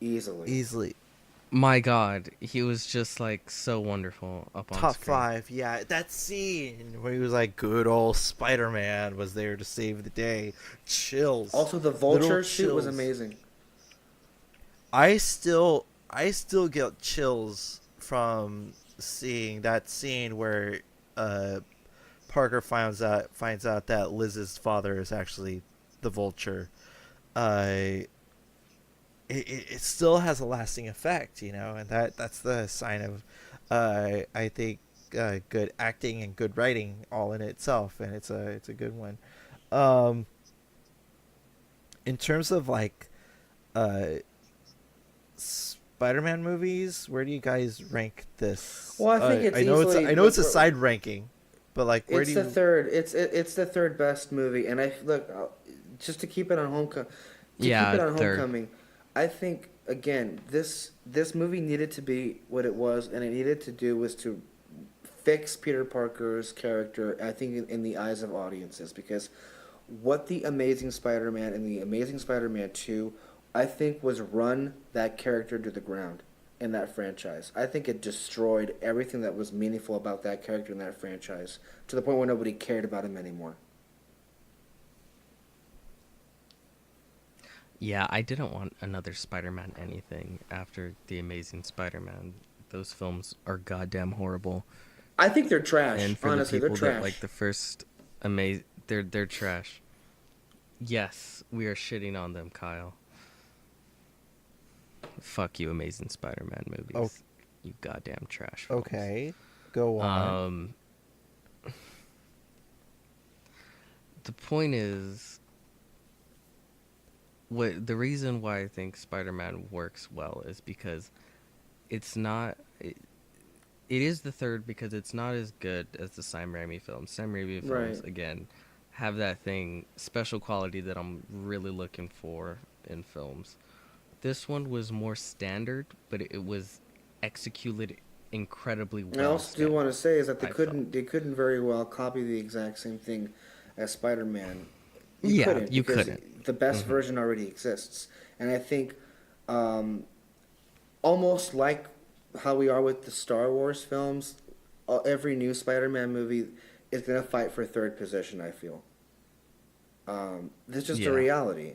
B: Easily.
C: my God, he was just like so wonderful up on
B: Top
C: screen.
B: 5, yeah. That scene where he was like, good old Spider-Man was there to save the day. Chills.
E: Also, the
B: Little
E: Vulture suit was
B: chills.
E: amazing.
B: I still get chills from seeing that scene where Parker finds out that Liz's father is actually the Vulture. It still has a lasting effect, you know, and that's the sign of I think good acting and good writing all in itself, and it's a good one. In terms of like Spider-Man movies, where do you guys rank this?
E: Well, I think it's
B: I know
E: easily-
B: I know it's a side ranking, but like where
E: It's
B: do you?
E: the third. It's the third best movie, and I look just to keep it on Homecoming.
C: Yeah,
E: keep it on
C: third.
E: Homecoming. I think again, this movie needed to be what it was, and it needed to do was to fix Peter Parker's character. I think in the eyes of audiences, because what the Amazing Spider-Man and the Amazing Spider-Man 2, I think, was run that character to the ground in that franchise. I think it destroyed everything that was meaningful about that character in that franchise to the point where nobody cared about him anymore.
C: Yeah, I didn't want another Spider-Man anything after The Amazing Spider-Man. Those films are goddamn horrible.
E: I think they're trash.
C: And for
E: Honestly,
C: the
E: they're
C: people
E: trash.
C: that like the first they're trash. Yes, we are shitting on them, Kyle. Fuck you, Amazing Spider-Man movies.
B: Oh.
C: You goddamn trash. films.
B: Okay, go on.
C: The point is, the reason why I think Spider-Man works well is because it's not. It is the third because it's not as good as the Sam Raimi films. Sam Raimi films,
E: Right.
C: again, have that special quality that I'm really looking for in films. This one was more standard, but it was executed incredibly well.
E: I also do want to say is that
C: I felt.
E: they couldn't very well copy the exact same thing as Spider-Man. You
C: Yeah,
E: couldn't
C: you
E: because
C: couldn't.
E: the best version already exists. And I think almost like how we are with the Star Wars films, every new Spider-Man movie is going to fight for third position, I feel. This is just a
C: Yeah.
E: reality.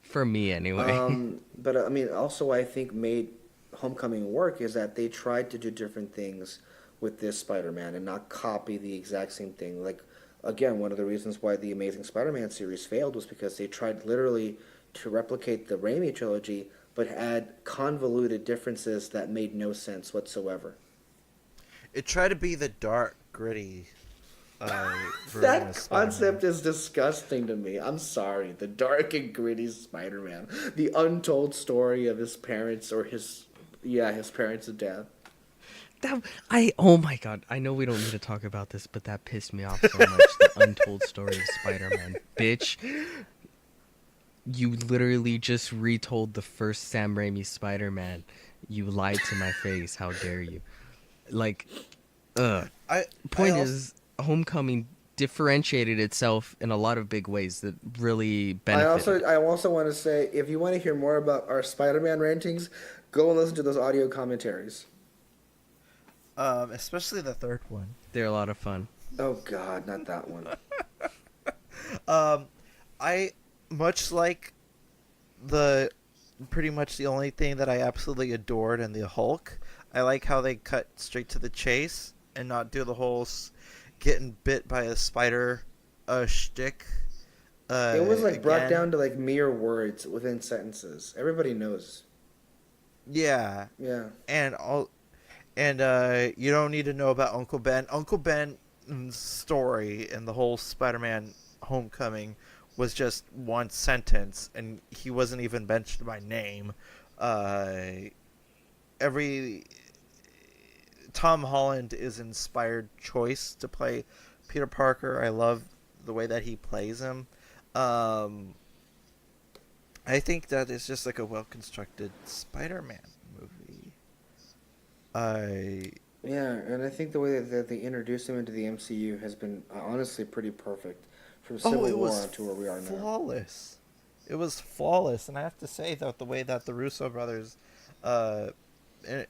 C: For me, anyway.
E: But I mean, also I think made Homecoming work is that they tried to do different things with this Spider-Man and not copy the exact same thing. Like, again, one of the reasons why the Amazing Spider-Man series failed was because they tried literally to replicate the Raimi trilogy, but had convoluted differences that made no sense whatsoever.
B: It tried to be the dark, gritty version
E: That
B: of Spider-Man.
E: concept is disgusting to me. I'm sorry. The dark and gritty Spider-Man. The untold story of his parents or his parents' death.
C: Oh my god, I know we don't need to talk about this, but that pissed me off so much. The untold story of Spider-Man. Bitch, you literally just retold the first Sam Raimi Spider-Man. You lied to my face. How dare you? Like, Point is, Homecoming differentiated itself in a lot of big ways that really benefited.
E: I also want to say, if you want to hear more about our Spider-Man rantings, go and listen to those audio commentaries.
B: Especially the third one.
C: They're a lot of fun.
E: Oh God, not that one.
B: I much like pretty much the only thing that I absolutely adored in the Hulk. I like how they cut straight to the chase and not do the whole getting bit by a spider shtick.
E: It was like brought
B: again.
E: down to like mere words within sentences. Everybody knows.
B: Yeah,
E: Yeah.
B: and you don't need to know about Uncle Ben. Uncle Ben's story and the whole Spider-Man Homecoming was just one sentence, and he wasn't even mentioned by name. Tom Holland is an inspired choice to play Peter Parker. I love the way that he plays him. I think that it's just like a well-constructed Spider-Man movie.
E: Yeah, and I think the way that they introduced him into the MCU has been honestly pretty perfect. From Civil War on to where we are now.
B: Flawless. It was flawless, and I have to say that the way that the Russo brothers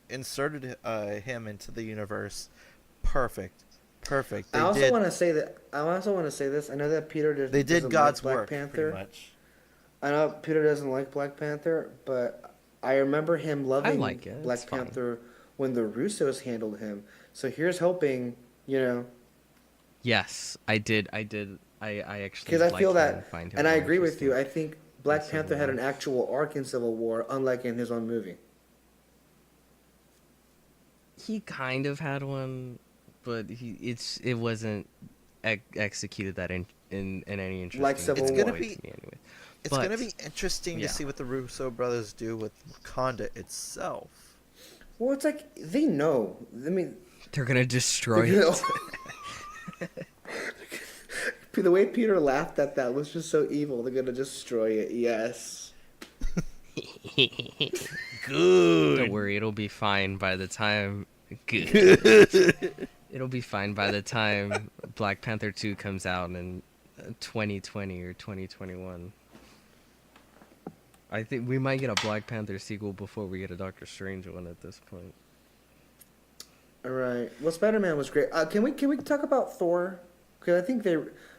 B: inserted him into the universe, perfect.
E: I also want to say this. I know that Peter
B: They did
E: doesn't
B: God's
E: like Black
B: work,
E: Panther.
B: pretty much.
E: I know Peter doesn't like Black Panther, but I remember him loving
C: like it.
E: Black
C: It's fine.
E: Panther when the Russos handled him. So here's hoping,
C: Yes, I did. I actually
E: because I feel
C: liked him
E: that,
C: and find him
E: and I
C: more
E: agree with you.
C: interesting.
E: I think Black
C: Civil
E: Panther had
C: War.
E: an actual arc in Civil War, unlike in his own movie.
C: He kind of had one, but it wasn't executed that in any interesting
E: Like Civil
B: It's
E: War.
B: gonna
C: way
B: be-
C: to me anyway.
B: It's
C: But-
B: going to be interesting
C: yeah.
B: to see what the Russo brothers do with Wakanda itself.
E: Well, it's like they know. I mean,
C: They're gonna destroy
E: you know,
C: it.
E: the way Peter laughed at that was just so evil. They're gonna destroy it. Yes.
B: Good.
C: Don't worry, it'll be fine by the time. Good. It'll be fine by the time Black Panther 2 comes out in 2020 or 2021. I think we might get a Black Panther sequel before we get a Doctor Strange one at this point.
E: All right. Well, Spider-Man was great. Can we talk about Thor? Because I think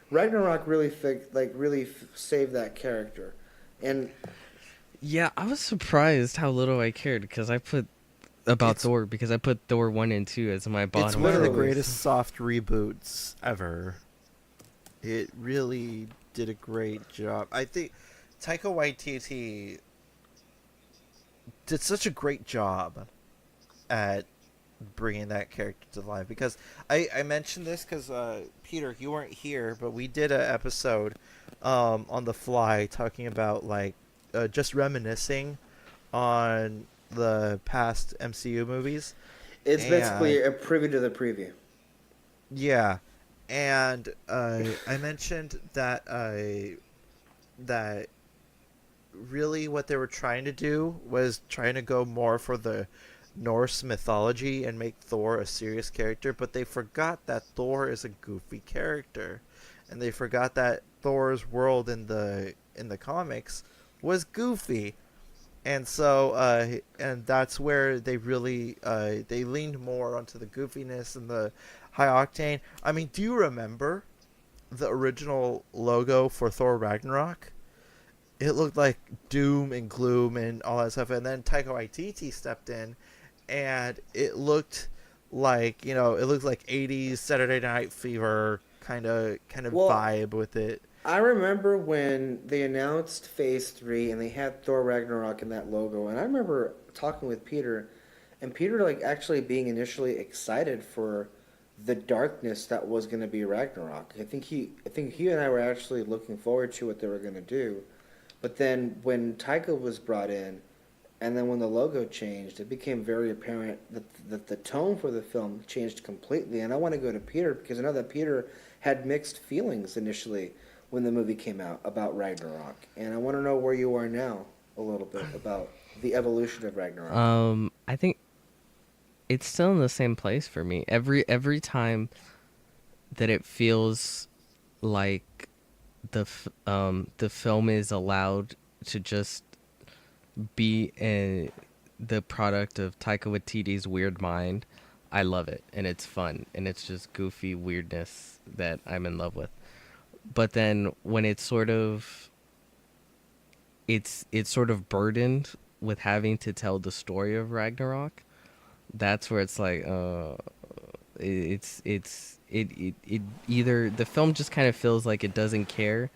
E: Ragnarok really saved that character, and
C: Yeah, I was surprised how little I cared because I put Thor 1 and 2 as my bottom.
B: It's one of the
E: literally-
B: greatest soft reboots ever. It really did a great job. I think Taika Waititi did such a great job at bringing that character to life. Because I mentioned this because, Peter, you weren't here, but we did an episode on the fly talking about, just reminiscing on the past MCU movies.
E: it's
B: And-
E: basically a preview to the preview.
B: Yeah, and I mentioned that that really what they were trying to do was trying to go more for the Norse mythology and make Thor a serious character, but they forgot that Thor is a goofy character, and they forgot that Thor's world in the comics was goofy, and so and that's where they really they leaned more onto the goofiness and the high octane. I mean, do you remember the original logo for Thor Ragnarok? It looked like doom and gloom and all that stuff, and then Taika Waititi stepped in, and it looked like, you know, it looked like 80s Saturday Night Fever kind of vibe with it.
E: I remember when they announced Phase 3 and they had Thor Ragnarok in that logo, and I remember talking with Peter, and Peter like actually being initially excited for the darkness that was going to be Ragnarok. I think he and I were actually looking forward to what they were going to do. But then when Taika was brought in, and then when the logo changed, it became very apparent that the tone for the film changed completely. And I want to go to Peter because I know that Peter had mixed feelings initially when the movie came out about Ragnarok. And I want to know where you are now a little bit about the evolution of Ragnarok.
C: I think it's still in the same place for me. Every time that it feels like the film is allowed to just be the product of Taika Waititi's weird mind, I love it, and it's fun, and it's just goofy weirdness that I'm in love with. But then when it's sort of burdened with having to tell the story of Ragnarok, that's where it's like it either the film just kind of feels like it doesn't care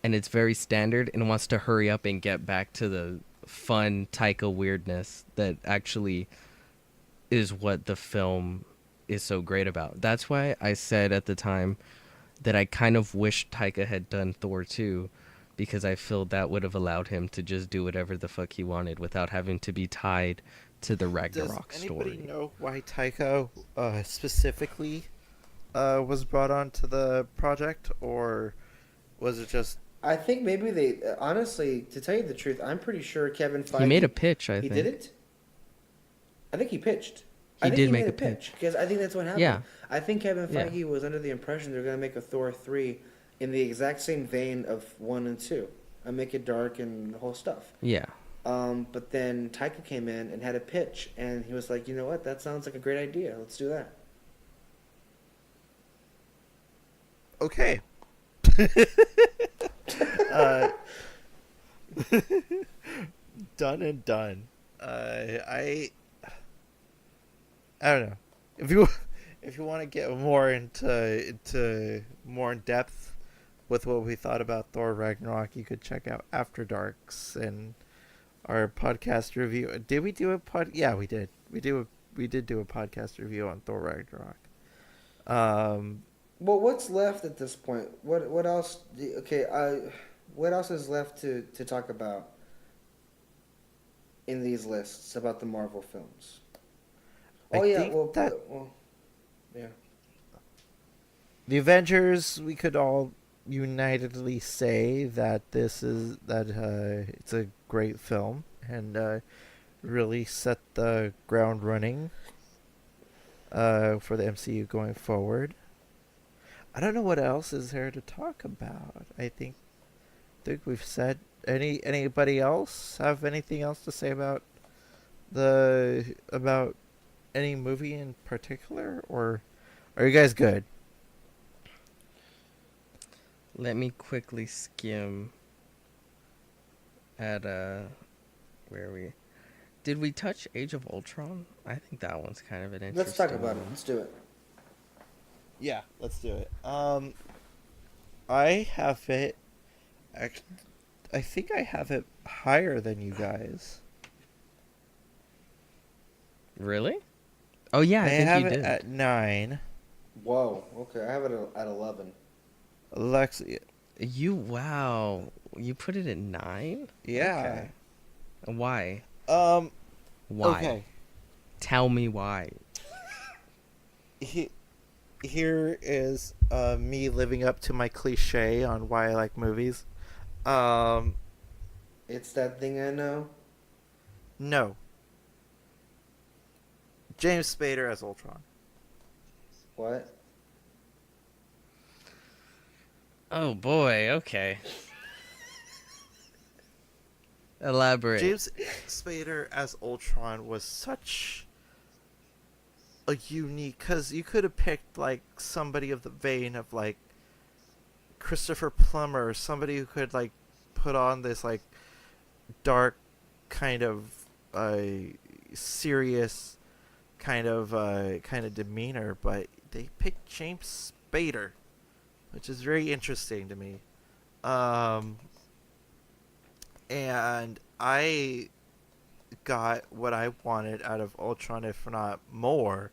C: and it's very standard and wants to hurry up and get back to the fun Taika weirdness that actually is what the film is so great about. That's why I said at the time that I kind of wish Taika had done Thor 2, because I feel that would have allowed him to just do whatever the fuck he wanted without having to be tied to the Ragnarok
B: Does
C: story.
B: anybody know why Taika specifically was brought on to the project, or was it just...
E: I think maybe they, honestly, to tell you the truth, I'm pretty sure Kevin Feige...
C: He made a pitch, I
E: He
C: think.
E: did it? I think he pitched.
C: He
E: I think
C: did
E: he
C: make
E: made
C: a pitch.
E: because I think that's what happened.
C: Yeah.
E: I think Kevin
C: Yeah.
E: Feige was under the impression they're going to make a Thor 3 in the exact same vein of 1 and 2. And make it dark and the whole stuff.
C: Yeah.
E: But then Taika came in and had a pitch, and he was like, you know what, that sounds like a great idea. Let's do that.
B: Okay. Done and done. I don't know. If you want to get more into more in depth with what we thought about Thor Ragnarok, you could check out After Darks and our podcast review. Did we do a pod? Yeah, we did. We did do a podcast review on Thor Ragnarok.
E: Well, what's left at this point? What else? What else is left to talk about in these lists about the Marvel films?
B: Yeah, the Avengers. We could all unitedly say that it's a great film and really set the ground running for the MCU going forward. I don't know what else is there to talk about. I think we've said. Anybody else have anything else to say about any movie in particular, or are you guys good?
C: Let me quickly skim at where we did we touch Age of Ultron? I think that one's kind of an interesting.
E: Let's talk about it.
C: one.
E: Let's do it.
B: Yeah, let's do it. I have it. I think I have it higher than you guys.
C: Really? Oh yeah, I
B: I
C: think
B: have
C: you
B: it
C: did.
B: at 9.
E: Whoa. Okay, I have it at 11.
B: Alexi,
C: Wow, you put it at 9?
B: yeah.
C: Okay. Why?
B: Why?
C: Okay. Tell me why.
B: Here is me living up to my cliche on why I like movies.
E: It's that thing I know.
B: No. James Spader as Ultron.
E: What?
C: Oh boy. Okay. Elaborate.
B: James Spader as Ultron was such a unique, because you could have picked like somebody of the vein of like Christopher Plummer, somebody who could like put on this like dark kind of serious kind of demeanor, but they picked James Spader, which is very interesting to me. And I got what I wanted out of Ultron, if not more.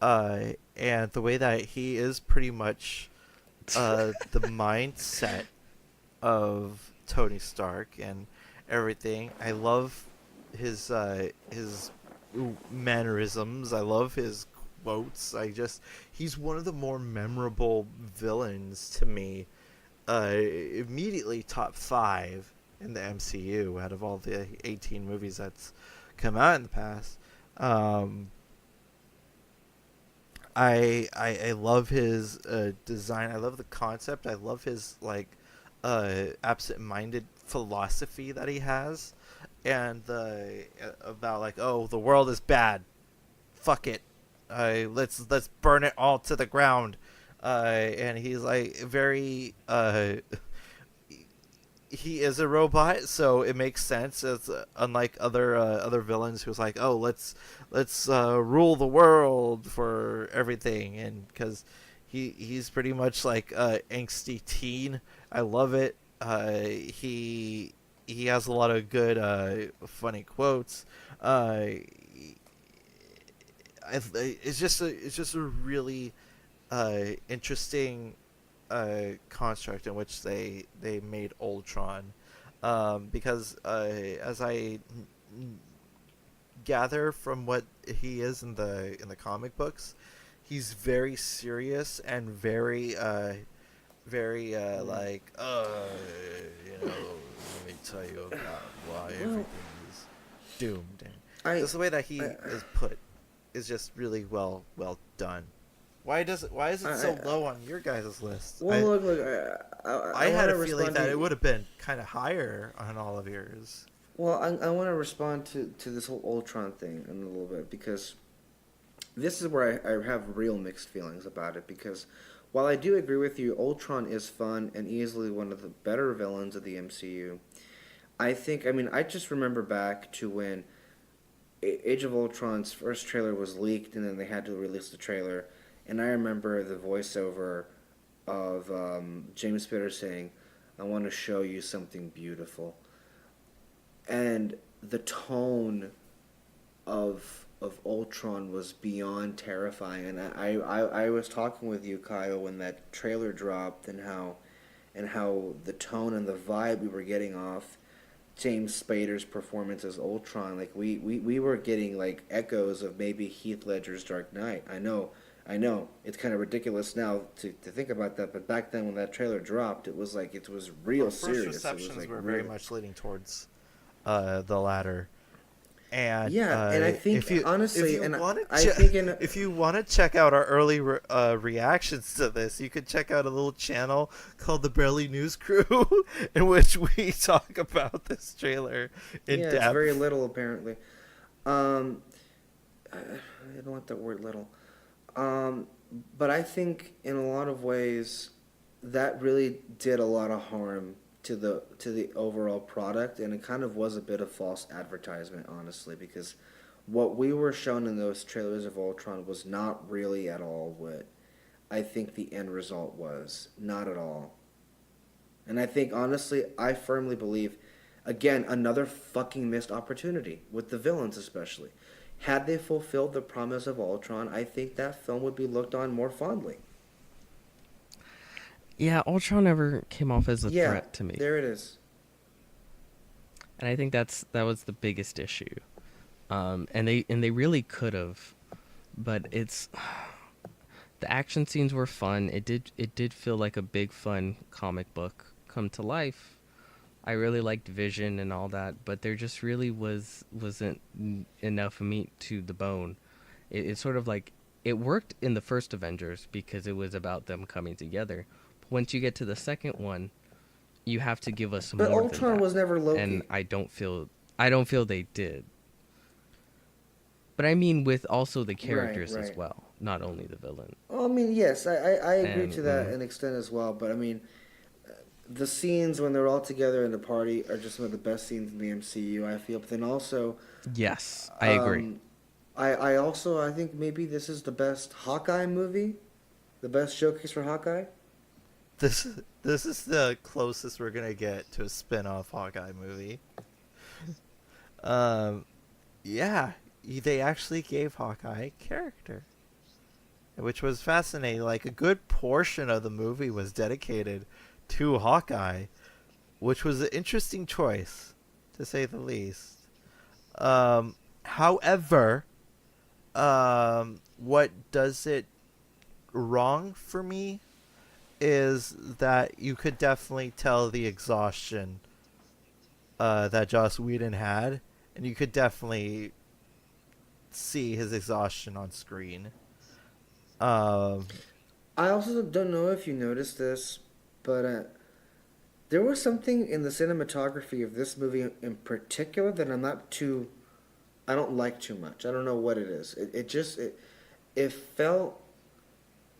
B: And the way that he is pretty much the mindset of Tony Stark and everything. I love his mannerisms. I love his quotes. He's one of the more memorable villains to me. Immediately top 5 in the MCU out of all the 18 movies that's come out in the past. I love his design. I love the concept. I love his like absent-minded philosophy that he has, and about like, oh, the world is bad, fuck it, let's burn it all to the ground, and he's like very he is a robot, so it makes sense. It's unlike other villains who's like, oh, let's rule the world for everything, and because he's pretty much like angsty teen. I love it. He has a lot of good funny quotes. It's just a really interesting construct in which they made Ultron, because as I gather from what he is in the comic books, he's very serious and very like, let me tell you about why everything is doomed. And just the way that he is put is just really well done. Why is it so low on your guys' list?
E: Well,
B: I had a feeling that it would have been kind of higher on all of yours.
E: Well, I want to respond to this whole Ultron thing in a little bit, because this is where I have real mixed feelings about it, because while I do agree with you, Ultron is fun and easily one of the better villains of the MCU, I just remember back to when Age of Ultron's first trailer was leaked, and then they had to release the trailer. And I remember the voiceover of James Spader saying, "I want to show you something beautiful." And the tone of Ultron was beyond terrifying. And I was talking with you, Kyle, when that trailer dropped, and how the tone and the vibe we were getting off James Spader's performance as Ultron, like we were getting like echoes of maybe Heath Ledger's Dark Knight. I know it's kind of ridiculous now to think about that, but back then when that trailer dropped, it was like, it was real serious.
B: First receptions
E: like
B: were very much leaning towards the latter. And
E: and I think
B: if you want to check out our early reactions to this, you could check out a little channel called the Barely News Crew, in which we talk about this trailer in depth.
E: It's very little apparently. I don't want that word little. But I think in a lot of ways that really did a lot of harm to the overall product, and it kind of was a bit of false advertisement, honestly, because what we were shown in those trailers of Ultron was not really at all what I think the end result was. Not at all. And I think, honestly, I firmly believe, again, another fucking missed opportunity with the villains especially. Had they fulfilled the promise of Ultron, I think that film would be looked on more fondly.
C: Yeah, Ultron never came off as a threat to me.
E: There it is.
C: And I think that was the biggest issue. And they really could have, but it's the action scenes were fun. It did feel like a big fun comic book come to life. I really liked Vision and all that, but there just really wasn't enough meat to the bone. It's sort of like, it worked in the first Avengers because it was about them coming together. once you get to the second one, you have to give us
E: But
C: more
E: Ultron
C: than that.
E: was never Loki.
C: And I don't feel they did. But I mean with also the characters as
E: right.
C: well, not only the villain.
E: Well, I mean, yes, I agree
C: And,
E: to that an extent as well. But I mean, the scenes when they're all together in the party are just some of the best scenes in the MCU, I feel. But then also,
C: Yes, I agree.
E: I think maybe this is the best Hawkeye movie, the best showcase for Hawkeye.
B: This is the closest we're gonna get to a spin-off Hawkeye movie. Yeah, they actually gave Hawkeye a character, which was fascinating. Like a good portion of the movie was dedicated to Hawkeye, which was an interesting choice, to say the least. However, what does it wrong for me is that you could definitely tell the exhaustion that Joss Whedon had, and you could definitely see his exhaustion on screen.
E: I also don't know if you noticed this, but there was something in the cinematography of this movie in particular that I don't like too much. I don't know what it is. It felt.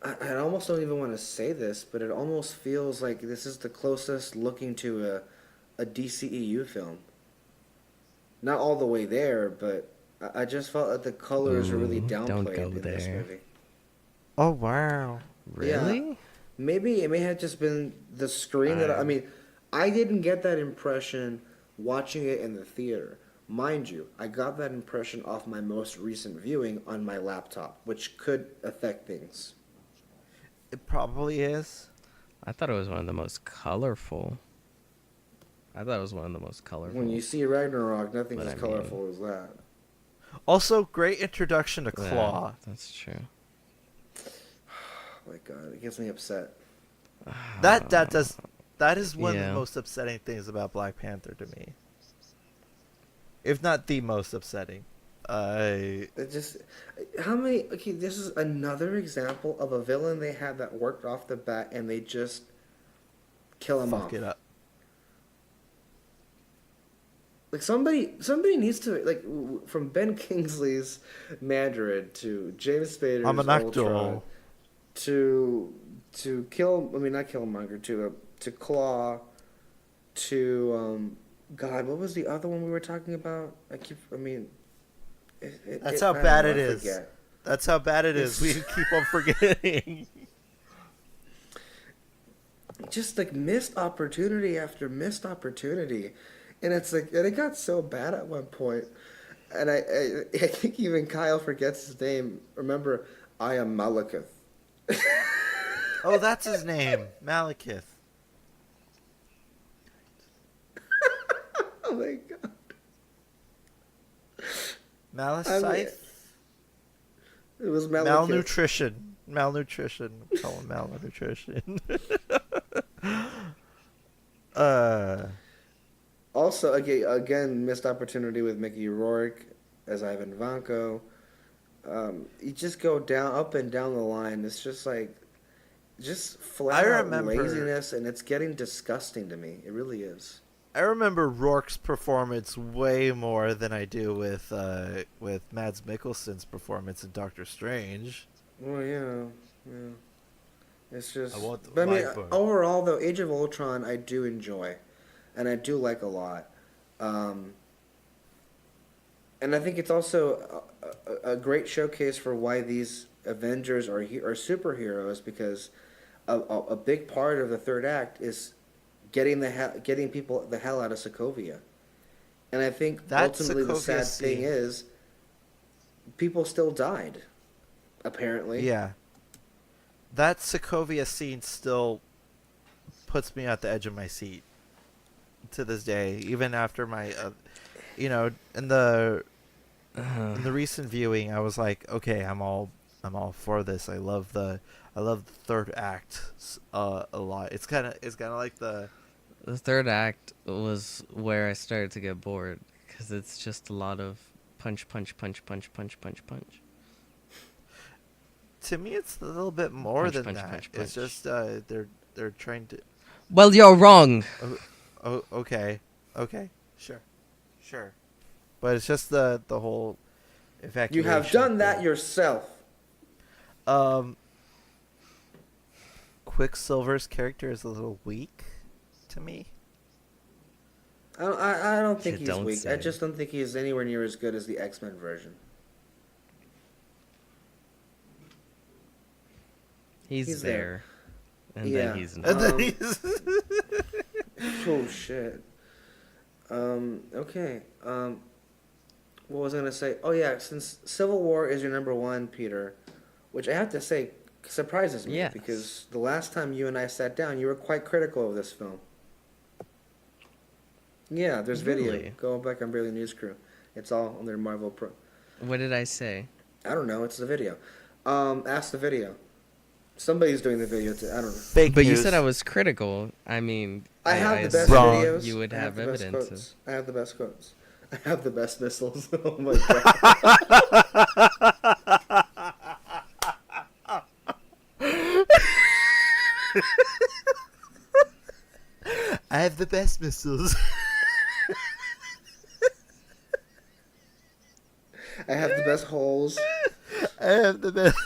E: I almost don't even want to say this, but it almost feels like this is the closest looking to a DCEU film. Not all the way there, but I just felt that the colors were really downplayed in this movie.
B: Oh wow!
C: Really?
E: Yeah. Maybe it may have just been the screen I mean, I didn't get that impression watching it in the theater. Mind you, I got that impression off my most recent viewing on my laptop, which could affect things.
B: It probably is.
C: I thought it was one of the most colorful.
E: When you see Ragnarok, nothing
C: But
E: as
C: I mean-
E: colorful as that.
B: Also, great introduction to
C: Yeah,
B: Claw.
C: that's true.
E: Oh my god, it gets me upset.
B: That is one of the
C: Yeah.
B: most upsetting things about Black Panther to me. If not the most upsetting.
E: It just how many? Okay, this is another example of a villain they had that worked off the bat, and they just kill him
B: Fuck
E: off.
B: it up.
E: Like somebody needs to from Ben Kingsley's Mandarin to James Spader's
B: I'm an
E: Ultron
B: actor.
E: to kill. I mean, not Killmonger. To Claw. To God, what was the other one we were talking about?
B: That's how bad it
E: I
B: is.
E: forget.
B: That's how bad it is. We keep on forgetting.
E: Just like missed opportunity after missed opportunity, and it's like, and it got so bad at one point, and I think even Kyle forgets his name. Remember, I am Malekith.
B: Oh, that's his name, Malekith.
E: Oh my god.
B: Malachite?
E: It was Malekith.
B: Malnutrition. Call him malnutrition.
E: Also, again, missed opportunity with Mickey Rourke as Ivan Vanko. You just go up and down the line. It's just like, just flat out laziness, and it's getting disgusting to me. It really is.
B: I remember Rourke's performance way more than I do with Mads Mikkelsen's performance in Doctor Strange.
E: Well, yeah. It's just.
B: I want the
E: But I mean,
B: viper.
E: overall, though, Age of Ultron, I do enjoy, and I do like a lot. And I think it's also a great showcase for why these Avengers are superheroes, because a big part of the third act is getting people the hell out of Sokovia. And I think
B: That
E: ultimately the
B: Sokovia
E: sad thing
B: scene.
E: is people still died, apparently.
B: Yeah. That Sokovia scene still puts me at the edge of my seat to this day, even after my, in the recent viewing, I was like, okay, I'm all for this. I love the third act a lot. It's kind of like the
C: third act was where I started to get bored because it's just a lot of punch.
B: To me, it's a little bit more
C: Punch,
B: than
C: punch,
B: that.
C: punch,
B: It's
C: punch.
B: just they're they're trying to.
C: Well, you're wrong.
B: Oh, okay, sure. But it's just the whole
E: You
B: evacuation.
E: have done that
B: thing.
E: yourself.
B: Quicksilver's character is a little weak to me.
E: I don't think
C: You
E: he's
C: don't
E: weak.
C: say.
E: I just don't think he's anywhere near as good as the X-Men version.
C: He's
E: He's
C: there.
E: there.
C: And
E: Yeah.
C: then he's not.
B: And then he's
E: Oh shit. Okay. What was I gonna say? Oh yeah, since Civil War is your number one, Peter, which I have to say surprises me
C: Yes.
E: because the last time you and I sat down, you were quite critical of this film. Yeah, there's video.
C: Really?
E: Go back on Barely News Crew. It's all on their Marvel Pro.
C: What did I say?
E: I don't know. It's the video. Ask the video. Somebody's doing the video too. I don't know.
B: fake
C: But
B: news.
C: you said I was critical. I mean,
E: I have the best
C: assume
B: Wrong.
E: videos.
C: You would
E: I
C: have
E: the best
C: evidence.
E: quotes. I have the best quotes. I have the best missiles. Oh my god.
B: I have the best missiles.
E: I have the best holes.
B: I have the best.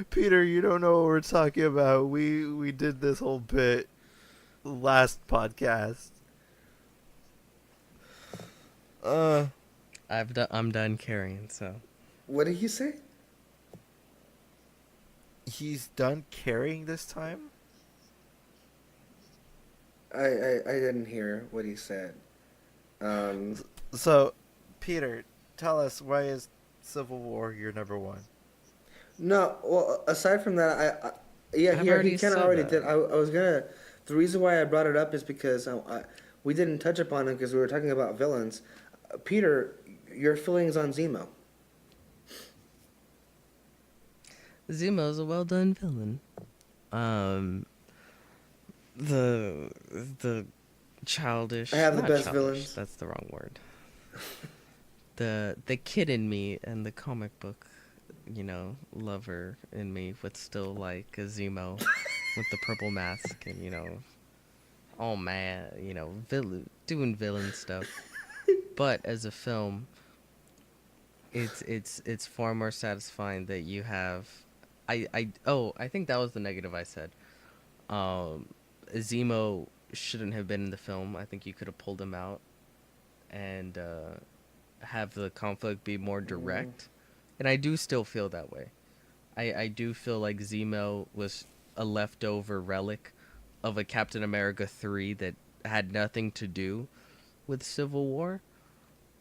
B: Peter, you don't know what we're talking about. We did this whole bit last podcast.
C: I'm done carrying. So
E: What did he say?
B: He's done carrying this time?
E: I didn't hear what he said.
B: So, Peter, tell us, why is Civil War your number one?
E: No, well, aside from that, yeah,
C: I've
E: he
C: already
E: kind of
C: said
E: already
C: that.
E: did. I was gonna. The reason why I brought it up is because we didn't touch upon it because we were talking about villains. Peter, your feelings on Zemo?
C: Zemo's a well done villain. The childish.
E: I have the
C: not
E: best
C: childish,
E: villains.
C: That's the wrong word. The kid in me and the comic book, lover in me would still like a Zemo with the purple mask and oh man, doing villain stuff. But as a film, it's far more satisfying that you have. I think that was the negative I said. Zemo shouldn't have been in the film. I think you could have pulled him out and have the conflict be more direct. And I do still feel that way. I do feel like Zemo was a leftover relic of a Captain America 3 that had nothing to do with Civil War.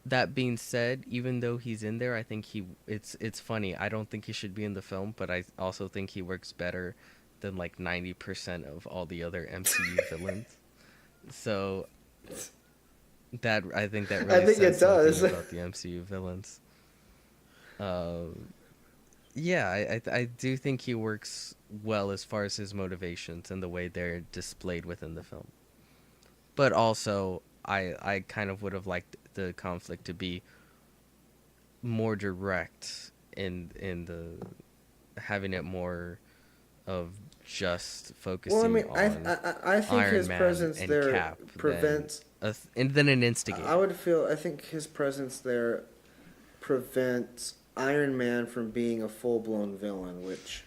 C: That being said, even though he's in there, I think it's funny. I don't think he should be in the film, but I also think he works better than like 90% of all the other MCU villains. So I think that really
E: I think
C: says
E: it does.
C: something about the MCU villains. Yeah, I do think he works well as far as his motivations and the way they're displayed within the film. But also, I kind of would have liked the conflict to be more direct in the having it more of just focusing
E: Well, I mean,
C: on
E: I think
C: Iron
E: his
C: Man
E: presence
C: and
E: there
C: Cap
E: prevents.
C: and then an instigator.
E: I think his presence there prevents Iron Man from being a full-blown villain, which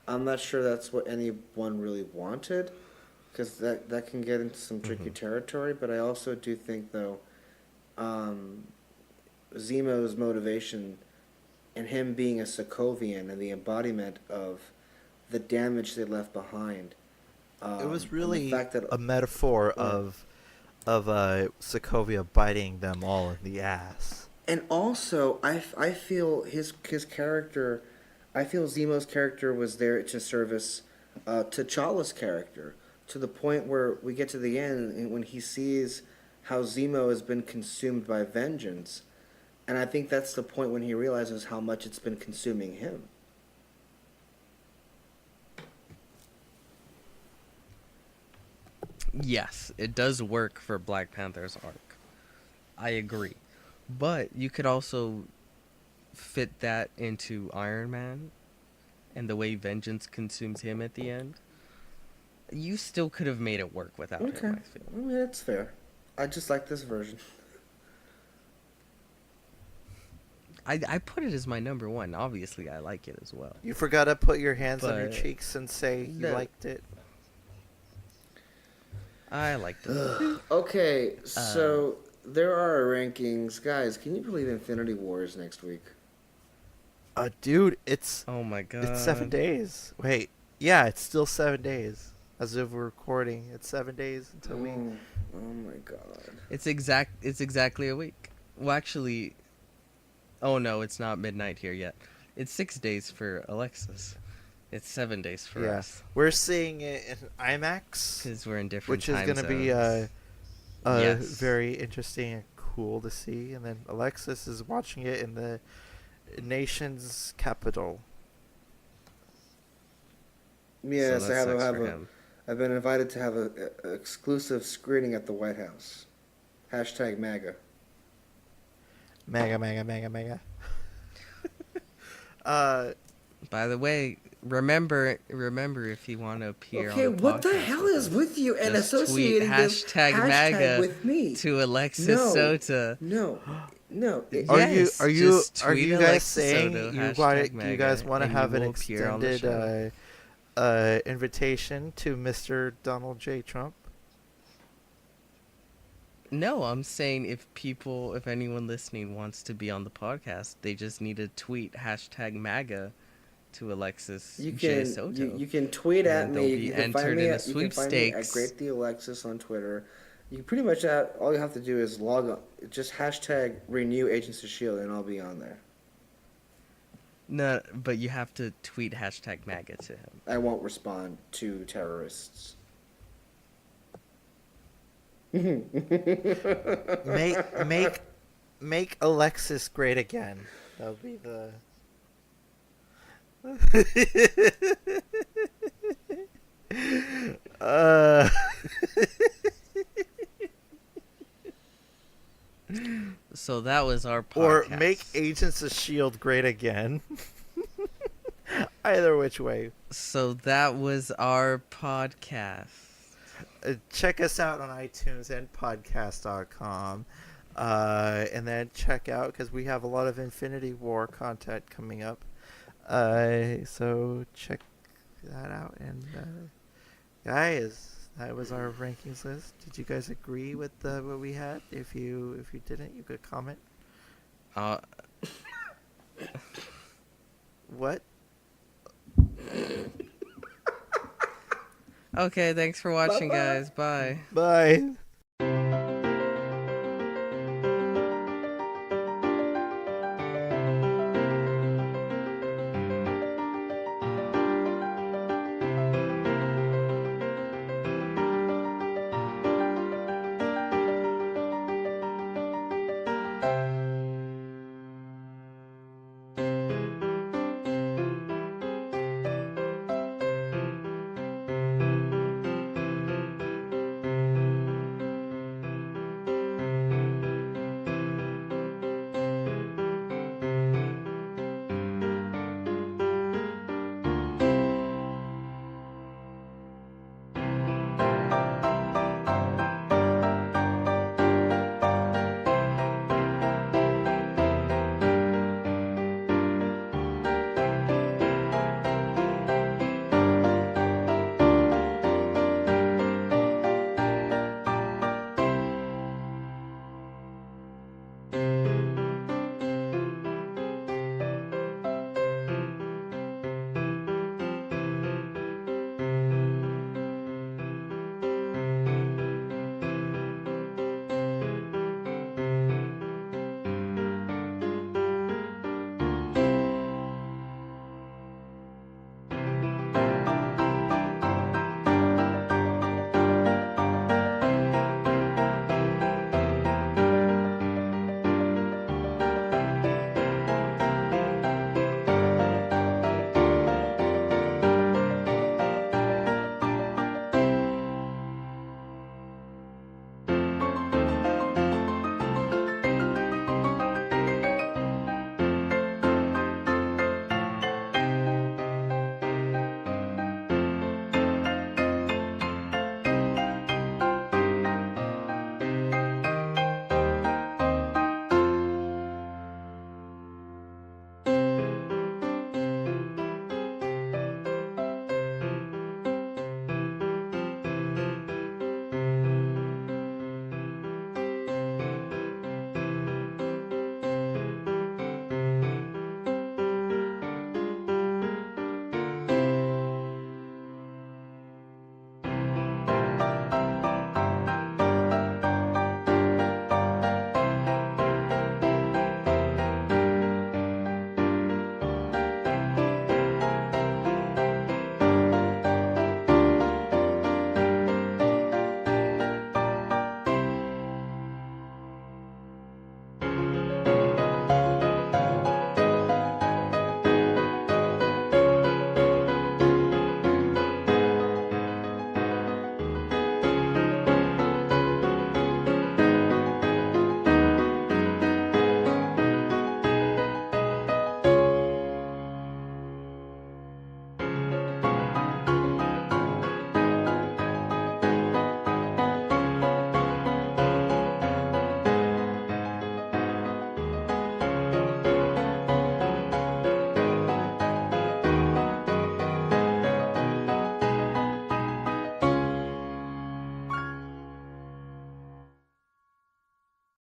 E: I'm not sure that's what anyone really wanted, because that can get into some tricky territory. But I also do think, though, Zemo's motivation and him being a Sokovian and the embodiment of the damage they left behind.
B: It was
E: and
B: really
E: the fact that,
B: a metaphor of Sokovia biting them all in the ass.
E: And also, I feel his character, I feel Zemo's character was there to service T'Challa's character, to the point where we get to the end and when he sees how Zemo has been consumed by vengeance, and I think that's the point when he realizes how much it's been consuming him.
C: Yes, it does work for Black Panther's arc. I agree. But you could also fit that into Iron Man and the way vengeance consumes him at the end. You still could have made it work without
E: Okay,
C: him, I feel.
E: I mean that's fair. I just like this version.
C: I put it as my number one. Obviously, I like it as well.
B: You forgot to put your hands on your
C: But-
B: cheeks and say you
C: No.
B: liked it.
C: I liked it.
E: Okay, so there are our rankings, guys. Can you believe Infinity War is next week?
B: Dude, it's
C: Oh my god.
B: it's 7 days. Wait, yeah, it's still 7 days. As of we're recording, it's 7 days until we.
E: Oh my god.
C: It's exactly a week. Well, actually, oh no, it's not midnight here yet. It's 6 days for Alexis. It's 7 days for
B: Yeah,
C: us
B: we're seeing it in IMAX,
C: because we're in different
B: which is
C: time
B: gonna be
C: zones. Yes.
B: very interesting and cool to see. And then Alexis is watching it in the nation's capital.
E: Yes,
C: So
E: I
C: that
E: have,
C: sucks
E: have
C: for
E: a,
C: him.
E: I've been invited to have a exclusive screening at the White House. Hashtag MAGA.
B: Mega, mega, mega, mega.
C: By the way, remember if you want to appear
E: Okay,
C: on the
E: what the
C: podcast
E: hell
C: with
E: is
C: us,
E: with you and
C: just tweet
E: associating this
C: hashtag
E: hashtag
C: MAGA
E: with me?
C: to Alexis
E: No.
C: Sota.
E: No, no.
C: Yes,
B: Are
C: just
B: you
C: tweet
B: guys
C: Alexis
B: saying
C: Soto,
B: you
C: hashtag
B: guys
C: MAGA,
B: want to
C: and you
B: have an
C: will appear on the
B: extended
C: show.
B: invitation to Mr. Donald J. Trump?
C: No, I'm saying if anyone listening wants to be on the podcast, they just need to tweet hashtag MAGA to Alexis
E: You
C: J.
E: can
C: Soto.
E: you can tweet at
C: And
E: me.
C: they'll
E: You
C: be
E: can find
C: entered
E: me
C: in a
E: at, you can find me at
C: sweepstakes.
E: Great the Alexis on Twitter. You pretty much all you have to do is log on, just hashtag renew Agents of Shield, and I'll be on there.
C: No, but you have to tweet hashtag MAGA to him.
E: I won't respond to terrorists.
B: Make Alexis great again. That'll be the.
C: So that was our podcast.
B: Or make Agents of S.H.I.E.L.D. great again. Either which way.
C: So that was our podcast.
B: Check us out on iTunes and podcast.com. And then check out, because we have a lot of Infinity War content coming up. So check that out. And guys, that was our rankings list. Did you guys agree with what we had? If you didn't, you could comment. What?
C: Okay, thanks for watching, guys. Bye.
B: Bye.